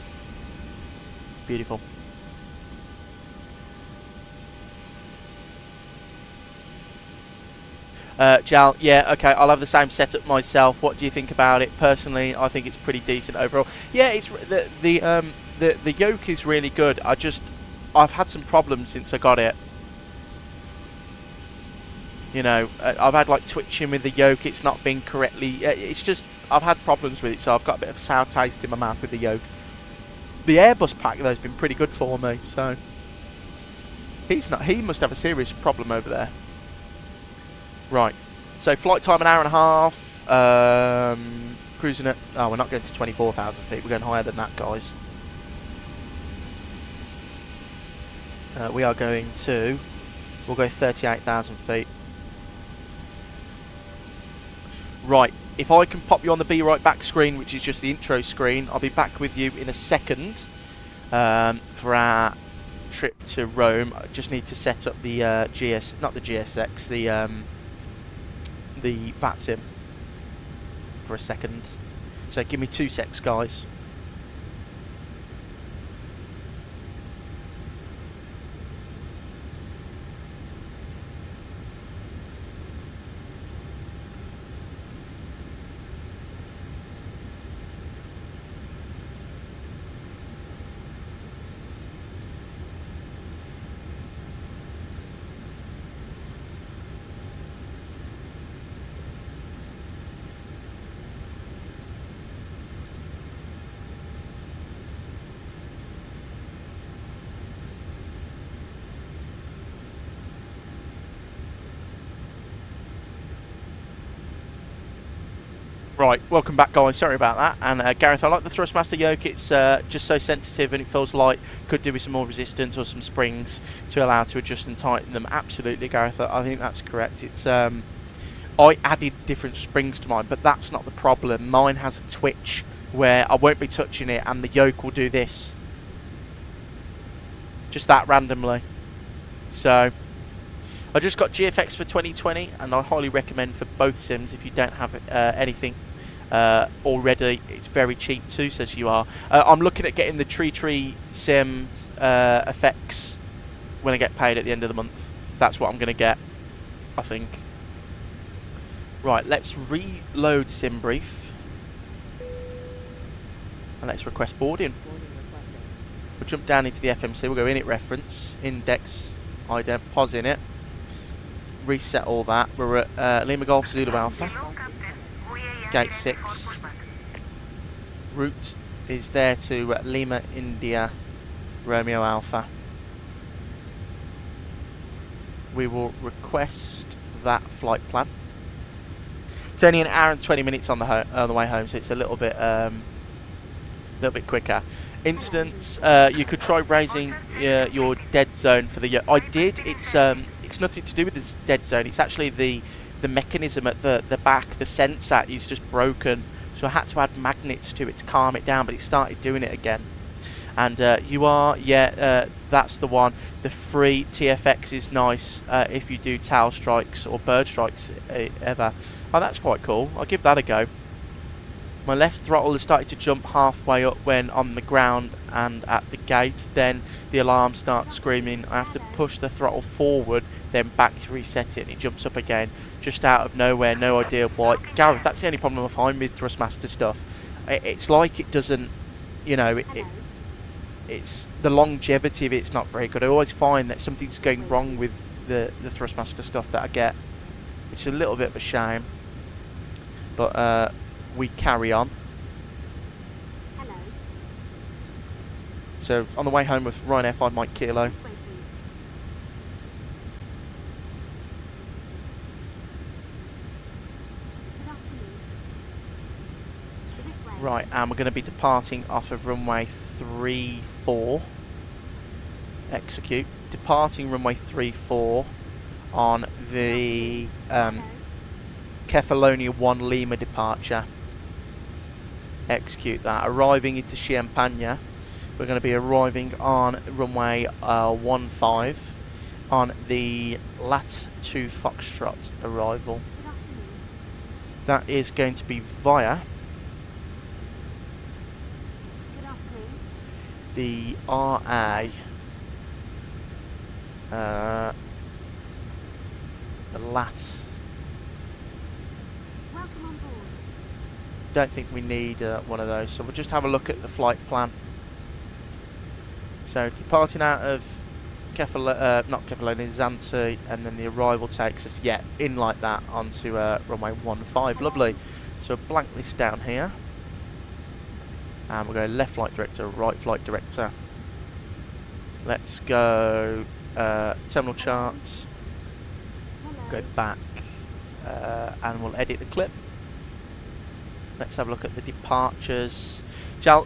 Beautiful. Jal, yeah, okay, I'll have the same setup myself. What do you think about it? Personally, I think it's pretty decent overall. Yeah, it's the yoke is really good. I've had some problems since I got it. You know, I've had like twitching with the yoke. It's not been correctly. It's just I've had problems with it, so I've got a bit of a sour taste in my mouth with the yoke. The Airbus pack though has been pretty good for me. So he must have a serious problem over there. Right, so flight time an hour and a half, cruising at, oh, we're not going to 24,000 feet, we're going higher than that, guys. We are going to, we'll go 38,000 feet. Right, if I can pop you on the Be Right Back screen, which is just the intro screen, I'll be back with you in a second for our trip to Rome. I just need to set up the not the GSX, the VATSIM for a second. So give me 2 secs, guys. Right, welcome back, guys. Sorry about that. And Gareth, I like the Thrustmaster yoke. It's just so sensitive, and it feels like could do with some more resistance or some springs to allow to adjust and tighten them. Absolutely, Gareth. I think that's correct. It's I added different springs to mine, but that's not the problem. Mine has a twitch where I won't be touching it, and the yoke will do this, just that randomly. So I just got GFX for 2020, and I highly recommend for both sims if you don't have anything already. It's very cheap too, says you are. I'm looking at getting the Tree sim effects when I get paid at the end of the month. That's what I'm going to get, I think. Right, let's reload sim brief. And let's request boarding. We'll jump down into the FMC. We'll go init reference, index, ident, pos in it. reset all that. We're at Lima Golf Zulu Alpha, Bus is coming. gate 6. Route is there to Lima India Romeo Alpha. We will request that flight plan. It's only an hour and 20 minutes on the way home, so it's a little bit quicker. Instance, you could try raising your dead zone for the. I did. It's nothing to do with this dead zone. It's actually the mechanism at the back, the sensor is just broken. So I had to add magnets to it to calm it down, but it started doing it again. And you are, that's the one. The free TFX is nice if you do tail strikes or bird strikes ever. Oh, that's quite cool. I'll give that a go. My left throttle has started to jump halfway up when on the ground and at the gate. Then the alarm starts screaming. I have to push the throttle forward, then back to reset it, and it jumps up again. Just out of nowhere, no idea why. Gareth, that's the only problem I find with Thrustmaster stuff. It's like it doesn't, you know, it's the longevity of it's not very good. I always find that something's going wrong with the Thrustmaster stuff that I get. It's a little bit of a shame. But we carry on. Hello. So on the way home with Ryanair 5 Mike Kilo. Right, and we're going to be departing off of runway 34. Execute. Departing runway 34 on the Kefalonia 1 Lima departure. Execute that. Arriving into Champagne. We're going to be arriving on runway 15 on the LAT 2 Foxtrot arrival. That is going to be via the RA the LAT. Don't think we need one of those, so we'll just have a look at the flight plan. So departing out of not Kefalonia, Zante, and then the arrival takes us in like that onto runway 15. Lovely. So a blank list down here, and we'll go left flight director, right flight director. Let's go terminal charts. Go back, and we'll edit the clip. Let's have a look at the departures. Jal,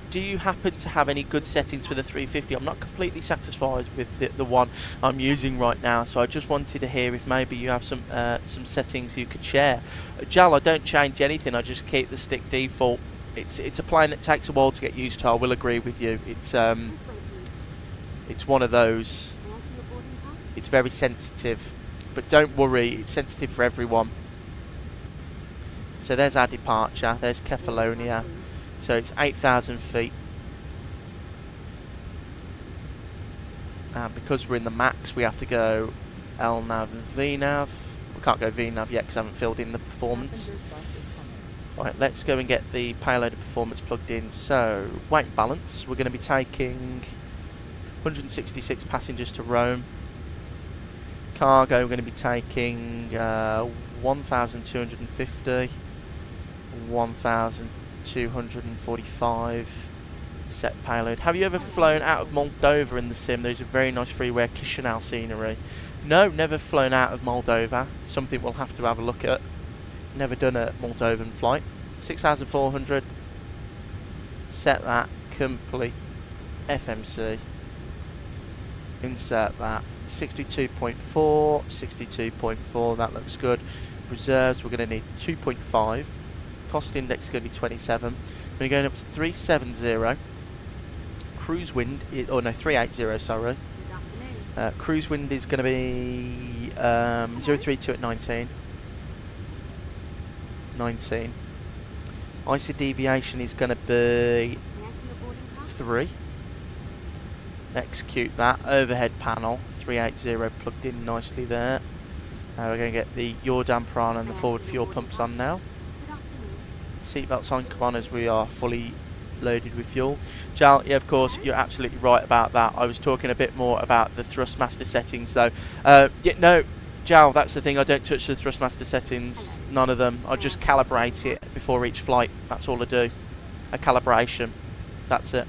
do you happen to have any good settings for the 350? I'm not completely satisfied with the one I'm using right now, so I just wanted to hear if maybe you have some settings you could share. Jal, I don't change anything. I just keep the stick default. It's a plane that takes a while to get used to. I will agree with you. It's one of those. It's very sensitive, but don't worry. It's sensitive for everyone. So there's our departure, there's Kefalonia, so it's 8,000 feet. And because we're in the max, we have to go LNAV and VNAV. We can't go VNAV yet because I haven't filled in the performance. Right, let's go and get the payload and performance plugged in. So, weight balance, we're going to be taking 166 passengers to Rome. Cargo, we're going to be taking 1,250. 1,245 set payload. Have you ever flown out of Moldova in the sim? There's a very nice freeware Chisinau scenery. No, never flown out of Moldova. Something we'll have to have a look at. Never done a Moldovan flight. 6,400. Set that. Complete. FMC. Insert that. 62.4. 62.4. That looks good. Reserves, we're going to need 2.5. Cost index is going to be 27. We're going up to 370. Cruise wind, 380, sorry. Cruise wind is going to be 032 at 19. 19. ISA deviation is going to be 3. Execute that. Overhead panel, 380 plugged in nicely there. We're going to get the yaw damper on and the forward fuel pumps on now. Seatbelts on, come on, as we are fully loaded with fuel. Jal, yeah, of course, you're absolutely right about that. I was talking a bit more about the Thrustmaster settings though. Yeah, no, Jal, that's the thing, I don't touch the thrustmaster settings, none of them. I just calibrate it before each flight, that's all I do. A calibration, that's it.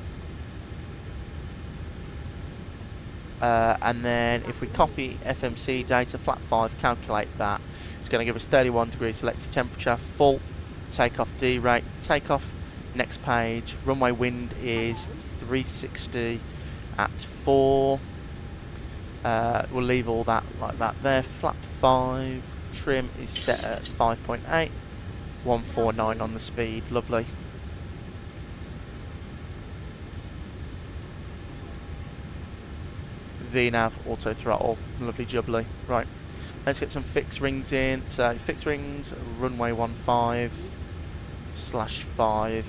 And then if we copy FMC data, flap 5, calculate that, it's going to give us 31 degrees selected temperature, full, takeoff D rate, takeoff, next page, runway wind is 360 at 4. We'll leave all that like that there. Flap 5, trim is set at 5.8, 149 on the speed, lovely. VNav, auto throttle, lovely jubbly. Right, let's get some fixed rings in. So fixed rings, runway 15, /5,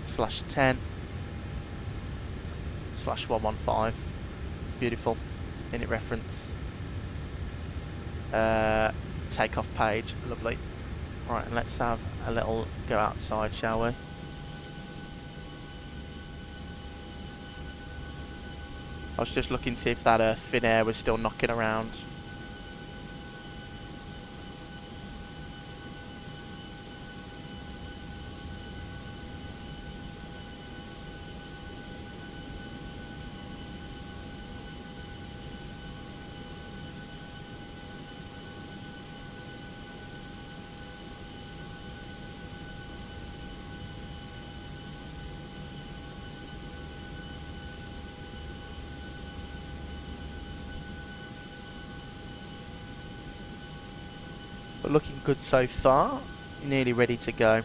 /10, /115, beautiful. Init reference, takeoff page, lovely. Right, and let's have a little go outside, shall we? I was just looking to see if that thin air was still knocking around. But looking good so far, nearly ready to go.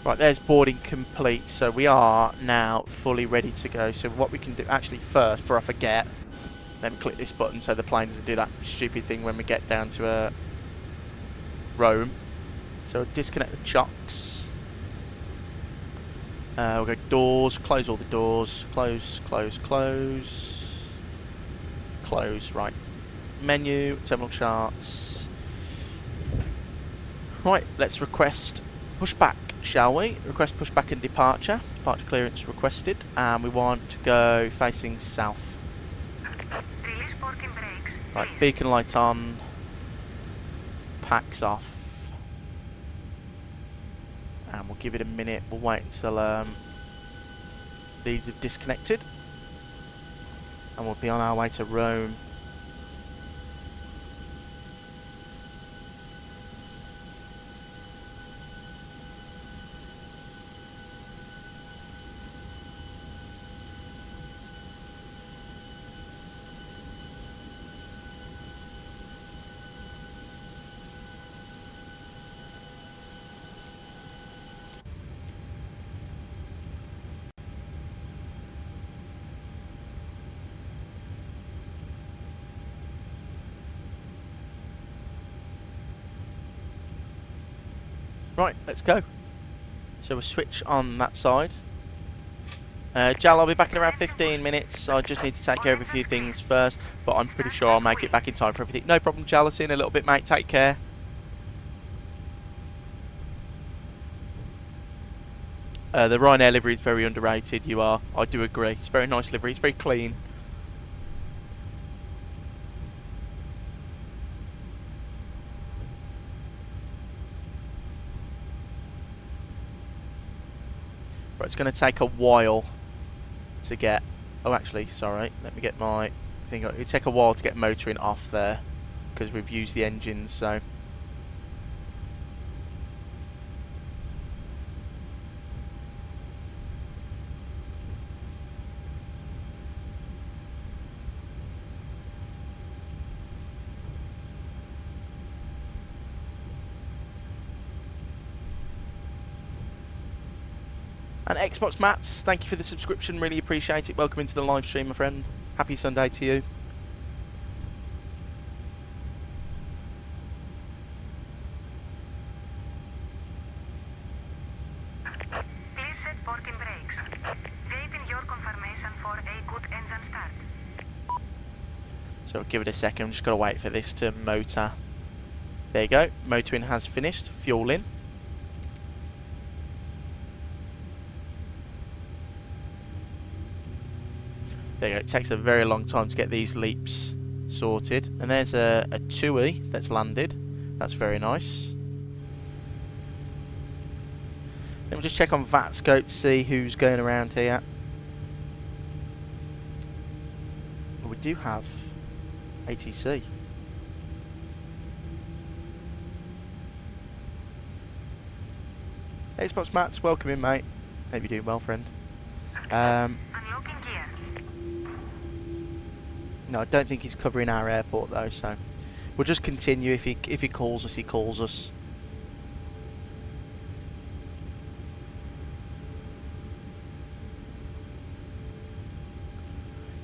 Right, there's boarding complete, so we are now fully ready to go. So what we can do, actually first, before I forget, let me click this button so the plane doesn't do that stupid thing when we get down to Rome. So disconnect the chocks. We'll go doors, close all the doors, close, close, close, close, right. Menu, terminal charts. Right, let's request pushback, shall we? Request pushback and departure. Departure clearance requested, and we want to go facing south. Release parking brakes. Right, beacon light on. Packs off. And we'll give it a minute. We'll wait until these have disconnected. And we'll be on our way to Rome. Right, let's go. So we'll switch on that side. Jal, I'll be back in around 15 minutes. I just need to take care of a few things first, but I'm pretty sure I'll make it back in time for everything. No problem, Jal. I'll see you in a little bit, mate. Take care. The Ryanair livery is very underrated. I do agree. It's a very nice livery. It's very clean. Right, it's going to take a while to get... Oh, actually, sorry. Let me get my thing... It'll take a while to get motoring off there because we've used the engines, so... And Xbox Mats, thank you for the subscription, really appreciate it. Welcome into the live stream, my friend. Happy Sunday to you. So we'll give it a second. Just got to wait for this to motor. There you go. Motoring has finished. Fuel in. There you go. It takes a very long time to get these leaps sorted. And there's a TUI that's landed. That's very nice. Let me just check on VATScope to see who's going around here. Well, we do have ATC. Hey, Spots Mats, welcome in, mate. Hope you're doing well, friend. Unlocking gear. No, I don't think he's covering our airport though, so we'll just continue. If he calls us, he calls us.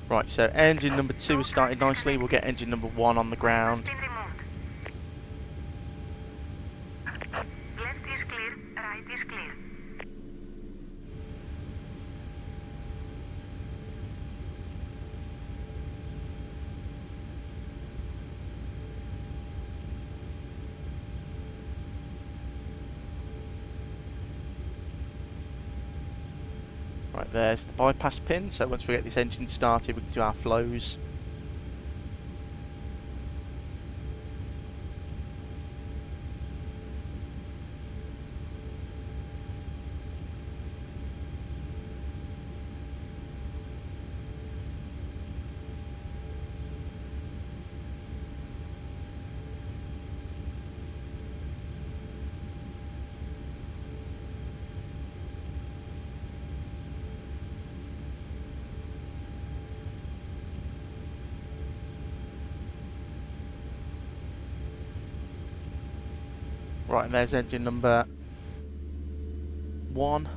Right, so engine number 2 has started nicely. We'll get engine number 1 on the ground. Been removed. Left is clear, right is clear. Right, there's the bypass pin. So once we get this engine started, we can do our flows. Right, and there's engine number 1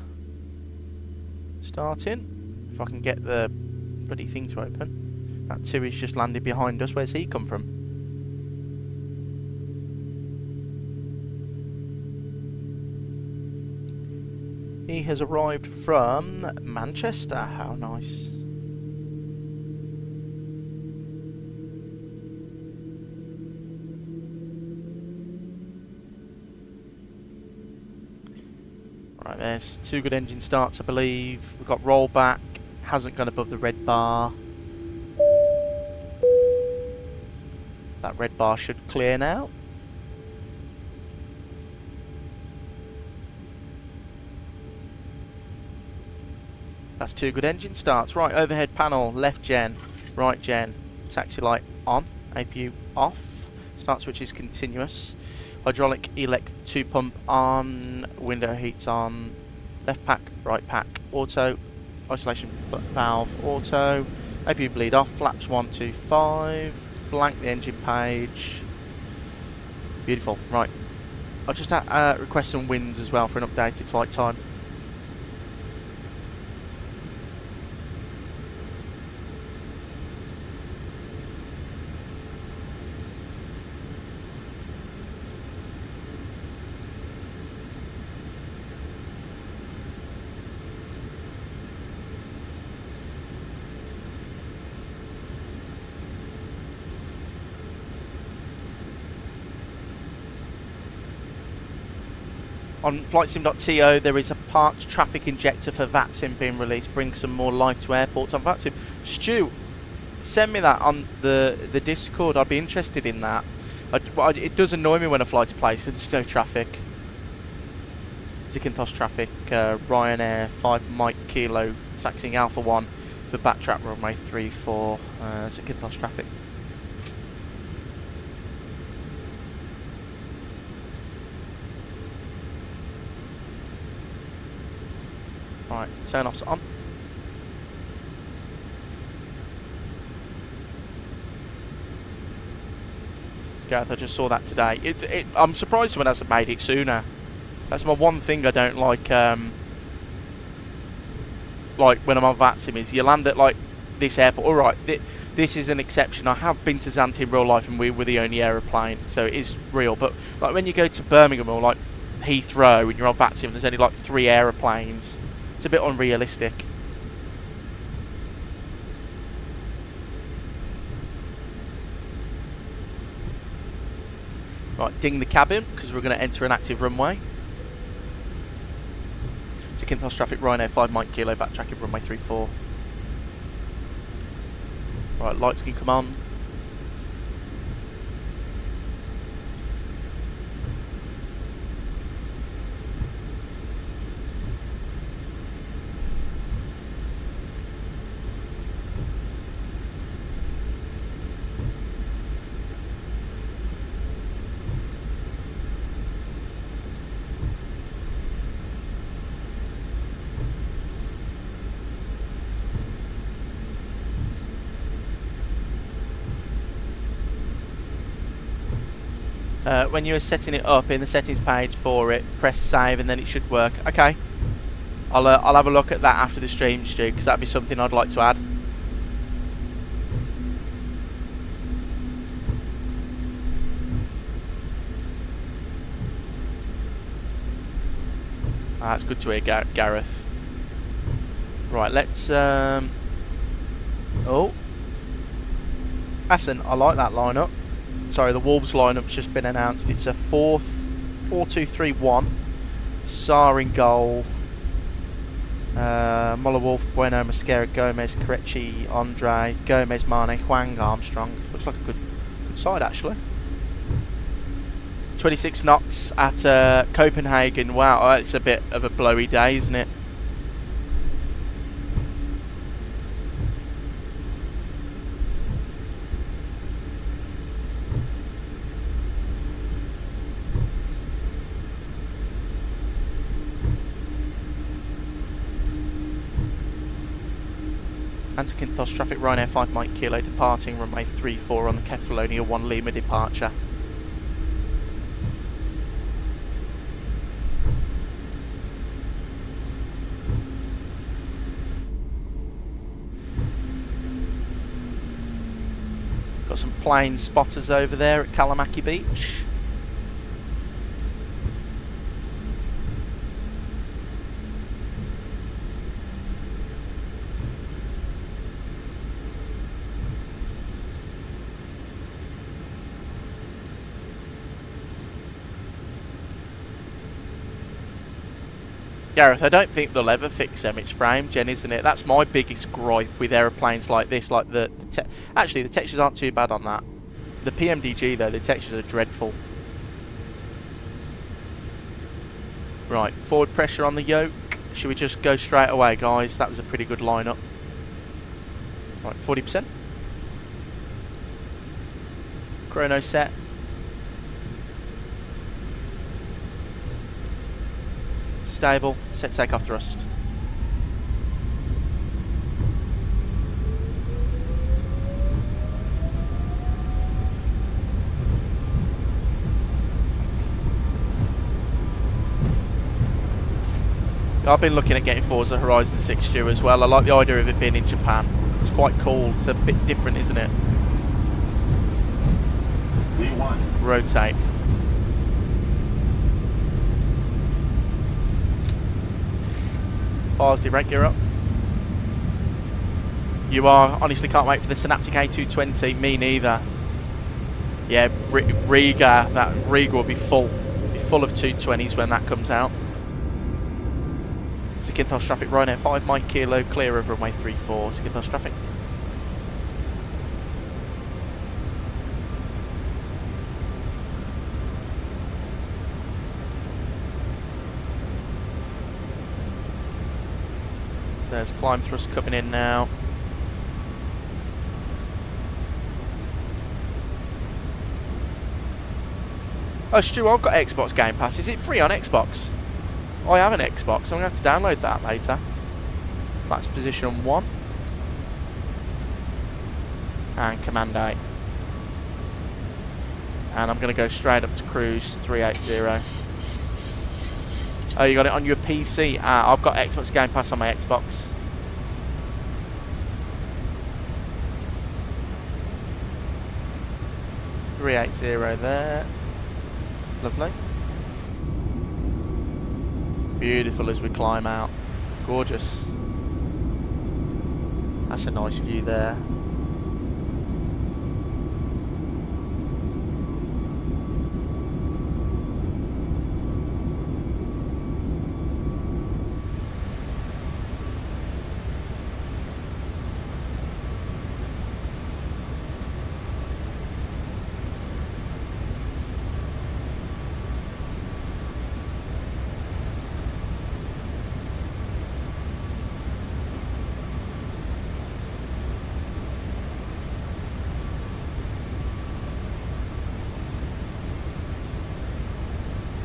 starting. If I can get the bloody thing to open. That 2 is just landed behind us. Where's he come from? He has arrived from Manchester. How nice. Right, there's 2 good engine starts, I believe. We've got rollback, hasn't gone above the red bar. That red bar should clear now. That's 2 good engine starts. Right, overhead panel, left gen, right gen. Taxi light on, APU off. Start switch is continuous. Hydraulic elec 2 pump on, window heats on, left pack, right pack, auto, isolation valve, auto, APU bleed off, flaps 1, 2, 5, blank the engine page. Beautiful. Right, I'll just request some winds as well for an updated flight time. On flightsim.to, there is a parked traffic injector for VATSIM being released. Bring some more life to airports on VATSIM. Stu, send me that on the Discord. I'd be interested in that. It does annoy me when I fly to place and there's no traffic. Zakynthos traffic, Ryanair 5 Mike Kilo, taxiing Alpha 1 for backtrack runway 34, Zakynthos traffic. Right, turn offs on. Gareth, I just saw that today. I'm surprised someone hasn't made it sooner. That's my one thing I don't like. Like when I'm on VATSIM is you land at like this airport. All right, this is an exception. I have been to Zante in real life, and we were the only aeroplane, so it is real. But like when you go to Birmingham or like Heathrow and you're on VATSIM, there's only like 3 aeroplanes. It's a bit unrealistic. Right, ding the cabin, because we're going to enter an active runway. Zakynthos traffic, Ryanair 5 Mike Kilo, backtracking runway 34. Right, lights can come on. When you're setting it up in the settings page for it, press save and then it should work. Okay, I'll have a look at that after the stream, Stu, because that'd be something I'd like to add. That's good to hear, Gareth. Right, let's oh, Aston, I like that lineup. Sorry, the Wolves lineup's just been announced. It's a 4-2-3-1. Saar in goal. Muller, Wolf, Bueno, Mosquera, Gomez, Krejci, Andre, Gomez, Mane, Hwang, Armstrong. Looks like a good side, actually. 26 knots at Copenhagen. Wow, it's a bit of a blowy day, isn't it? Zakynthos traffic, Ryanair 5 Mike Kilo departing runway 34 on the Kefalonia 1 Lima departure. Got some plane spotters over there at Kalamaki Beach. Gareth, I don't think they'll ever fix Emmett's frame, Jen, isn't it? That's my biggest gripe with aeroplanes like this. Like actually, the textures aren't too bad on that. The PMDG though, the textures are dreadful. Right, forward pressure on the yoke. Should we just go straight away, guys? That was a pretty good lineup. Right, 40%. Chrono set. Stable, set takeoff thrust. I've been looking at getting Forza Horizon 6 Stu as well. I like the idea of it being in Japan. It's quite cool. It's a bit different, isn't it? V1. Rotate. Positive rank, you're up. You are. Honestly can't wait for the Synaptic A220. Me neither. Yeah, Riga. That Riga will be full. Be full of 220s when that comes out. Zakynthos traffic, Ryanair 5 Mike Kilo, clear of runway 34. Zakynthos traffic. There's climb thrust coming in now. Oh, Stu, I've got Xbox Game Pass. Is it free on Xbox? I have an Xbox. I'm going to have to download that later. That's position 1. And Command A. And I'm going to go straight up to cruise 380. Oh, you got it on your PC? Ah, I've got Xbox Game Pass on my Xbox. .380 there. Lovely. Beautiful as we climb out. Gorgeous. That's a nice view there.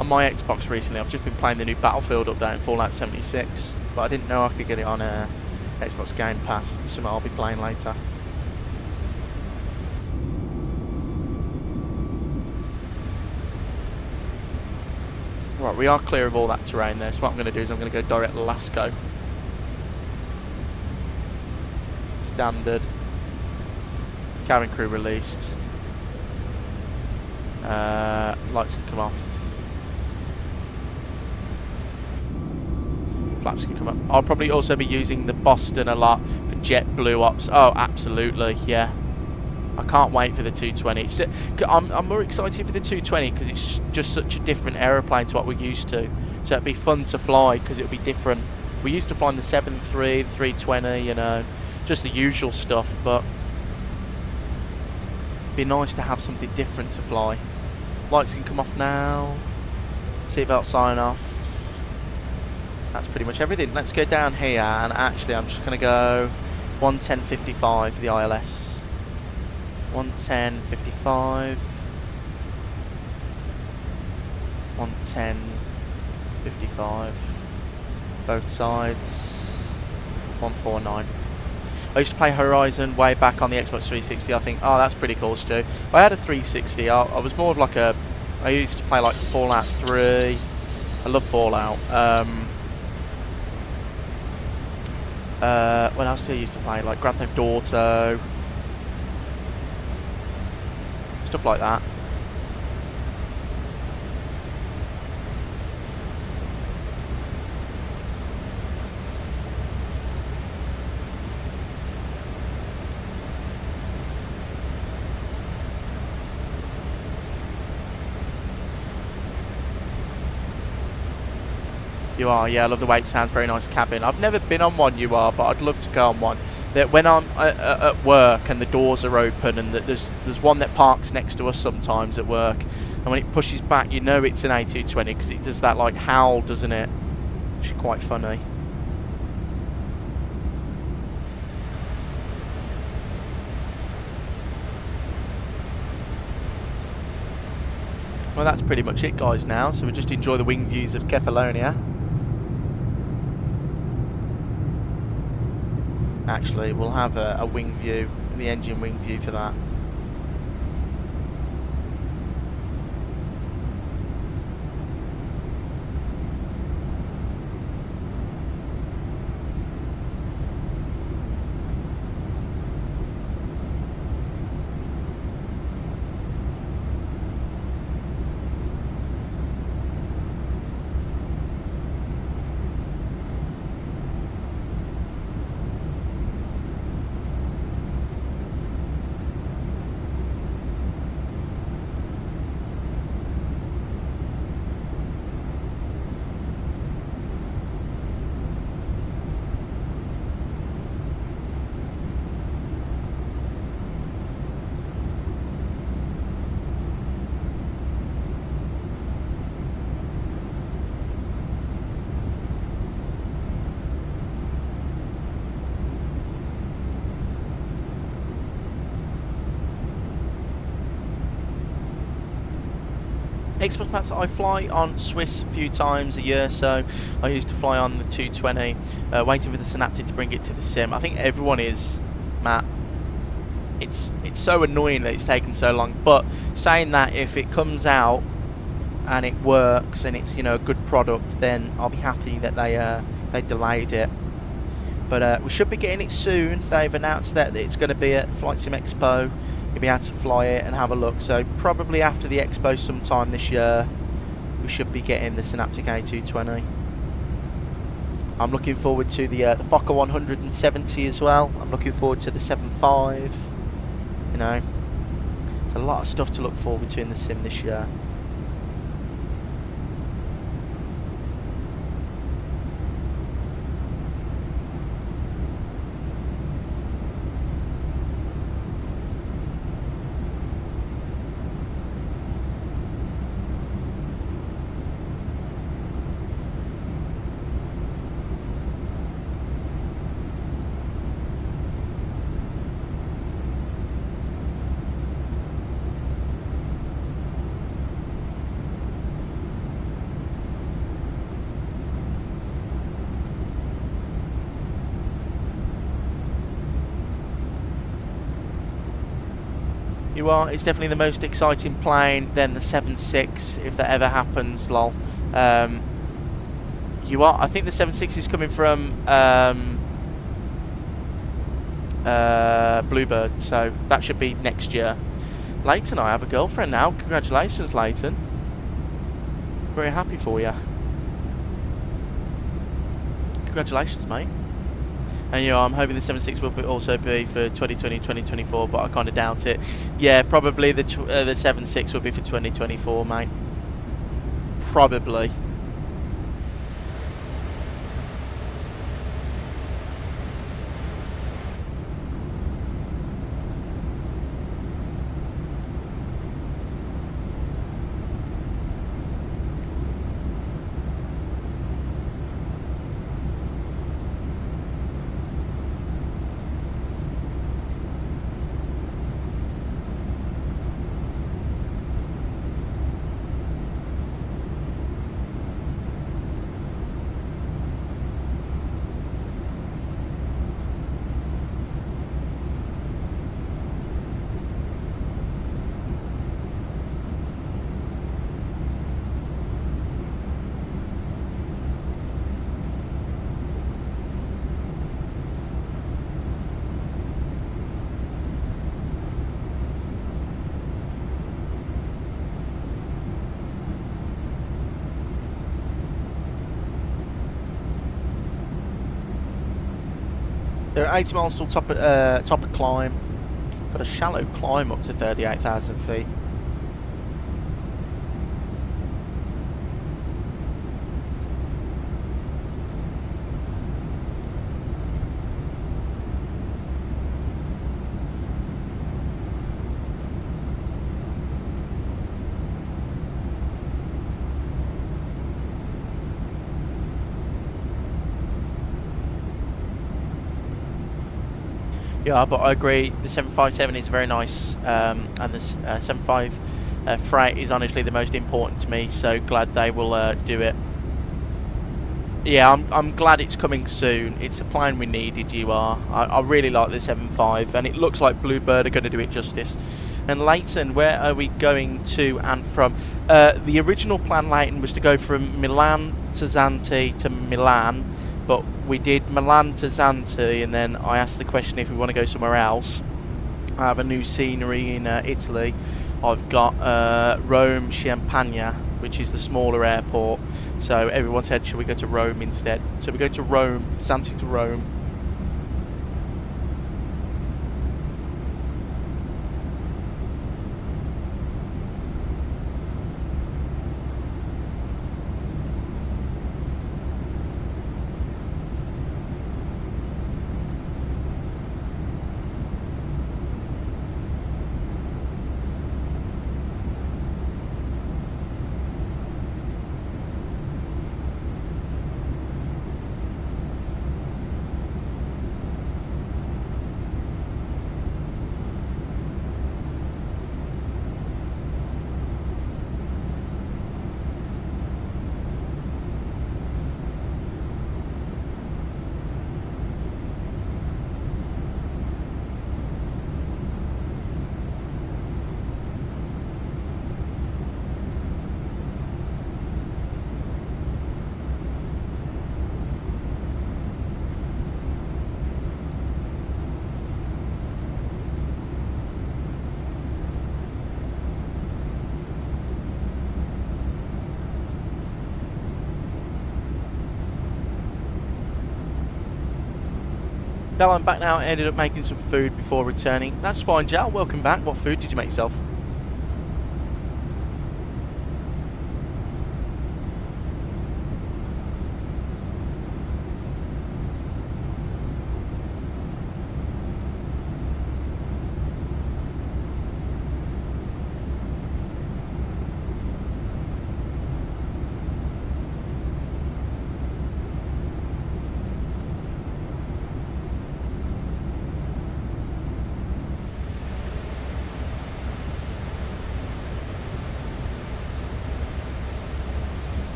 on my Xbox recently, I've just been playing the new Battlefield update in Fallout 76, but I didn't know I could get it on Xbox Game Pass. Something I'll be playing later. Right, we are clear of all that terrain there, so what I'm going to do is I'm going to go direct Lasco. Standard. Cabin crew released. Lights can come off. Flaps can come up. I'll probably also be using the Boston a lot for JetBlue ops. Oh, absolutely, yeah. I can't wait for the 220. I'm more excited for the 220 because it's just such a different aeroplane to what we're used to. So it'd be fun to fly because it'll be different. We used to fly in the 73, the 320, you know, just the usual stuff, but it'd be nice to have something different to fly. Lights can come off now. Seatbelt sign off. That's pretty much everything. Let's go down here, and actually I'm just going to go 110.55 for the ILS. 110.55. 110.55. Both sides. 149. I used to play Horizon way back on the Xbox 360. I think, oh, that's pretty cool, Stu. I had a 360. I was more of like a... I used to play like Fallout 3. I love Fallout. What else did I used to play? Like Grand Theft Auto. Stuff like that. You are, yeah, I love the way it sounds. Very nice cabin. I've never been on one, you are, but I'd love to go on one. That when I'm at work and the doors are open and there's one that parks next to us sometimes at work, and when it pushes back, you know it's an A220 because it does that like howl, doesn't it? Which is quite funny. Well, that's pretty much it, guys, now. So we'll just enjoy the wing views of Kefalonia. Actually, we'll have a wing view, the engine wing view for that. Xbox Max, I fly on Swiss a few times a year, so I used to fly on the 220, waiting for the Synaptic to bring it to the sim. I think everyone is, Matt. It's so annoying that it's taken so long, but saying that, if it comes out and it works and it's, you know, a good product, then I'll be happy that they delayed it. But we should be getting it soon. They've announced that it's going to be at Flight Sim Expo. You'll be able to fly it and have a look. So probably after the Expo sometime this year, we should be getting the Synaptic A220. I'm looking forward to the Fokker 170 as well. I'm looking forward to the 75. You know, there's a lot of stuff to look forward to in the sim this year. You are. It's definitely the most exciting plane. Then the 7.6, if that ever happens, lol. You are. I think the 7.6 is coming from Bluebird, so that should be next year. Leighton, I have a girlfriend now. Congratulations, Leighton. Very happy for you. Congratulations, mate. And yeah, I'm hoping the 7.6 will also be for 2020, 2024, but I kind of doubt it. Yeah, probably the 7.6 will be for 2024, mate. Probably. They're 80 miles till top of climb. Got a shallow climb up to 38,000 feet. Yeah, but I agree. The 757 is very nice, and the 75 freight is honestly the most important to me. So glad they will do it. Yeah, I'm glad it's coming soon. It's a plane we needed. You are. I really like the 75, and it looks like Bluebird are going to do it justice. And Leighton, where are we going to and from? The original plan, Leighton, was to go from Milan to Zante to Milan. But we did Milan to Zante, and then I asked the question if we want to go somewhere else. I have a new scenery in Italy. I've got Rome Champagne, which is the smaller airport. So everyone said, should we go to Rome instead? So we're going to Rome, Zante to Rome. Well, I'm back now. I ended up making some food before returning. That's fine, Jal. Welcome back. What food did you make yourself?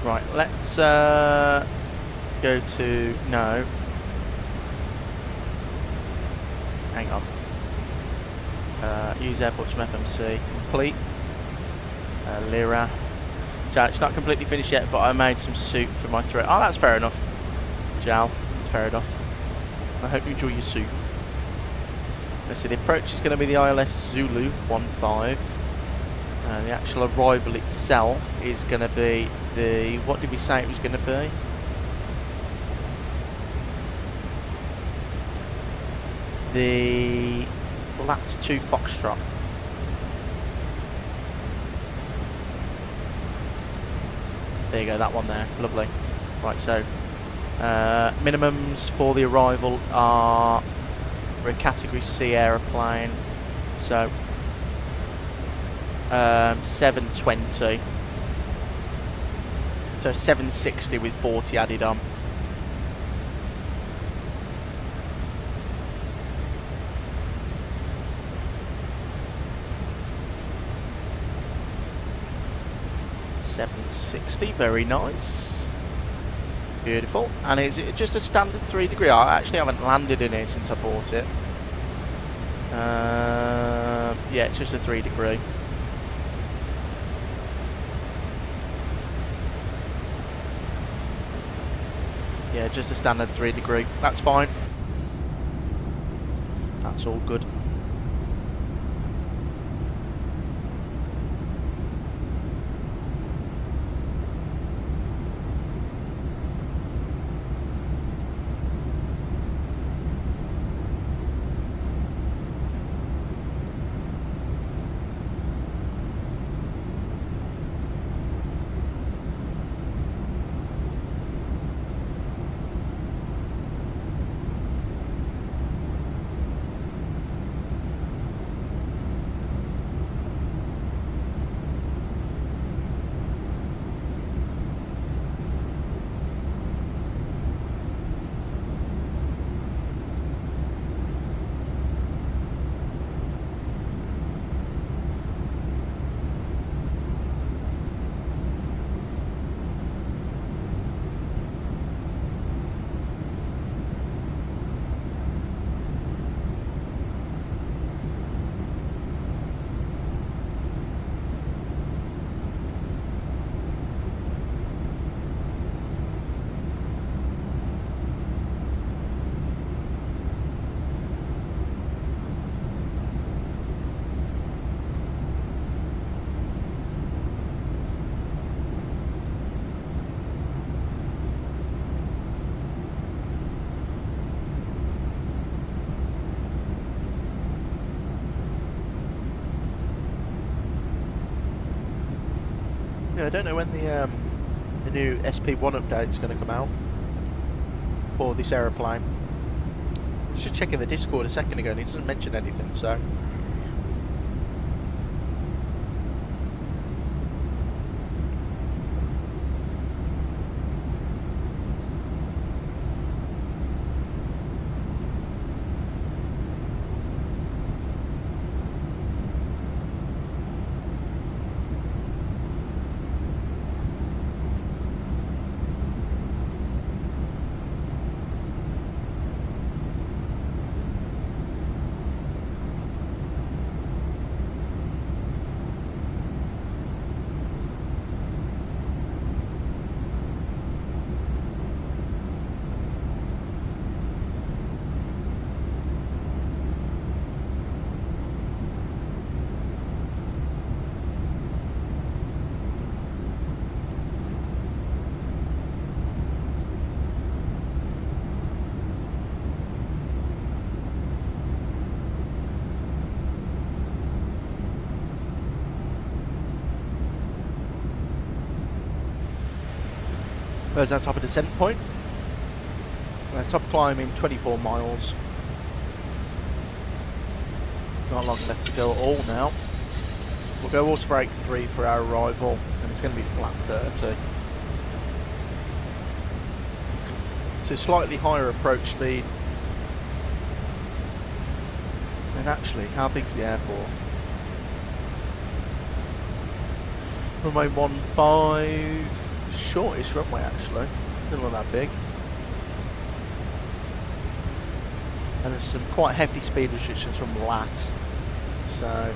Right, let's go to, no. hang on. Use airport from FMC. Complete. LIRA. Jal, it's not completely finished yet, but I made some soup for my throat. Oh, that's fair enough. Jal, that's fair enough. I hope you enjoy your soup. Let's see, the approach is going to be the ILS Zulu 15. The actual arrival itself is going to be the... What did we say it was going to be? The Lat 2 Foxtrot. There you go, that one there. Lovely. Right, so minimums for the arrival are we're a Category C aeroplane, so 720. So 760 with 40 added on. $760, very nice. Beautiful. And is it just a standard 3 degree? I actually haven't landed in it since I bought it. Yeah, it's just a 3 degree. Yeah, just a standard 3 degree. That's fine. That's all good. Yeah, I don't know when the new SP1 update is going to come out for this aeroplane. I was just checking the Discord a second ago and it doesn't mention anything, so... There's our top of descent point. Top climb in 24 miles. Not long left to go at all now. We'll go auto brake 3 for our arrival, and it's going to be flat 30. So slightly higher approach speed. And actually, how big's the airport? Runway 15, shortish runway actually. Doesn't look that big. and there's some quite hefty speed restrictions from LAT. So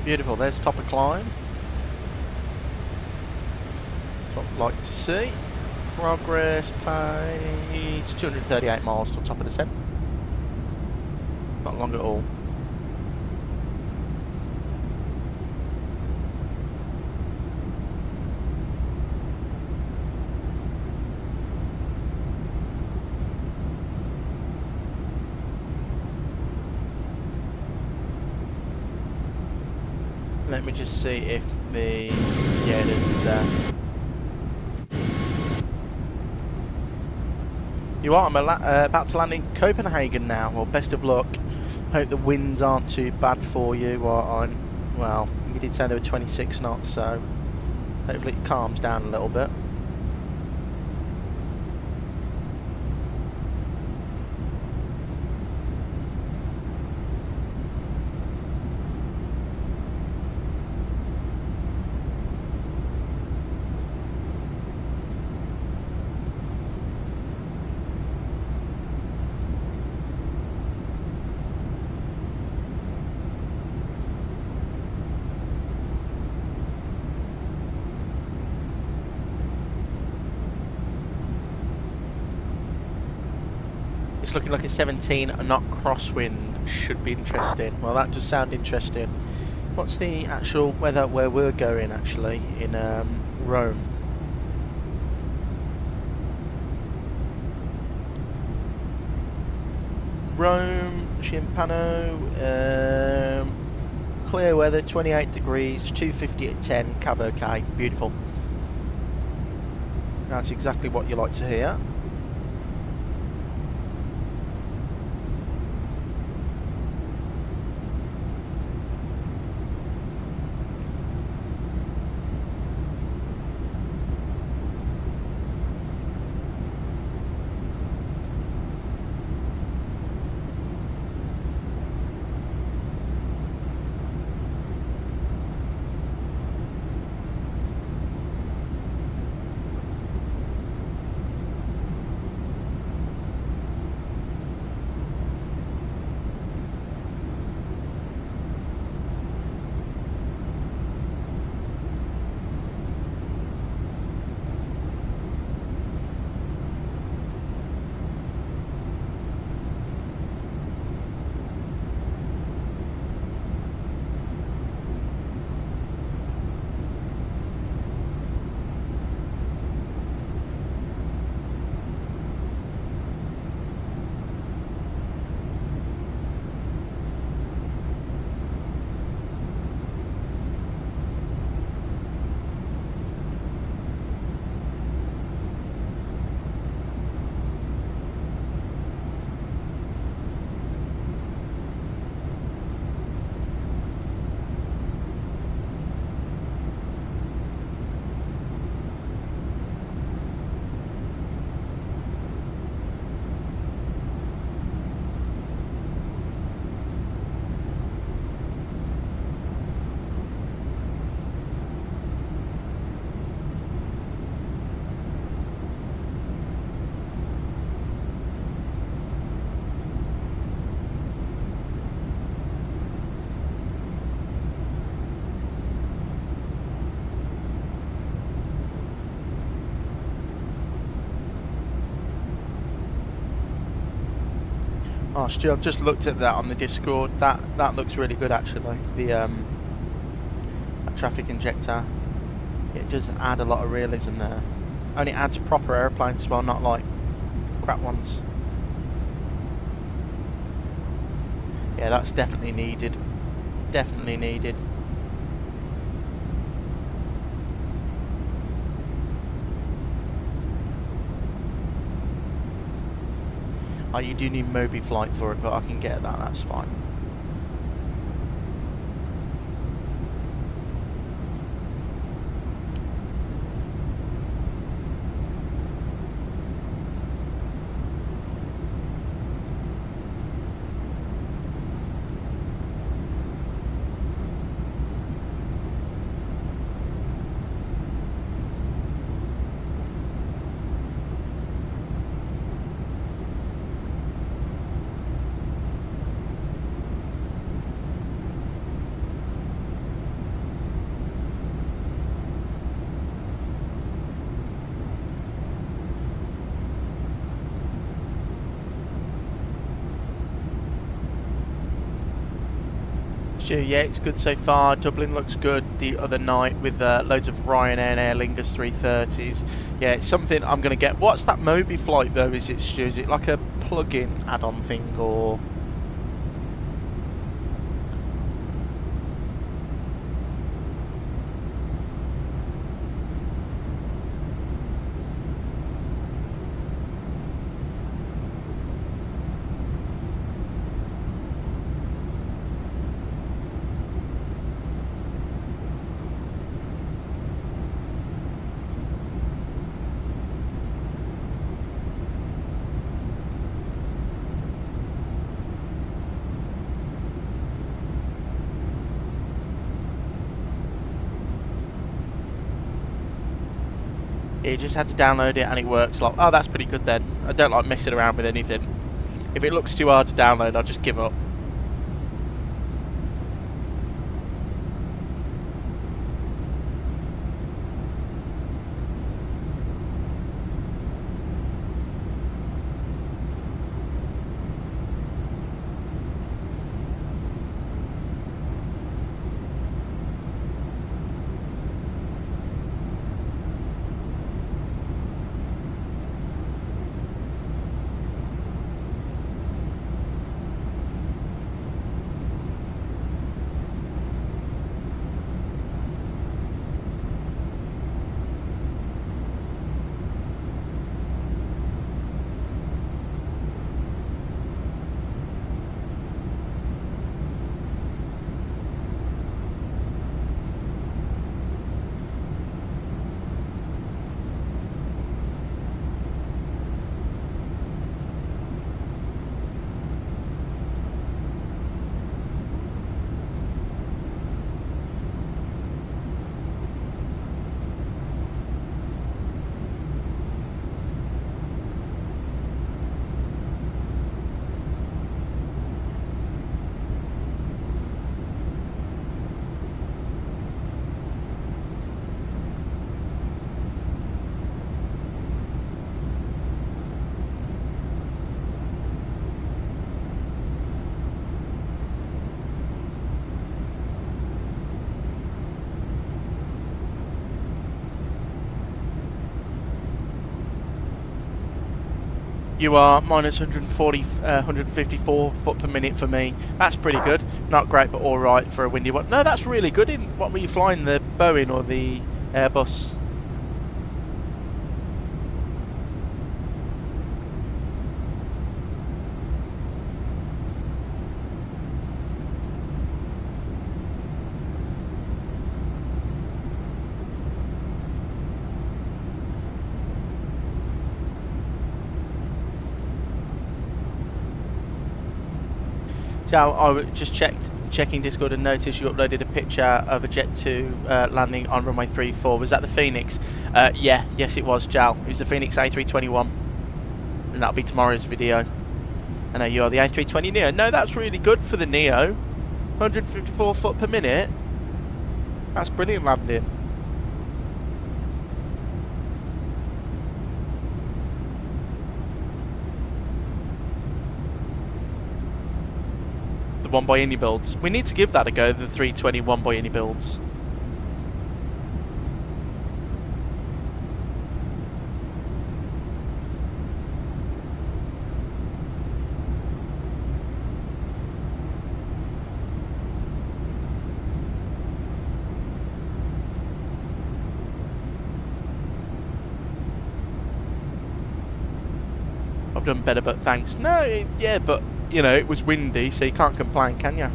beautiful. There's top of climb. That's what I'd like to see. Progress pace 238 miles to top of descent. Not long at all. Let me just see if the yeah, it is there. You are. I'm about to land in Copenhagen now. Well, best of luck. Hope the winds aren't too bad for you. Well, you did say they were 26 knots, so hopefully it calms down a little bit. It's looking like a 17 knot crosswind. Should be interesting. Well, that does sound interesting. What's the actual weather where we're going actually in Rome? Rome, Chiampano, clear weather, 28 degrees, 250 at 10, cav okay, beautiful. That's exactly what you like to hear. Oh, Stu, I've just looked at that on the Discord. That looks really good actually. The that traffic injector. It does add a lot of realism there. And it adds proper airplanes as well, not like crap ones. Yeah, that's definitely needed. Definitely needed. Oh, you do need Moby flight for it, but I can get that, that's fine. Yeah, it's good so far. Dublin looks good the other night with loads of Ryanair and Aer Lingus 330s. Yeah, it's something I'm going to get. What's that Moby flight though? Is it, Stu? Is it like a plug-in add-on thing or...? You just had to download it and it works. Like, oh, that's pretty good then. I don't like messing around with anything. If it looks too hard to download, I'll just give up. You are minus 154 foot per minute for me. That's pretty good. Not great, but all right for a windy one. No, that's really good. In what were you flying, the Boeing or the Airbus? So I just checking Discord and noticed you uploaded a picture of a Jet 2 landing on runway 34. Was that the Phoenix? Yes it was, Jal. It was the Phoenix A321. And that'll be tomorrow's video. I know you are the A320neo. No, that's really good for the Neo. 154 foot per minute. That's brilliant landing. the one by any builds. We need to give that a go, the 321 by any builds. I've done better, but thanks. No, yeah, but, you know, it was windy, so you can't complain, can you?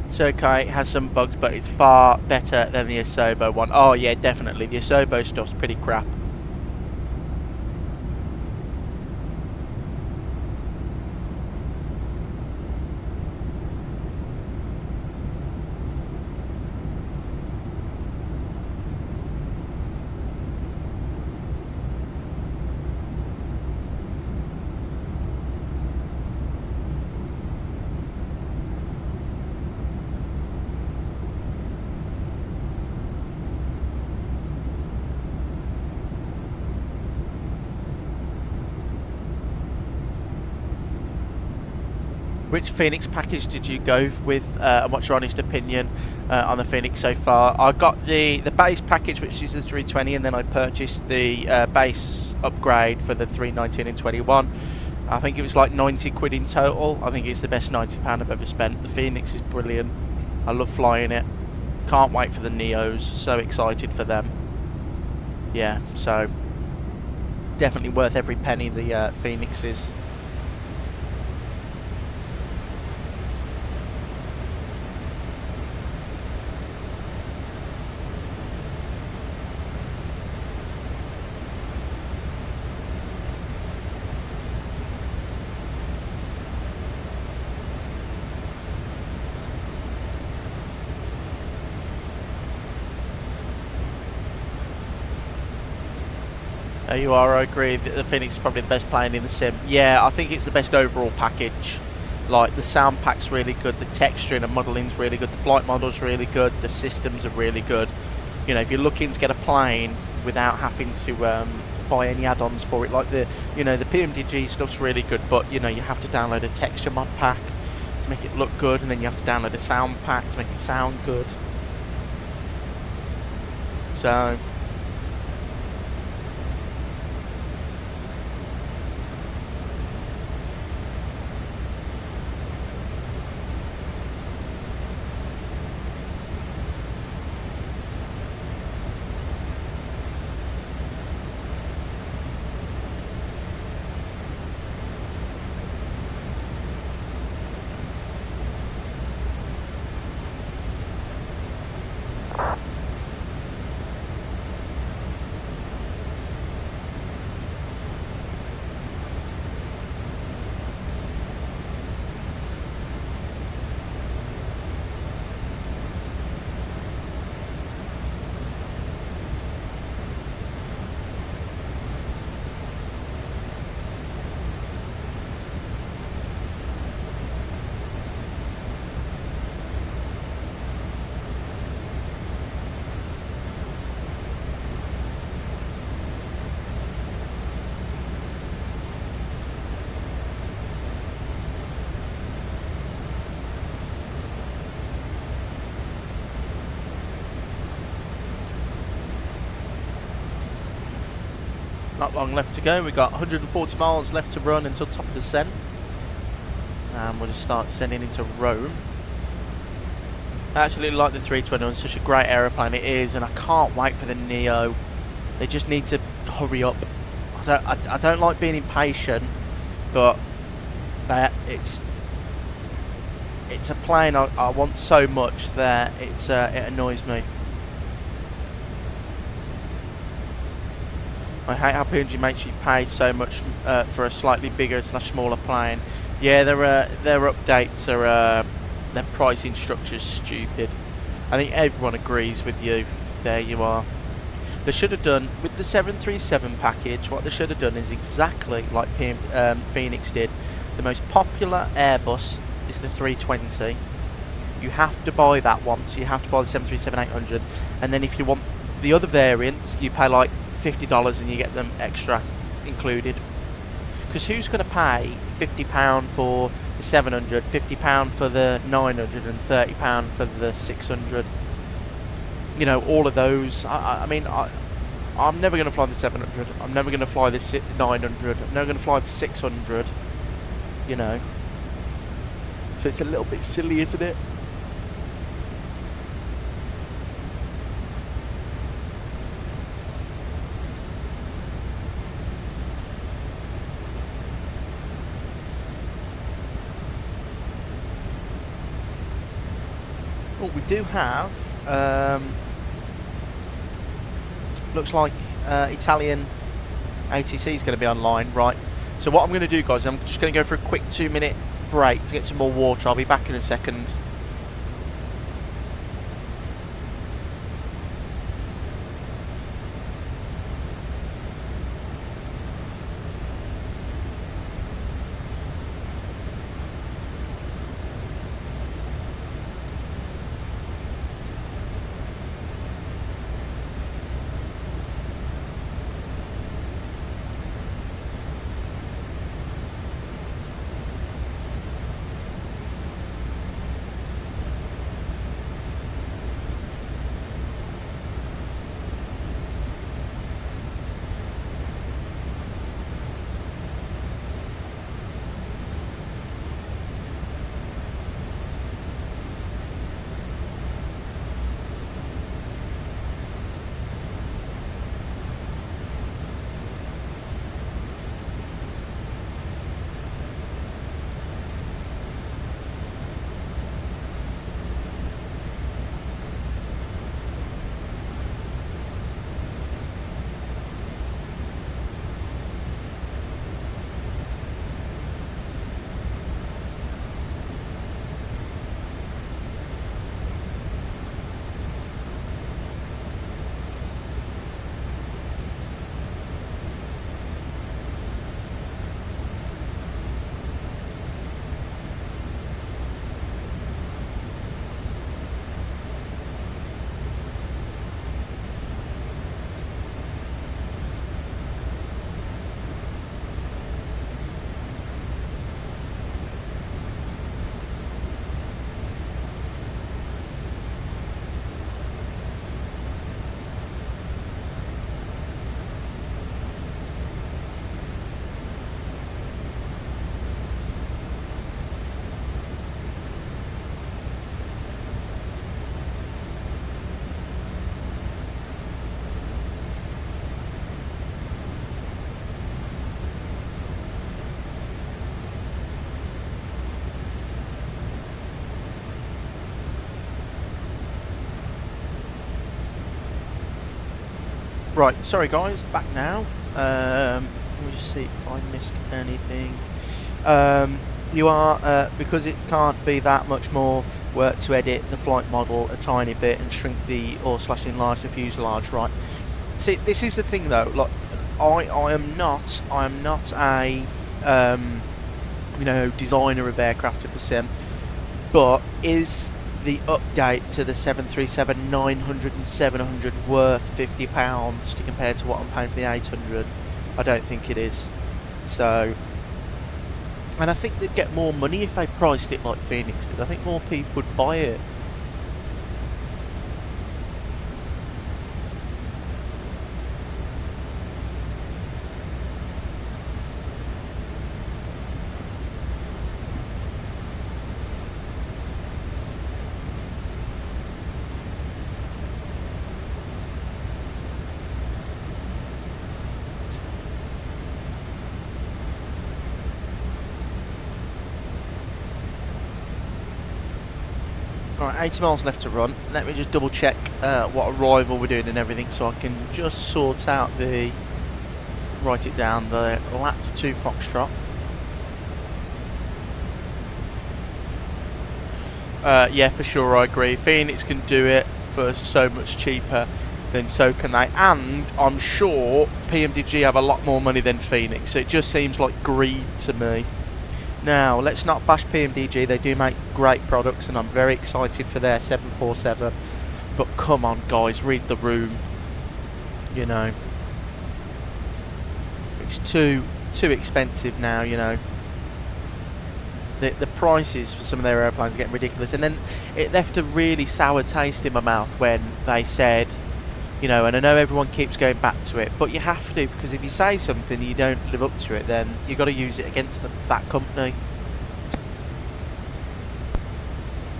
It's okay, it has some bugs, but it's far better than the Asobo one. Oh yeah, definitely. The Asobo stuff's pretty crap. Which Phoenix package did you go with, and what's your honest opinion on the Phoenix so far? I got the base package, which is the 320, and then I purchased the base upgrade for the 319 and 21. I think it was like 90 quid in total. I think it's the best £90 I've ever spent. The Phoenix is brilliant. I love flying it. Can't wait for the Neos. So excited for them. Yeah, so definitely worth every penny the Phoenix is. You are, I agree that the Phoenix is probably the best plane in the sim. Yeah, I think it's the best overall package. Like, the sound pack's really good, the texture and the modeling's really good, the flight model's really good, the systems are really good. You know, if you're looking to get a plane without having to buy any add-ons for it, like the, you know, the PMDG stuff's really good, but, you know, you have to download a texture mod pack to make it look good, and then you have to download a sound pack to make it sound good. So not long left to go. We've got 140 miles left to run until top of descent. And we'll just start descending into Rome. I actually like the 321. It's such a great aeroplane it is, and I can't wait for the Neo. They just need to hurry up. I don't like being impatient, but it's a plane I want so much that it annoys me. I hate how PNG makes you pay so much for a slightly bigger / smaller plane. Yeah, their updates are their pricing structure's stupid. I think everyone agrees with you. There you are. They should have done, with the 737 package, what they should have done is exactly like Phoenix did. The most popular Airbus is the 320. You have to buy that one, so you have to buy the 737-800, and then if you want the other variants, you pay like $50 and you get them extra included. Because who's going to pay £50 for the 700, £50 for the 900, and £30 for the 600? You know, all of those. I mean, I'm never going to fly the 700. I'm never going to fly the 900. I'm never going to fly the 600. You know. So it's a little bit silly, isn't it? Well, we do have, looks like Italian ATC is going to be online, right? So what I'm going to do, guys, I'm just going to go for a quick 2-minute break to get some more water. I'll be back in a second. Right, sorry guys, back now. Let me just see if I missed anything. You are, because it can't be that much more work to edit the flight model a tiny bit and shrink the, or slash enlarge the fuselage, right? See, this is the thing though, like, I am not a, you know, designer of aircraft with the sim, but is the update to the 737-900 and 700 worth £50 to compare to what I'm paying for the 800? I don't think it is. So, and I think they'd get more money if they priced it like Phoenix did. I think more people would buy it. Alright, 80 miles left to run. Let me just double check what arrival we're doing and everything so I can just sort out the, write it down, the lat to 2 Foxtrot. Yeah, for sure, I agree. Phoenix can do it for so much cheaper. then so can they. And I'm sure PMDG have a lot more money than Phoenix. So it just seems like greed to me. Now, let's not bash PMDG. They do make great products, and I'm very excited for their 747. But come on, guys, read the room. You know, it's too expensive now. You know, the prices for some of their airplanes are getting ridiculous. And then it left a really sour taste in my mouth when they said, you know, and I know everyone keeps going back to it, but you have to, because if you say something and you don't live up to it, then you've got to use it against that company.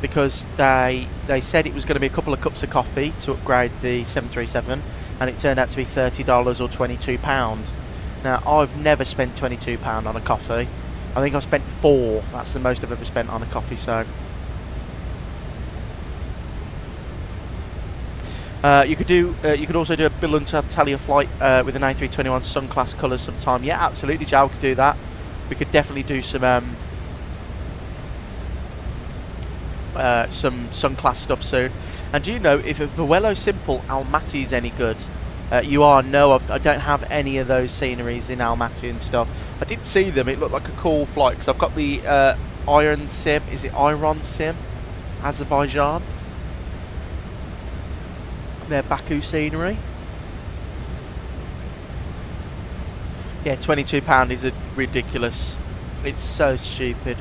Because they said it was going to be a couple of cups of coffee to upgrade the 737, and it turned out to be $30 or £22. Now, I've never spent £22 on a coffee. I think I've spent £4. That's the most I've ever spent on a coffee, so... you could also do a Dillon to Antalya flight with an A321 Sun class colours sometime. Yeah, absolutely, Joe, we could do that. We could definitely do some Sun class stuff soon. And do you know if a Vuelo Simple Almaty is any good? You are? No, I don't have any of those sceneries in Almaty and stuff. I did see them. It looked like a cool flight because I've got the Iron-SIM. Is it Iron-SIM? Azerbaijan. Their Baku scenery. Yeah, £22 is ridiculous. It's so stupid.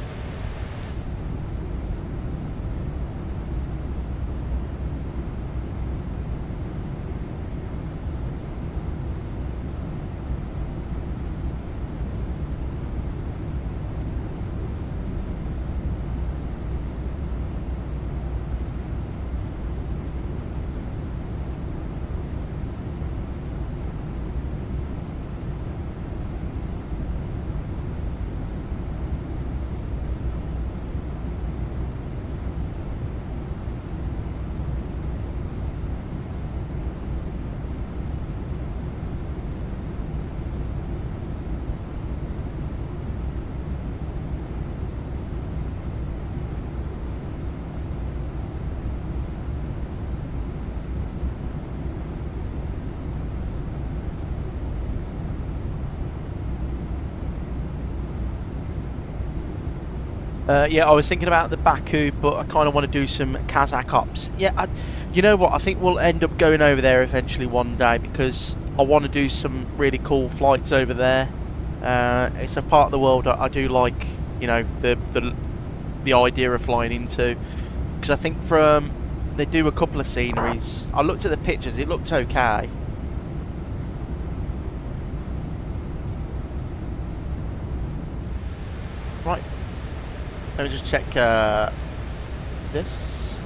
Yeah, I was thinking about the Baku, but I kind of want to do some Kazakh ops. Yeah, you know what? I think we'll end up going over there eventually one day because I want to do some really cool flights over there. It's a part of the world I do like, you know, the idea of flying into. Because I think they do a couple of sceneries. I looked at the pictures; it looked okay. Right. Let me just check this.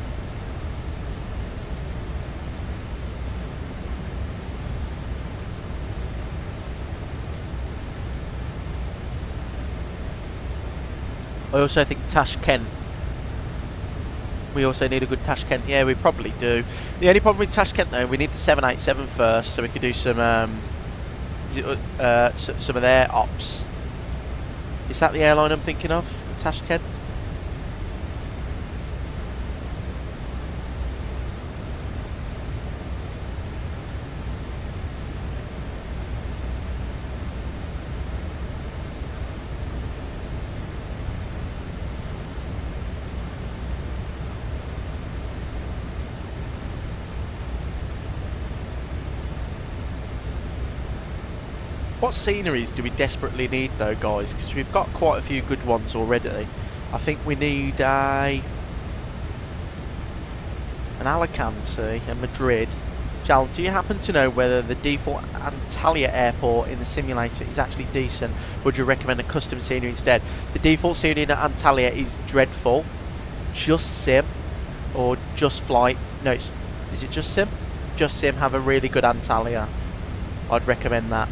I also think Tashkent. We also need a good Tashkent. Yeah, we probably do. The only problem with Tashkent though, we need the 787 first, so we could do some of their ops. Is that the airline I'm thinking of? Tashkent? What sceneries do we desperately need though, guys? Because we've got quite a few good ones already. I think we need an Alicante and Madrid. Jal, do you happen to know whether the default Antalya airport in the simulator is actually decent? Would you recommend a custom scenery instead? The default scenery in Antalya is dreadful. Just Sim or Just Flight. No, is it Just Sim? Just Sim have a really good Antalya. I'd recommend that.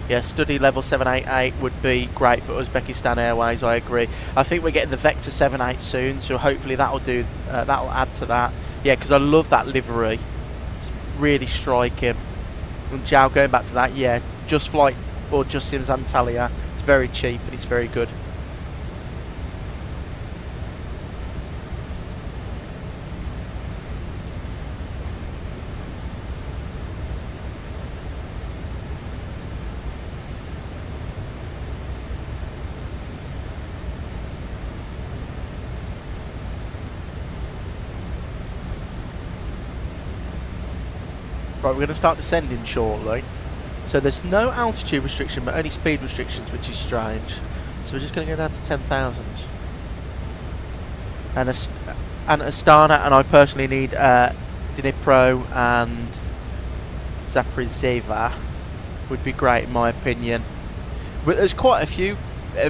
Yeah, study level 788 would be great for Uzbekistan Airways. I agree. I think we're getting the Vector 78 soon, so hopefully that'll do. That'll add to that. Yeah, because I love that livery. It's really striking. And Jow, going back to that, yeah, Just Flight or Just Sim's Antalya. It's very cheap and it's very good. Right, we're going to start descending shortly. So there's no altitude restriction, but only speed restrictions, which is strange. So we're just going to go down to 10,000. And Astana, and I personally need Dnipro and Zaporizhzhia would be great in my opinion. But there's quite a few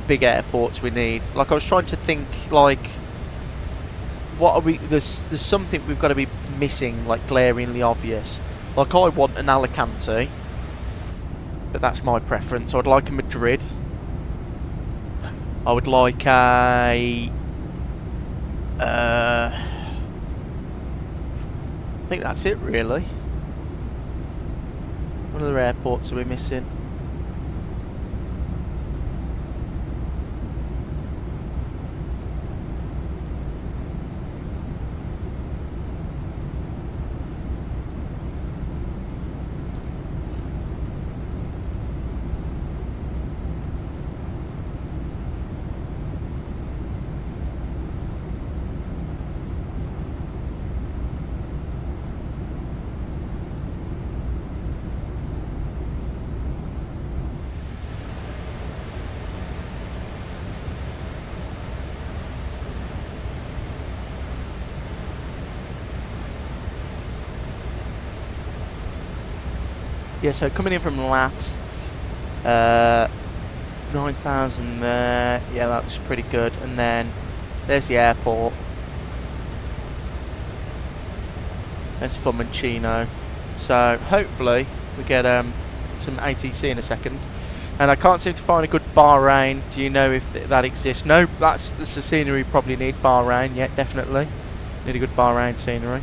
big airports we need. Like I was trying to think, like, what are we? There's something we've got to be missing, like glaringly obvious. Like I want an Alicante, but that's my preference. I'd like a Madrid. I would like a. I think that's it really. What other airports are we missing? Yeah, so coming in from Lat, 9,000 there. Yeah, that looks pretty good. And then there's the airport. There's Fiumicino. So hopefully we get some ATC in a second. And I can't seem to find a good Bahrain. Do you know if that exists? No, that's the scenery we probably need. Bahrain, yeah, definitely. Need a good Bahrain scenery.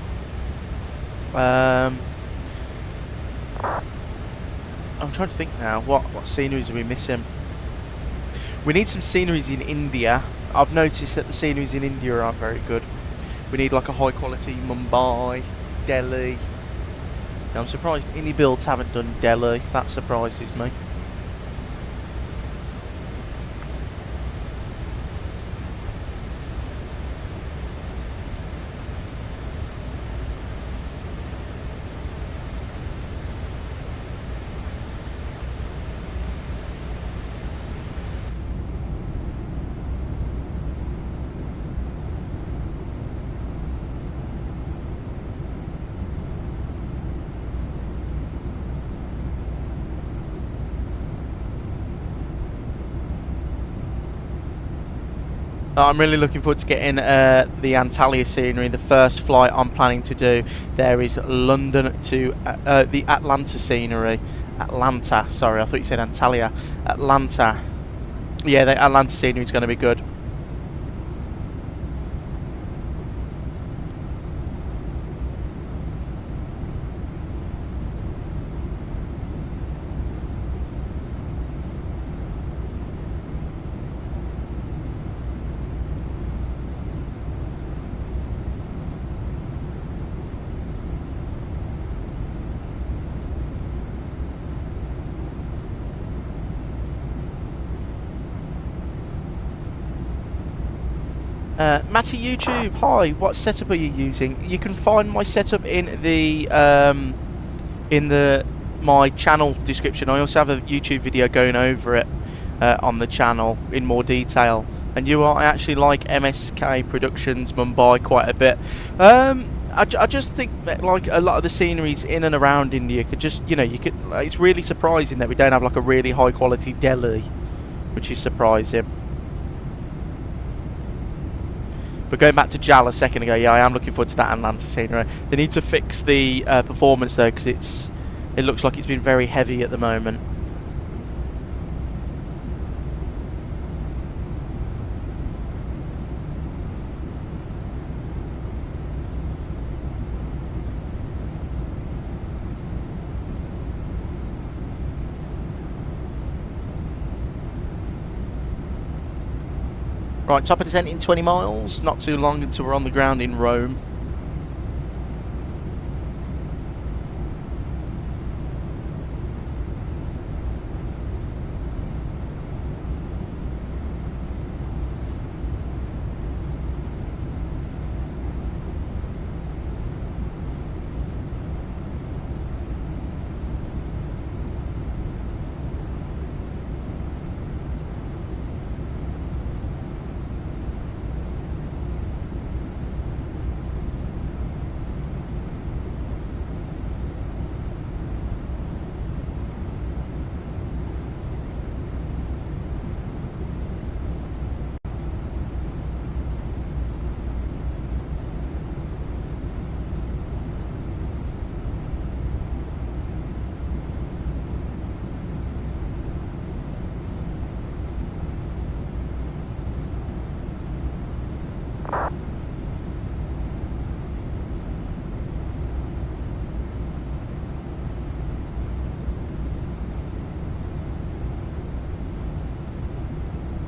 I'm trying to think now, what sceneries are we missing? We need some sceneries in India. I've noticed that the sceneries in India aren't very good. We need like a high quality Mumbai, Delhi. Now, I'm surprised any builds haven't done Delhi. That surprises me. I'm really looking forward to getting the Antalya scenery. The first flight I'm planning to do there is London to the Atlanta scenery. Atlanta, sorry, I thought you said Antalya. Atlanta. Yeah, the Atlanta scenery is going to be good. Matty YouTube, hi. What setup are you using? You can find my setup in the my channel description. I also have a YouTube video going over it on the channel in more detail. And I actually like MSK Productions Mumbai quite a bit. I just think that like a lot of the sceneries in and around India could just, it's really surprising that we don't have like a really high quality Delhi, which is surprising. But going back to Jal a second ago, yeah, I am looking forward to that Atlanta scenery. They need to fix the performance though, because it looks like it's been very heavy at the moment. Right, top of descent in 20 miles, not too long until we're on the ground in Rome.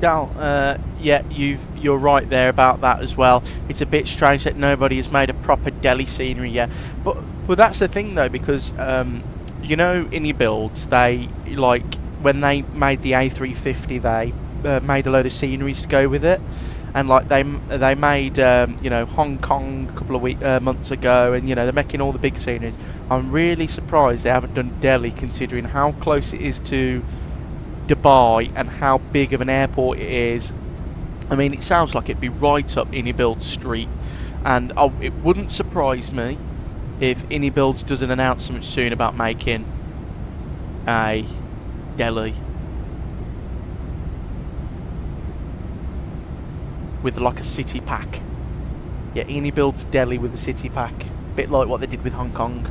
Yeah, you're right there about that as well. It's a bit strange that nobody has made a proper Delhi scenery yet. But that's the thing though, because you know, Innie Builds, they like when they made the A350, they made a load of sceneries to go with it, and like they made you know, Hong Kong a couple of months ago, and you know, they're making all the big sceneries. I'm really surprised they haven't done Delhi, considering how close it is to Dubai and how big of an airport it is. I mean, it sounds like it'd be right up Innie Builds Street, and it wouldn't surprise me if Innie Builds does an announcement soon about making a Delhi with like a city pack. Yeah, Innie Builds Delhi with a city pack, bit like what they did with Hong Kong.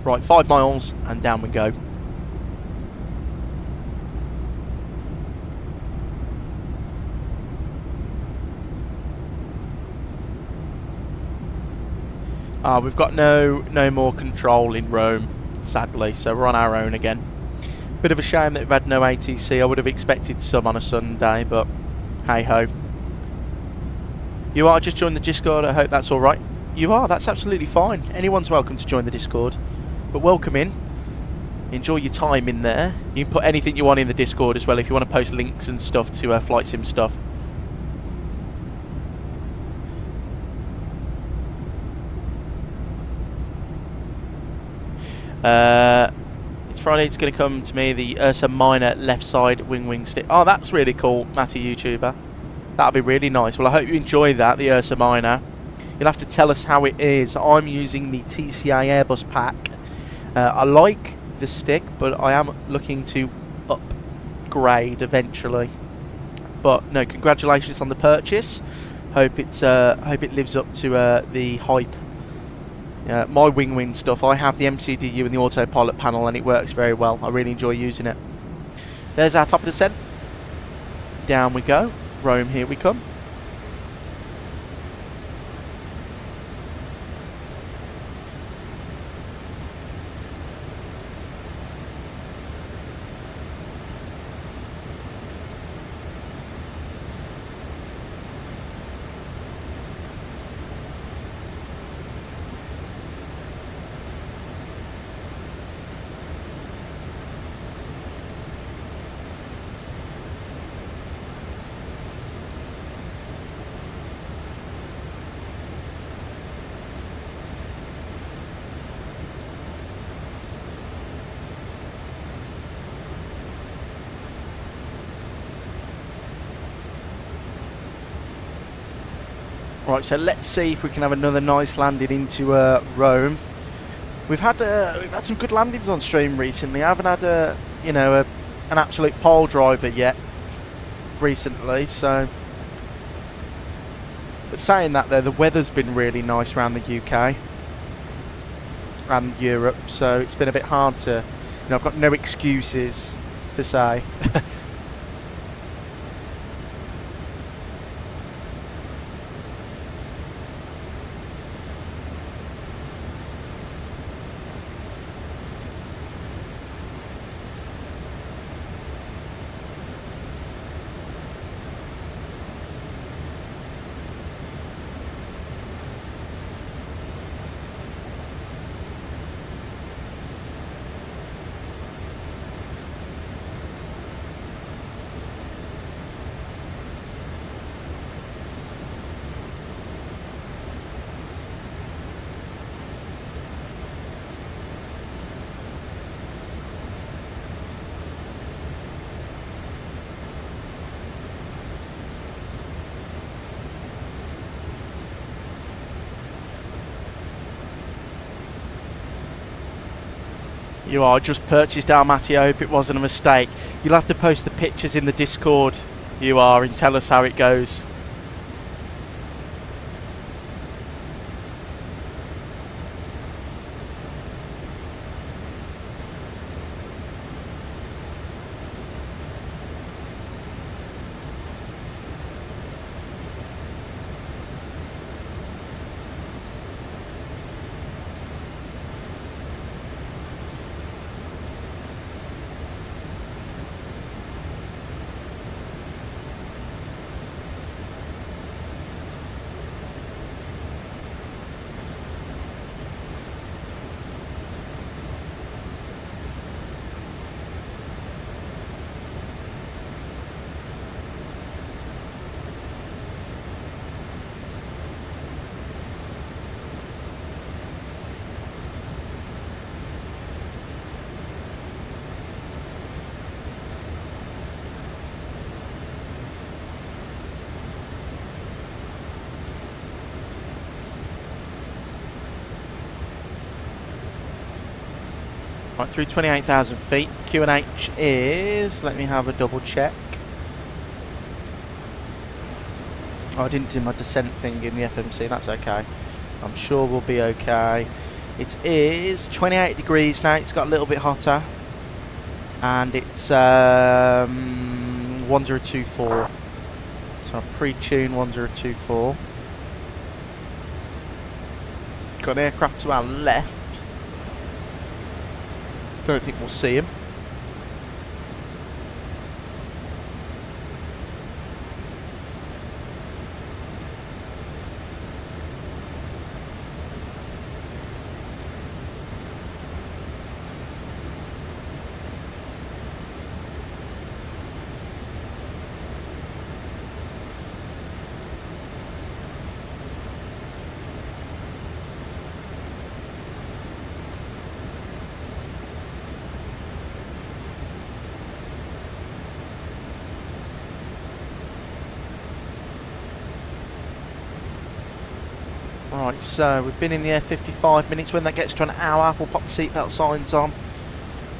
Right, 5 miles and down we go. We've got no more control in Rome, sadly, so we're on our own again. Bit of a shame that we've had no ATC. I would have expected some on a Sunday, but hey ho. You are just joined the Discord. I hope that's all right. You are. That's absolutely fine. Anyone's welcome to join the Discord. But welcome in. Enjoy your time in there. You can put anything you want in the Discord as well if you want to post links and stuff to flight sim stuff. It's Friday. It's going to come to me, the Ursa Minor left side wing stick. Oh, that's really cool, Matty YouTuber. That'll be really nice. Well, I hope you enjoy that, the Ursa Minor. You'll have to tell us how it is. I'm using the TCA Airbus pack. I like the stick, but I am looking to upgrade eventually. But no, congratulations on the purchase. Hope it lives up to the hype. My wing stuff, I have the MCDU and the autopilot panel, and it works very well. I really enjoy using it. There's our top of descent. Down we go. Rome, here we come. Right, so let's see if we can have another nice landing into Rome. We've had some good landings on stream recently. I haven't had an absolute pole driver yet recently. So, but saying that though, the weather's been really nice around the UK and Europe. So it's been a bit hard to, I've got no excuses to say. You are. Just purchased our Matty. I hope it wasn't a mistake. You'll have to post the pictures in the Discord, you are, and tell us how it goes. Right, through 28,000 feet. QNH is, let me have a double check. Oh, I didn't do my descent thing in the FMC, that's okay. I'm sure we'll be okay. It is 28 degrees now, it's got a little bit hotter. And it's 1024. So I'm pre-tune 1024. Got an aircraft to our left. Don't think we'll see him. Right, so we've been in the air 55 minutes. When that gets to an hour, we'll pop the seatbelt signs on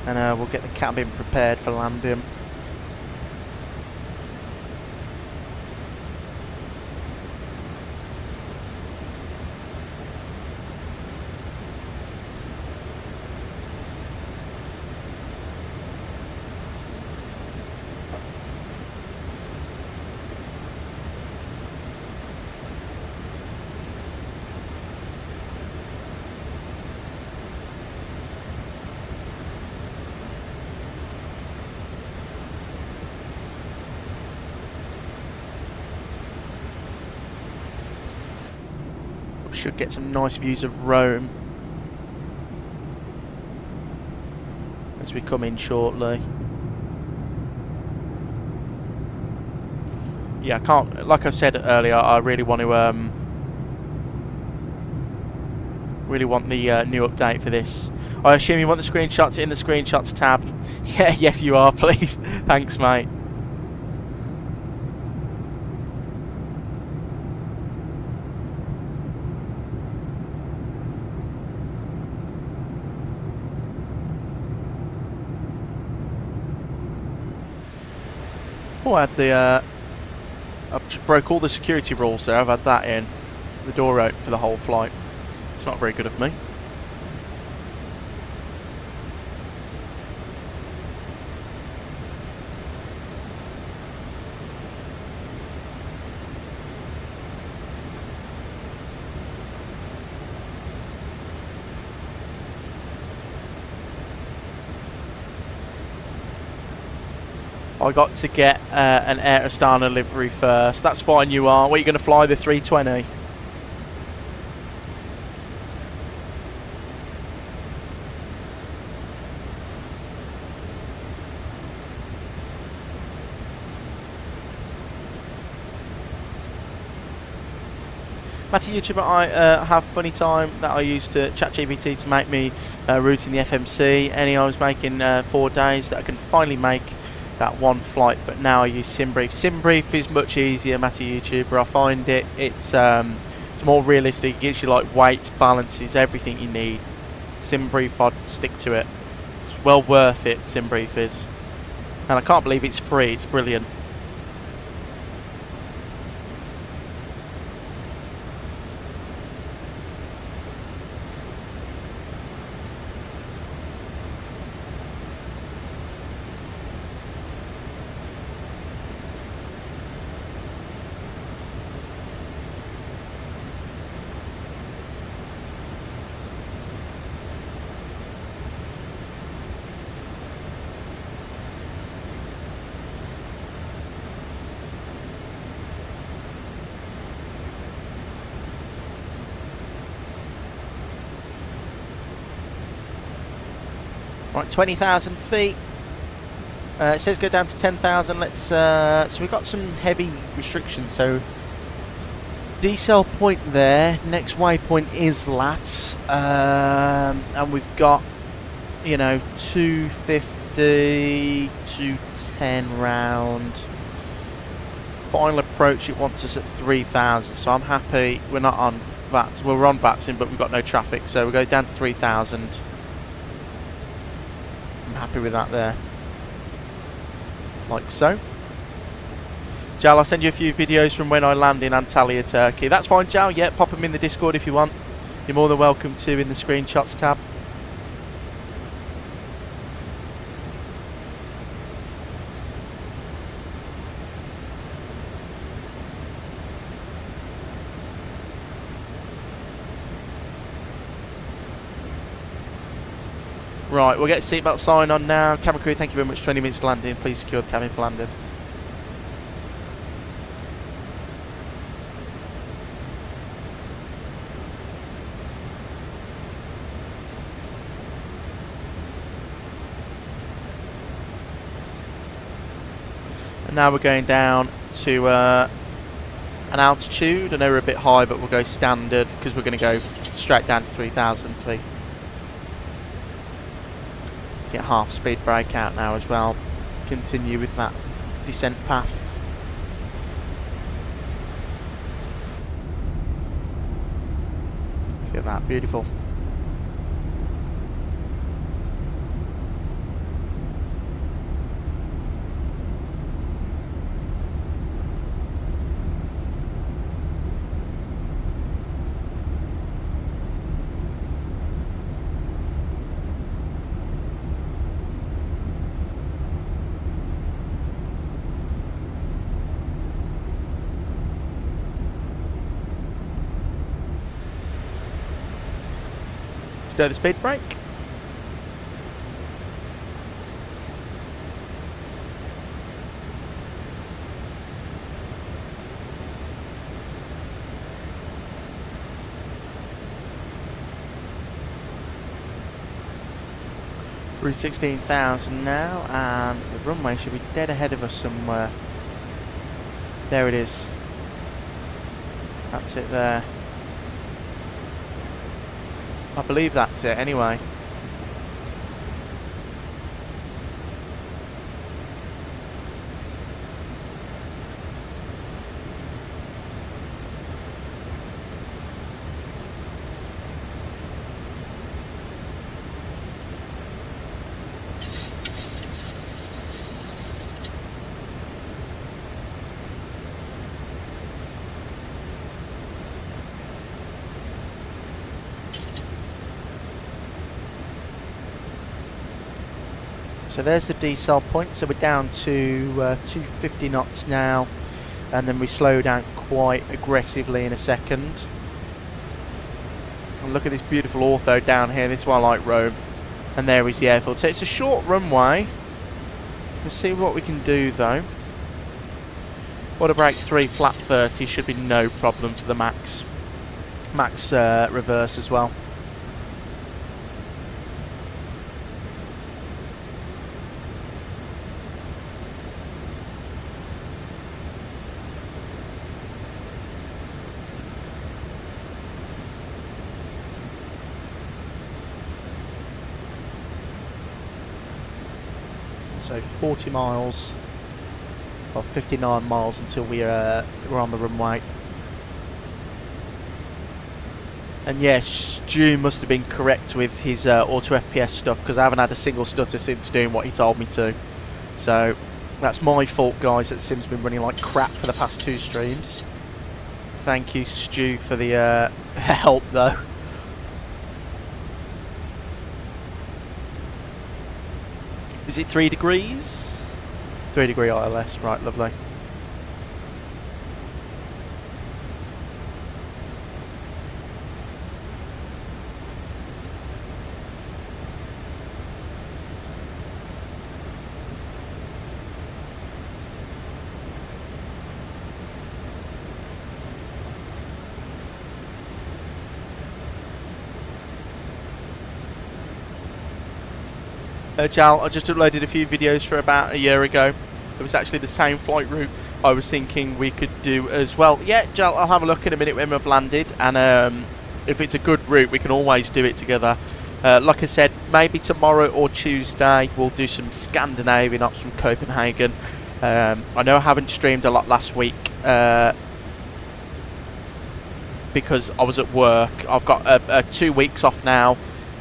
and we'll get the cabin prepared for landing. Should get some nice views of Rome as we come in shortly. Yeah, I can't, like I said earlier, I really want to really want the new update for this. I assume you want the screenshots in the screenshots tab. Yeah, yes you are, please. Thanks, mate. Oh, I had the, I've just broke all the security rules there. I've had that in. The door open for the whole flight. It's not very good of me. I got to get an Air Astana livery first. That's fine, you are. What, are you going to fly the 320? Matty YouTuber, I have funny time that I used to ChatGPT to make me routing the FMC. I was making 4 days that I can finally make that one flight, but now I use SimBrief. SimBrief is much easier, Matty YouTuber. I find it's more realistic. It gives you like weights, balances, everything you need. SimBrief, I'd stick to it. It's well worth it, SimBrief is. And I can't believe it's free. It's brilliant. Right, 20,000 feet. It says go down to 10,000. Let's. So we've got some heavy restrictions. So decel point there. Next waypoint is LATs, and we've got 250 to 10 round. Final approach. It wants us at 3,000. So I'm happy. We're not on VATS. Well, we're on VATSIM, but we've got no traffic. So we'll go down to 3,000. Happy with that there. Like so. Jal, I'll send you a few videos from when I land in Antalya, Turkey. That's fine, Jal. Yeah, pop them in the Discord if you want. You're more than welcome to in the screenshots tab. Right, we'll get seatbelt sign on now. Cabin crew, thank you very much. 20 minutes to landing. Please secure the cabin for landing. And now we're going down to an altitude. I know we're a bit high, but we'll go standard because we're going to go straight down to 3,000 feet. Get half speed brake out now as well. Continue with that descent path. Look at that, beautiful. Go the speed brake. We're 16,000 now, and the runway should be dead ahead of us somewhere. There it is. That's it there. I believe that's it anyway. So there's the decel point, so we're down to 250 knots now, and then we slow down quite aggressively in a second. And look at this beautiful ortho down here, this is why I like Rome, and there is the airfield. So it's a short runway. We'll see what we can do though. Water brake 3 flat 30 should be no problem for the max reverse as well. So 40 miles, or 59 miles until we're on the runway. And yes, Stu must have been correct with his auto FPS stuff, because I haven't had a single stutter since doing what he told me to. So that's my fault, guys, that Sim's been running like crap for the past 2 streams. Thank you, Stu, for the help though. Is it 3 degrees? 3 degree ILS, right, lovely. Jal, I just uploaded a few videos for about a year ago. It was actually the same flight route I was thinking we could do as well. Yeah, Jal, I'll have a look in a minute when we've landed, and if it's a good route, we can always do it together. Like I said, maybe tomorrow or Tuesday we'll do some Scandinavian ops from Copenhagen. I know I haven't streamed a lot last week because I was at work. I've got 2 weeks off now.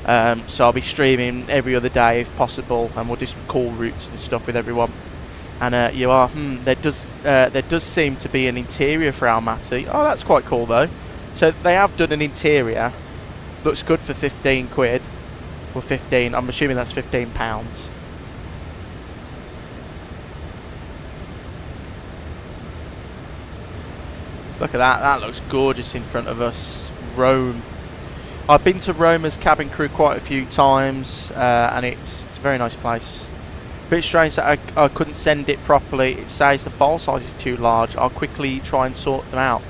So I'll be streaming every other day if possible, and we'll do some call routes and stuff with everyone. And there does seem to be an interior for our Matty. Oh, that's quite cool though. So they have done an interior. Looks good for 15 quid. Well, 15. I'm assuming that's £15. Look at that. That looks gorgeous in front of us. Rome. I've been to Rome as cabin crew quite a few times, and it's a very nice place. Bit strange that I couldn't send it properly. It says the file size is too large. I'll quickly try and sort them out.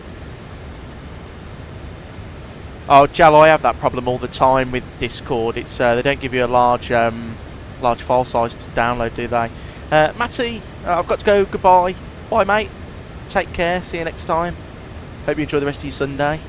Oh, Jal, I have that problem all the time with Discord. It's they don't give you a large file size to download, do they? Matty, I've got to go. Goodbye. Bye, mate. Take care. See you next time. Hope you enjoy the rest of your Sunday.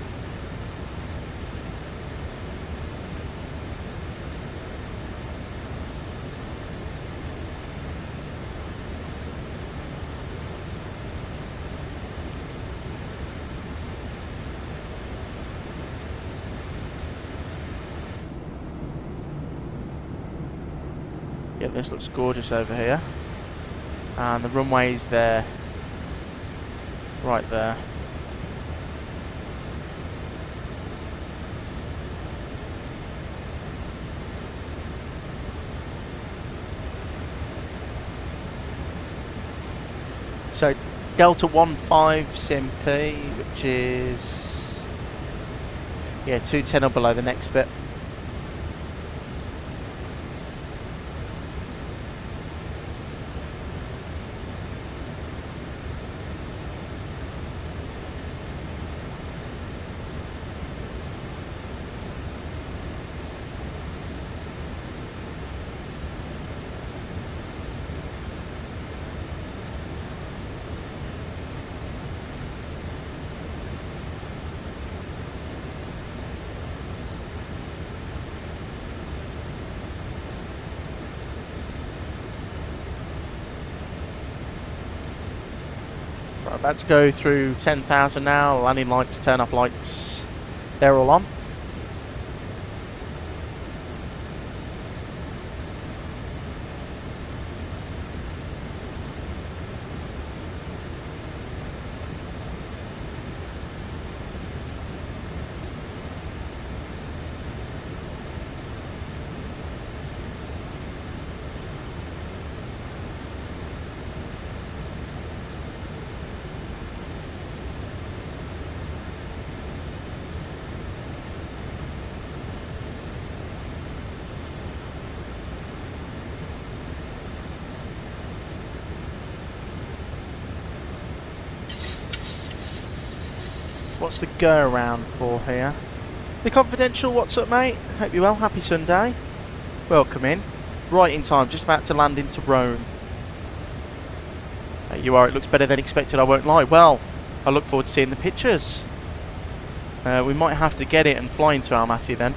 Yeah, this looks gorgeous over here. And the runway's there. Right there. So Delta 15 SIM P, which is 210 or below the next bit. About to go through 10,000 now. Landing lights, turn off lights. They're all on. What's the go around for here? The Confidential, what's up, mate? Hope you're well. Happy Sunday. Welcome in. Right in time, just about to land into Rome. You are, it looks better than expected, I won't lie. Well, I look forward to seeing the pictures. We might have to get it and fly into Almaty then.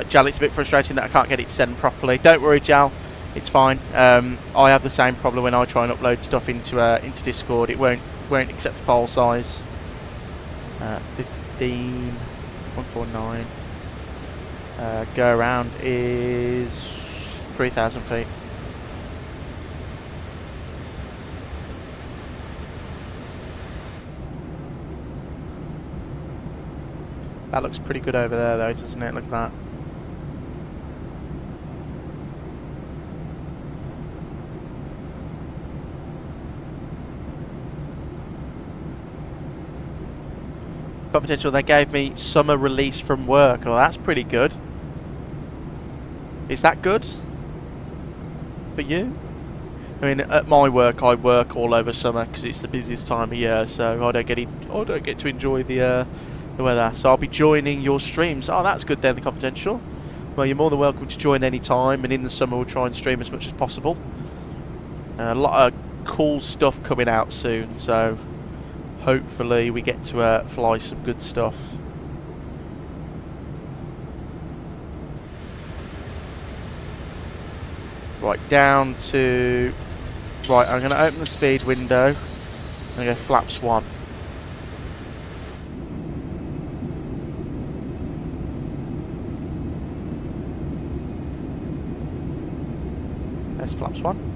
Jal, it's a bit frustrating that I can't get it sent properly. Don't worry, Jal. It's fine. I have the same problem when I try and upload stuff into Discord. It won't accept the file size. 149. Go around is 3,000 feet. That looks pretty good over there though, doesn't it? Look at that. Potential, they gave me summer release from work. Oh, that's pretty good. Is that good for you? I mean, at my work, I work all over summer because it's the busiest time of year, so I don't get to enjoy the weather. So I'll be joining your streams. Oh, that's good then, the Confidential. Well, you're more than welcome to join any time, and in the summer we'll try and stream as much as possible. A lot of cool stuff coming out soon, so hopefully we get to fly some good stuff. Right, down to... Right, I'm going to open the speed window. I'm going to go flaps 1. There's flaps 1.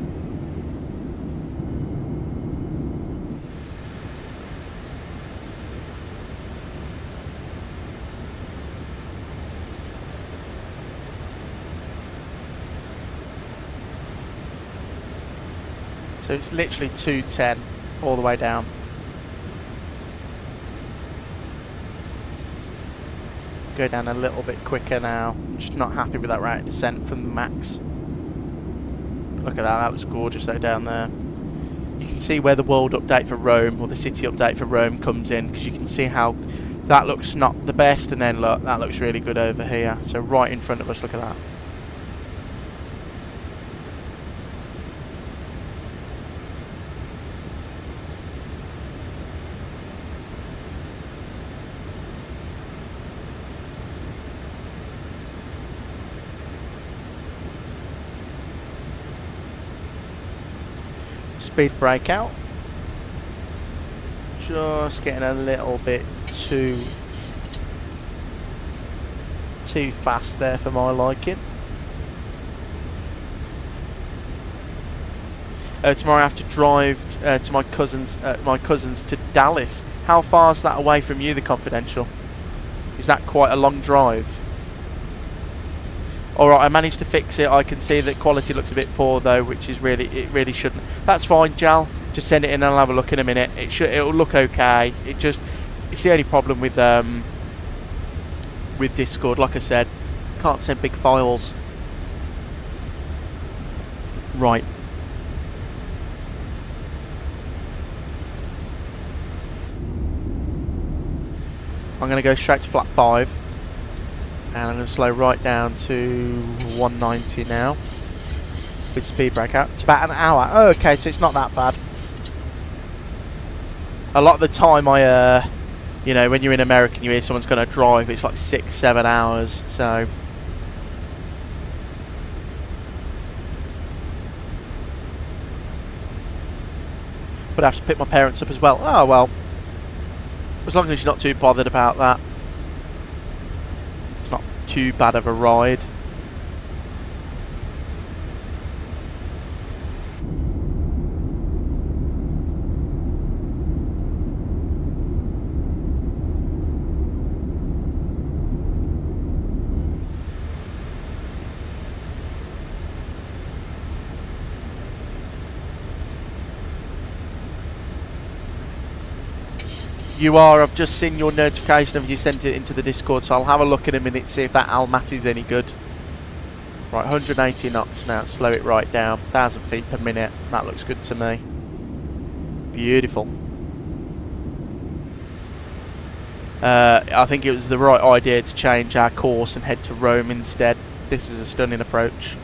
So it's literally 210 all the way down. Go down a little bit quicker now. I'm just not happy with that rate of descent from the max. Look at that, that looks gorgeous though down there. You can see where the world update for Rome, or the city update for Rome comes in, because you can see how that looks not the best, and then look, that looks really good over here. So right in front of us, look at that. Speed brake out. Just getting a little bit too fast there for my liking. Tomorrow I have to drive to my cousins to Dallas. How far is that away from you, the Confidential? Is that quite a long drive? Alright, I managed to fix it. I can see that quality looks a bit poor though, which is it really shouldn't. That's fine, Jal. Just send it in and I'll have a look in a minute. It'll look okay. It's the only problem with Discord. Like I said, can't send big files. Right. I'm going to go straight to flat 5. And I'm going to slow right down to 190 now with speed brake out. It's about an hour. Oh, okay, so it's not that bad. A lot of the time you know, when you're in America and you hear someone's going to drive, it's like 6-7 hours, so. But I have to pick my parents up as well. Oh, well. As long as you're not too bothered about that. It's not too bad of a ride. You are. I've just seen your notification of you sent it into the Discord, so I'll have a look in a minute, see if that Almaty's any good. Right, 180 knots now. Slow it right down. 1,000 feet per minute. That looks good to me. Beautiful. I think it was the right idea to change our course and head to Rome instead. This is a stunning approach.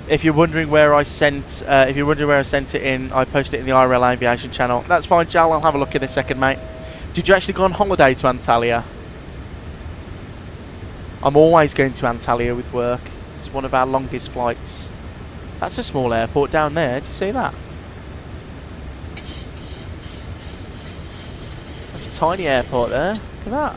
If you're wondering where I sent, it in, I posted it in the IRL Aviation channel. That's fine, Jal. I'll have a look in a second, mate. Did you actually go on holiday to Antalya? I'm always going to Antalya with work. It's one of our longest flights. That's a small airport down there. Do you see that? That's a tiny airport there. Look at that.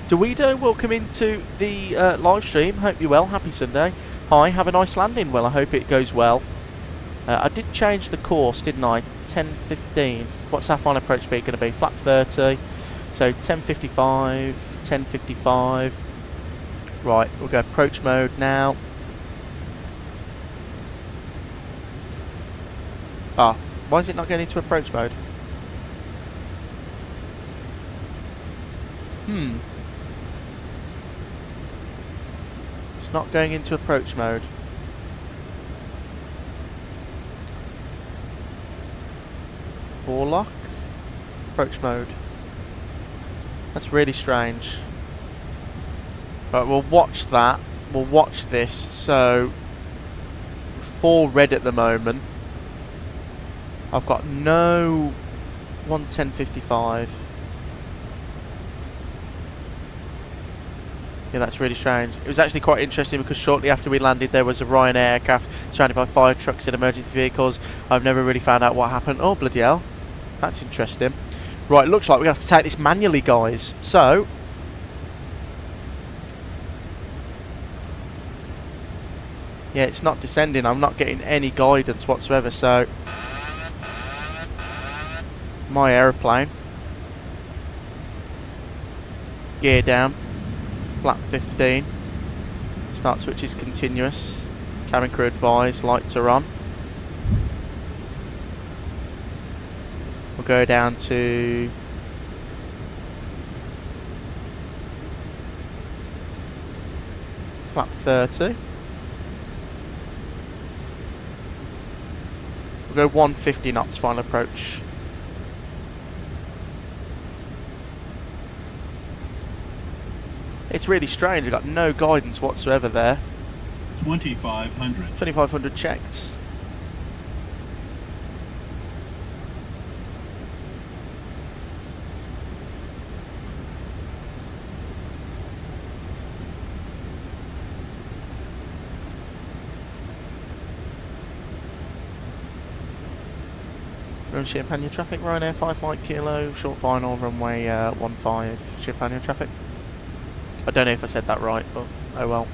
Dewedo, welcome into the live stream. Hope you're well. Happy Sunday. Hi, have a nice landing. Well, I hope it goes well. I did change the course, didn't I? 10:15. What's our final approach speed going to be? Flat 30. So 10:55, 10:55. Right, we'll go approach mode now. Ah, why is it not going into approach mode? Not going into approach mode. Ball lock. Approach mode. That's really strange. But we'll watch that. We'll watch this. So 4 red at the moment. I've got no 110.55. Yeah, that's really strange. It was actually quite interesting because shortly after we landed there was a Ryanair aircraft surrounded by fire trucks and emergency vehicles. I've never really found out what happened. Oh, bloody hell. That's interesting. Right, looks like we're going to have to take this manually, guys. So... yeah, it's not descending. I'm not getting any guidance whatsoever, so... my aeroplane. Gear down. Flap 15. Start switch is continuous. Cabin crew advised. Lights are on. We'll go down to... flap 30. We'll go 150 knots final approach. It's really strange, I've got no guidance whatsoever there. 2,500. 2,500 checked. Run Champagne traffic, Ryanair 5 Mike Kilo, short final, runway 15, Champagne traffic. I don't know if I said that right, but oh well.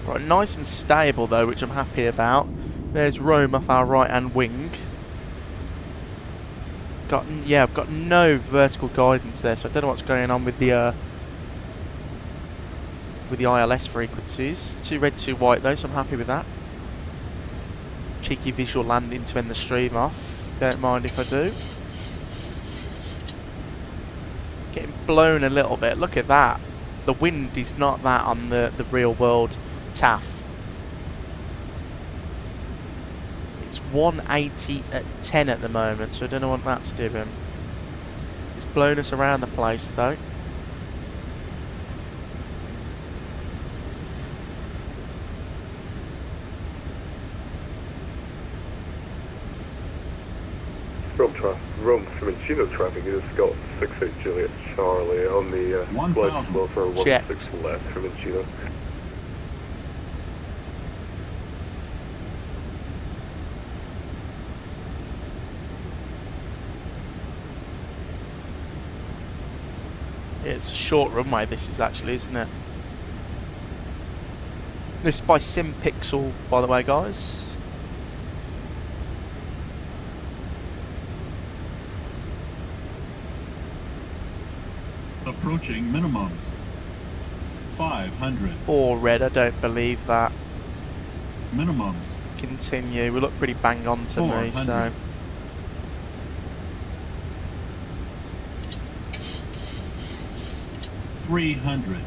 Right, nice and stable though, which I'm happy about. There's Rome off our right hand wing. I've got no vertical guidance there, so I don't know what's going on with the ILS frequencies. 2 red, 2 white though, so I'm happy with that. Cheeky visual landing to end the stream off. Don't mind if I do. Getting blown a little bit. Look at that. The wind is not that on the real world TAF. It's 180 at 10 at the moment, so I don't know what that's doing. It's blown us around the place though. Rome Fiumicino traffic is Scott 68 Juliet Charlie on the 1,000. flight slow for 16 Checked. left Fiumicino. It's a short runway this is actually, isn't it? This is by Sim Pixel, by the way, guys. Approaching minimums. 500. 4 red, I don't believe that. Minimums. Continue. We look pretty bang on to me, 400. so. $300.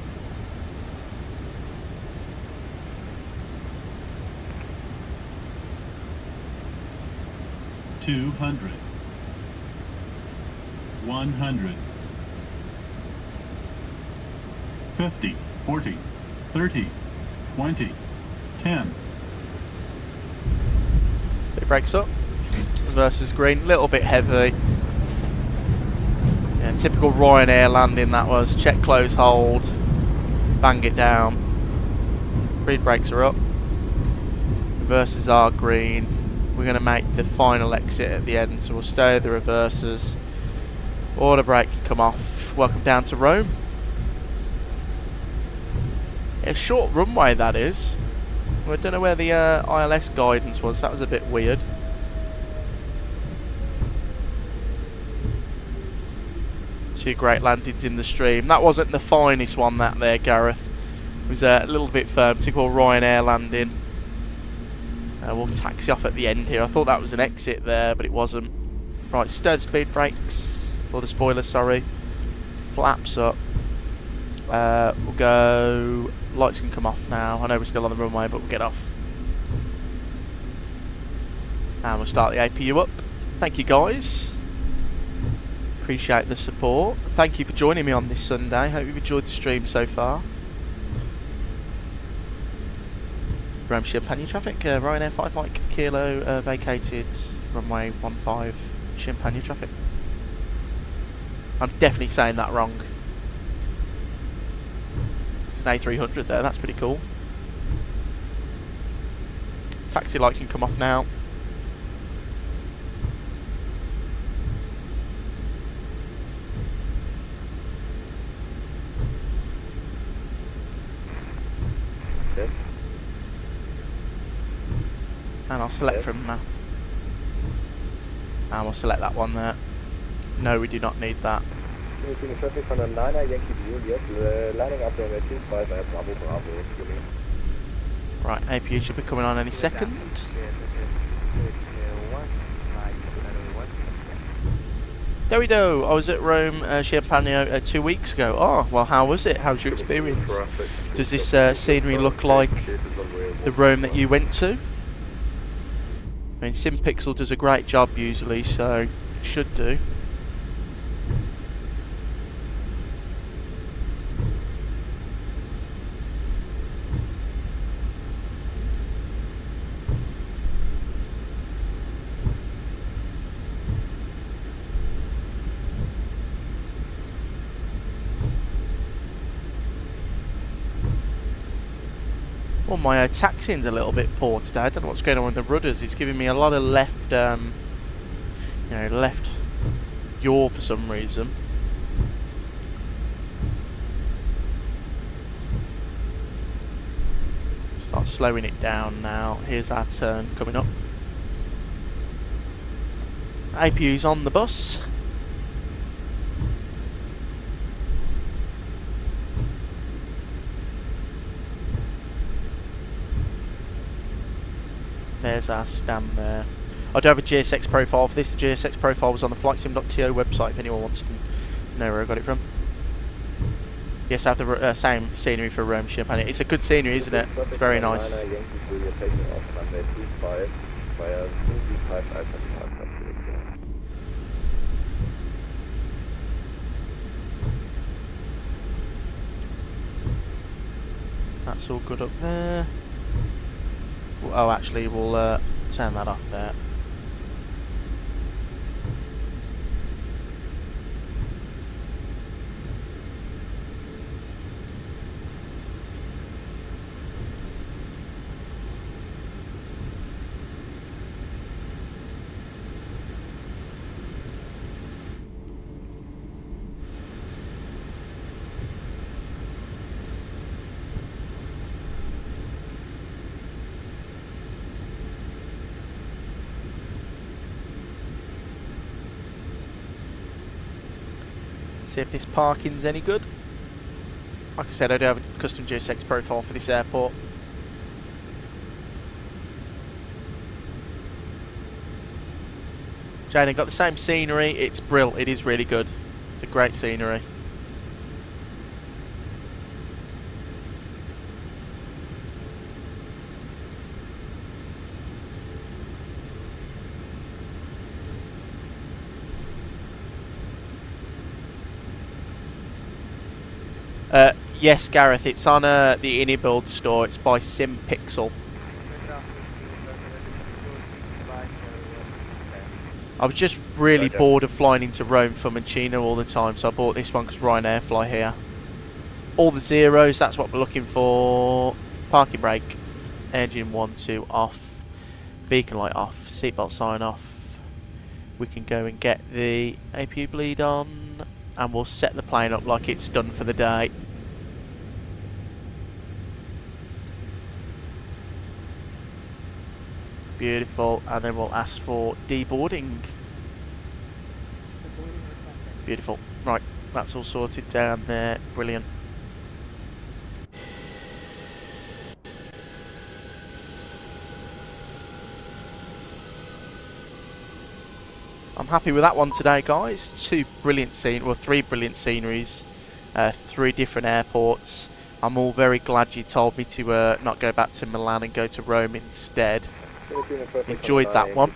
200. 100. 50, 40, 30, 20, 10. It breaks up. Versus green, little bit heavy. Yeah, typical Ryanair landing that was. Check, close, hold. Bang it down. Speed brakes are up. Reverses are green. We're going to make the final exit at the end, so we'll stay the reverses. Order brake can come off. Welcome down to Rome. A short runway that is. I don't know where the ILS guidance was. That was a bit weird. Two great landings in the stream. That wasn't the finest one, that there, Gareth. It was a little bit firm. Typical Ryanair landing. We'll taxi off at the end here. I thought that was an exit there, but it wasn't. Right, stirred speed brakes. Or the spoiler, sorry. Flaps up. We'll go... lights can come off now. I know we're still on the runway, but we'll get off. And we'll start the APU up. Thank you, guys. Appreciate the support. Thank you for joining me on this Sunday. Hope you've enjoyed the stream so far. Rome Champagne traffic. Ryanair 5 Mike Kilo vacated. Runway 15 Champagne traffic. I'm definitely saying that wrong. There's an A300 there, that's pretty cool. Taxi light can come off now. Yes. And I'll select Yes. from map. And we'll select that one there. No, we do not need that. Philippine traffic from the Niner Yankee Juliet, lining up on the 25 at Bravo Bravo. Right, APU should be coming on any second. There we go. I was at Rome, Champagne 2 weeks ago. Oh, well, how was it? How was your experience? Does this scenery look like the Rome that you went to? I mean, SimPixel does a great job usually, so it should do. Well, my taxiing's a little bit poor today. I don't know what's going on with the rudders. It's giving me a lot of left, left yaw for some reason. Start slowing it down now. Here's our turn coming up. APU's on the bus. There's our stand there. I do have a GSX profile for this. The GSX profile was on the flightsim.to website if anyone wants to know where I got it from. Yes, I have the same scenery for Rome Champagne. It's a good scenery, isn't it? It's very nice. That's all good up there. Oh, actually, we'll turn that off there. See if this parking's any good. Like I said, I do have a custom GSX profile for this airport. Jaden, got the same scenery. It's brill. It is really good. It's a great scenery. Yes, Gareth, it's on the InnyBuild store. It's by SimPixel. I was just really bored of flying into Rome from Mancino all the time, so I bought this one because Ryanair fly here. All the zeros, that's what we're looking for. Parking brake, engine 1, 2 off, beacon light off, seatbelt sign off. We can go and get the APU bleed on, and we'll set the plane up like it's done for the day. Beautiful, and then we'll ask for deboarding. Beautiful. Right, that's all sorted down there. Brilliant. I'm happy with that one today, guys. Three brilliant sceneries, 3 different airports. I'm all very glad you told me to not go back to Milan and go to Rome instead. Enjoyed that one.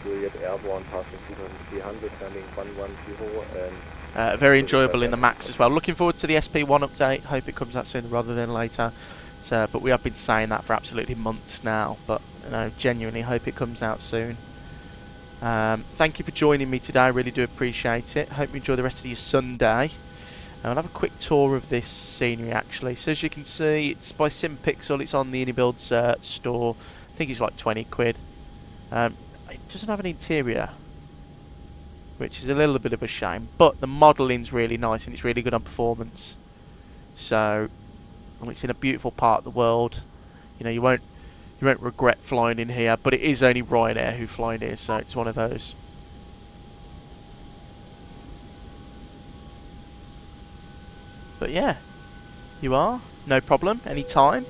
Very enjoyable in the Max as well. Looking forward to the SP1 update. Hope it comes out sooner rather than later. But we have been saying that for absolutely months now. But genuinely hope it comes out soon. Thank you for joining me today. I really do appreciate it. Hope you enjoy the rest of your Sunday. I'll have a quick tour of this scenery actually. So as you can see, it's by SimPixel. It's on the Anybuilds store. I think it's like 20 quid. It doesn't have an interior, which is a little bit of a shame, but the modelling's really nice and it's really good on performance. So, and it's in a beautiful part of the world. You know, you won't regret flying in here, but it is only Ryanair who fly in here, so it's one of those. But yeah, you are, no problem, anytime.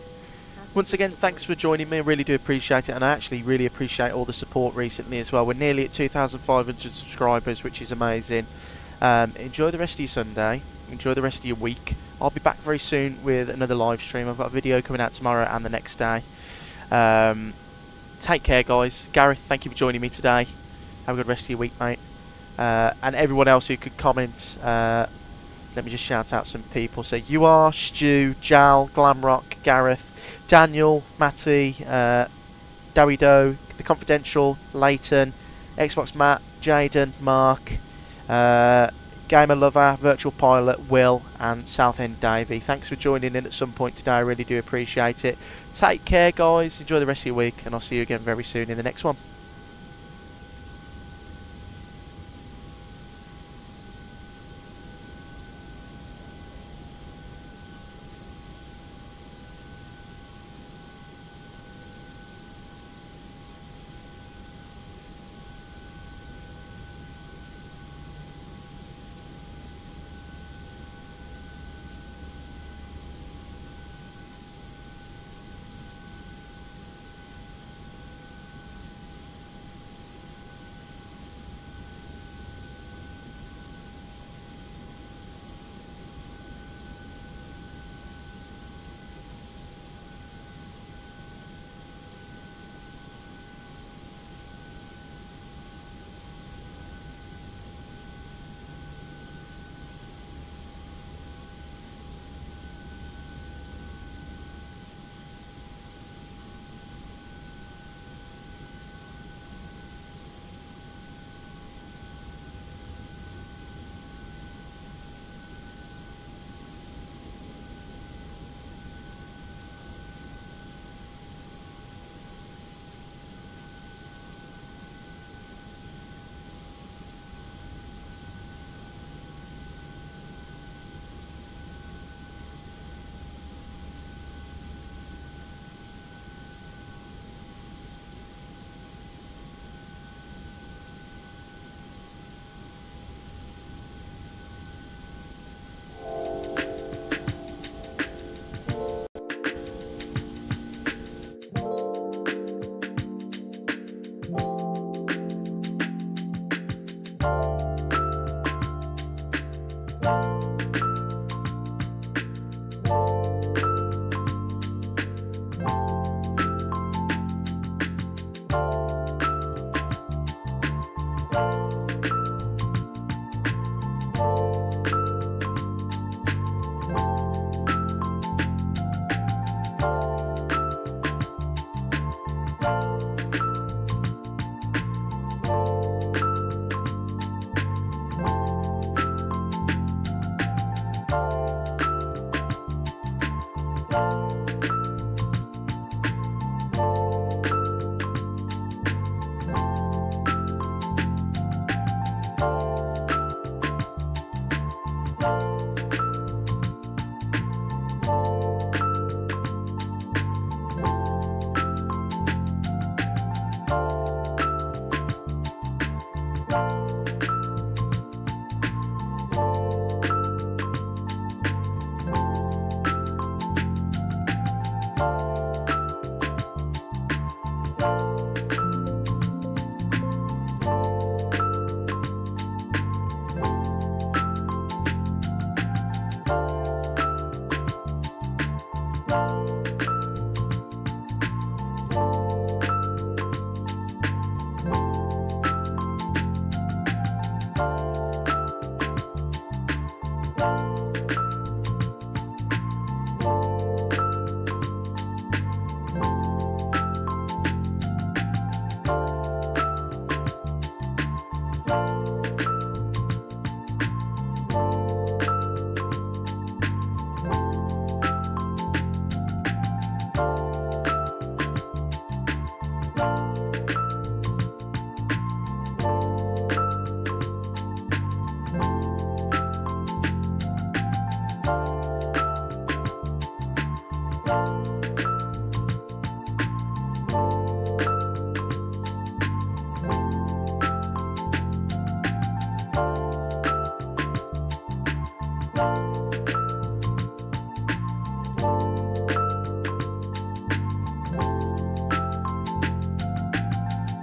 Once again, thanks for joining me. I really do appreciate it, and I actually really appreciate all the support recently as well. We're nearly at 2,500 subscribers, which is amazing. Enjoy the rest of your Sunday. Enjoy the rest of your week. I'll be back very soon with another live stream. I've got a video coming out tomorrow and the next day. Take care, guys. Gareth, thank you for joining me today. Have a good rest of your week, mate. And everyone else who could comment, let me just shout out some people. So you are, Stu, Jal, Glamrock, Gareth, Daniel, Matty, Dawido, The Confidential, Leighton, Xbox Matt, Jaden, Mark, Gamer Lover, Virtual Pilot, Will, and Southend Davey. Thanks for joining in at some point today. I really do appreciate it. Take care, guys. Enjoy the rest of your week, and I'll see you again very soon in the next one.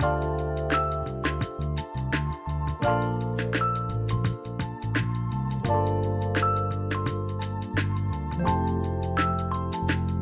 Bye.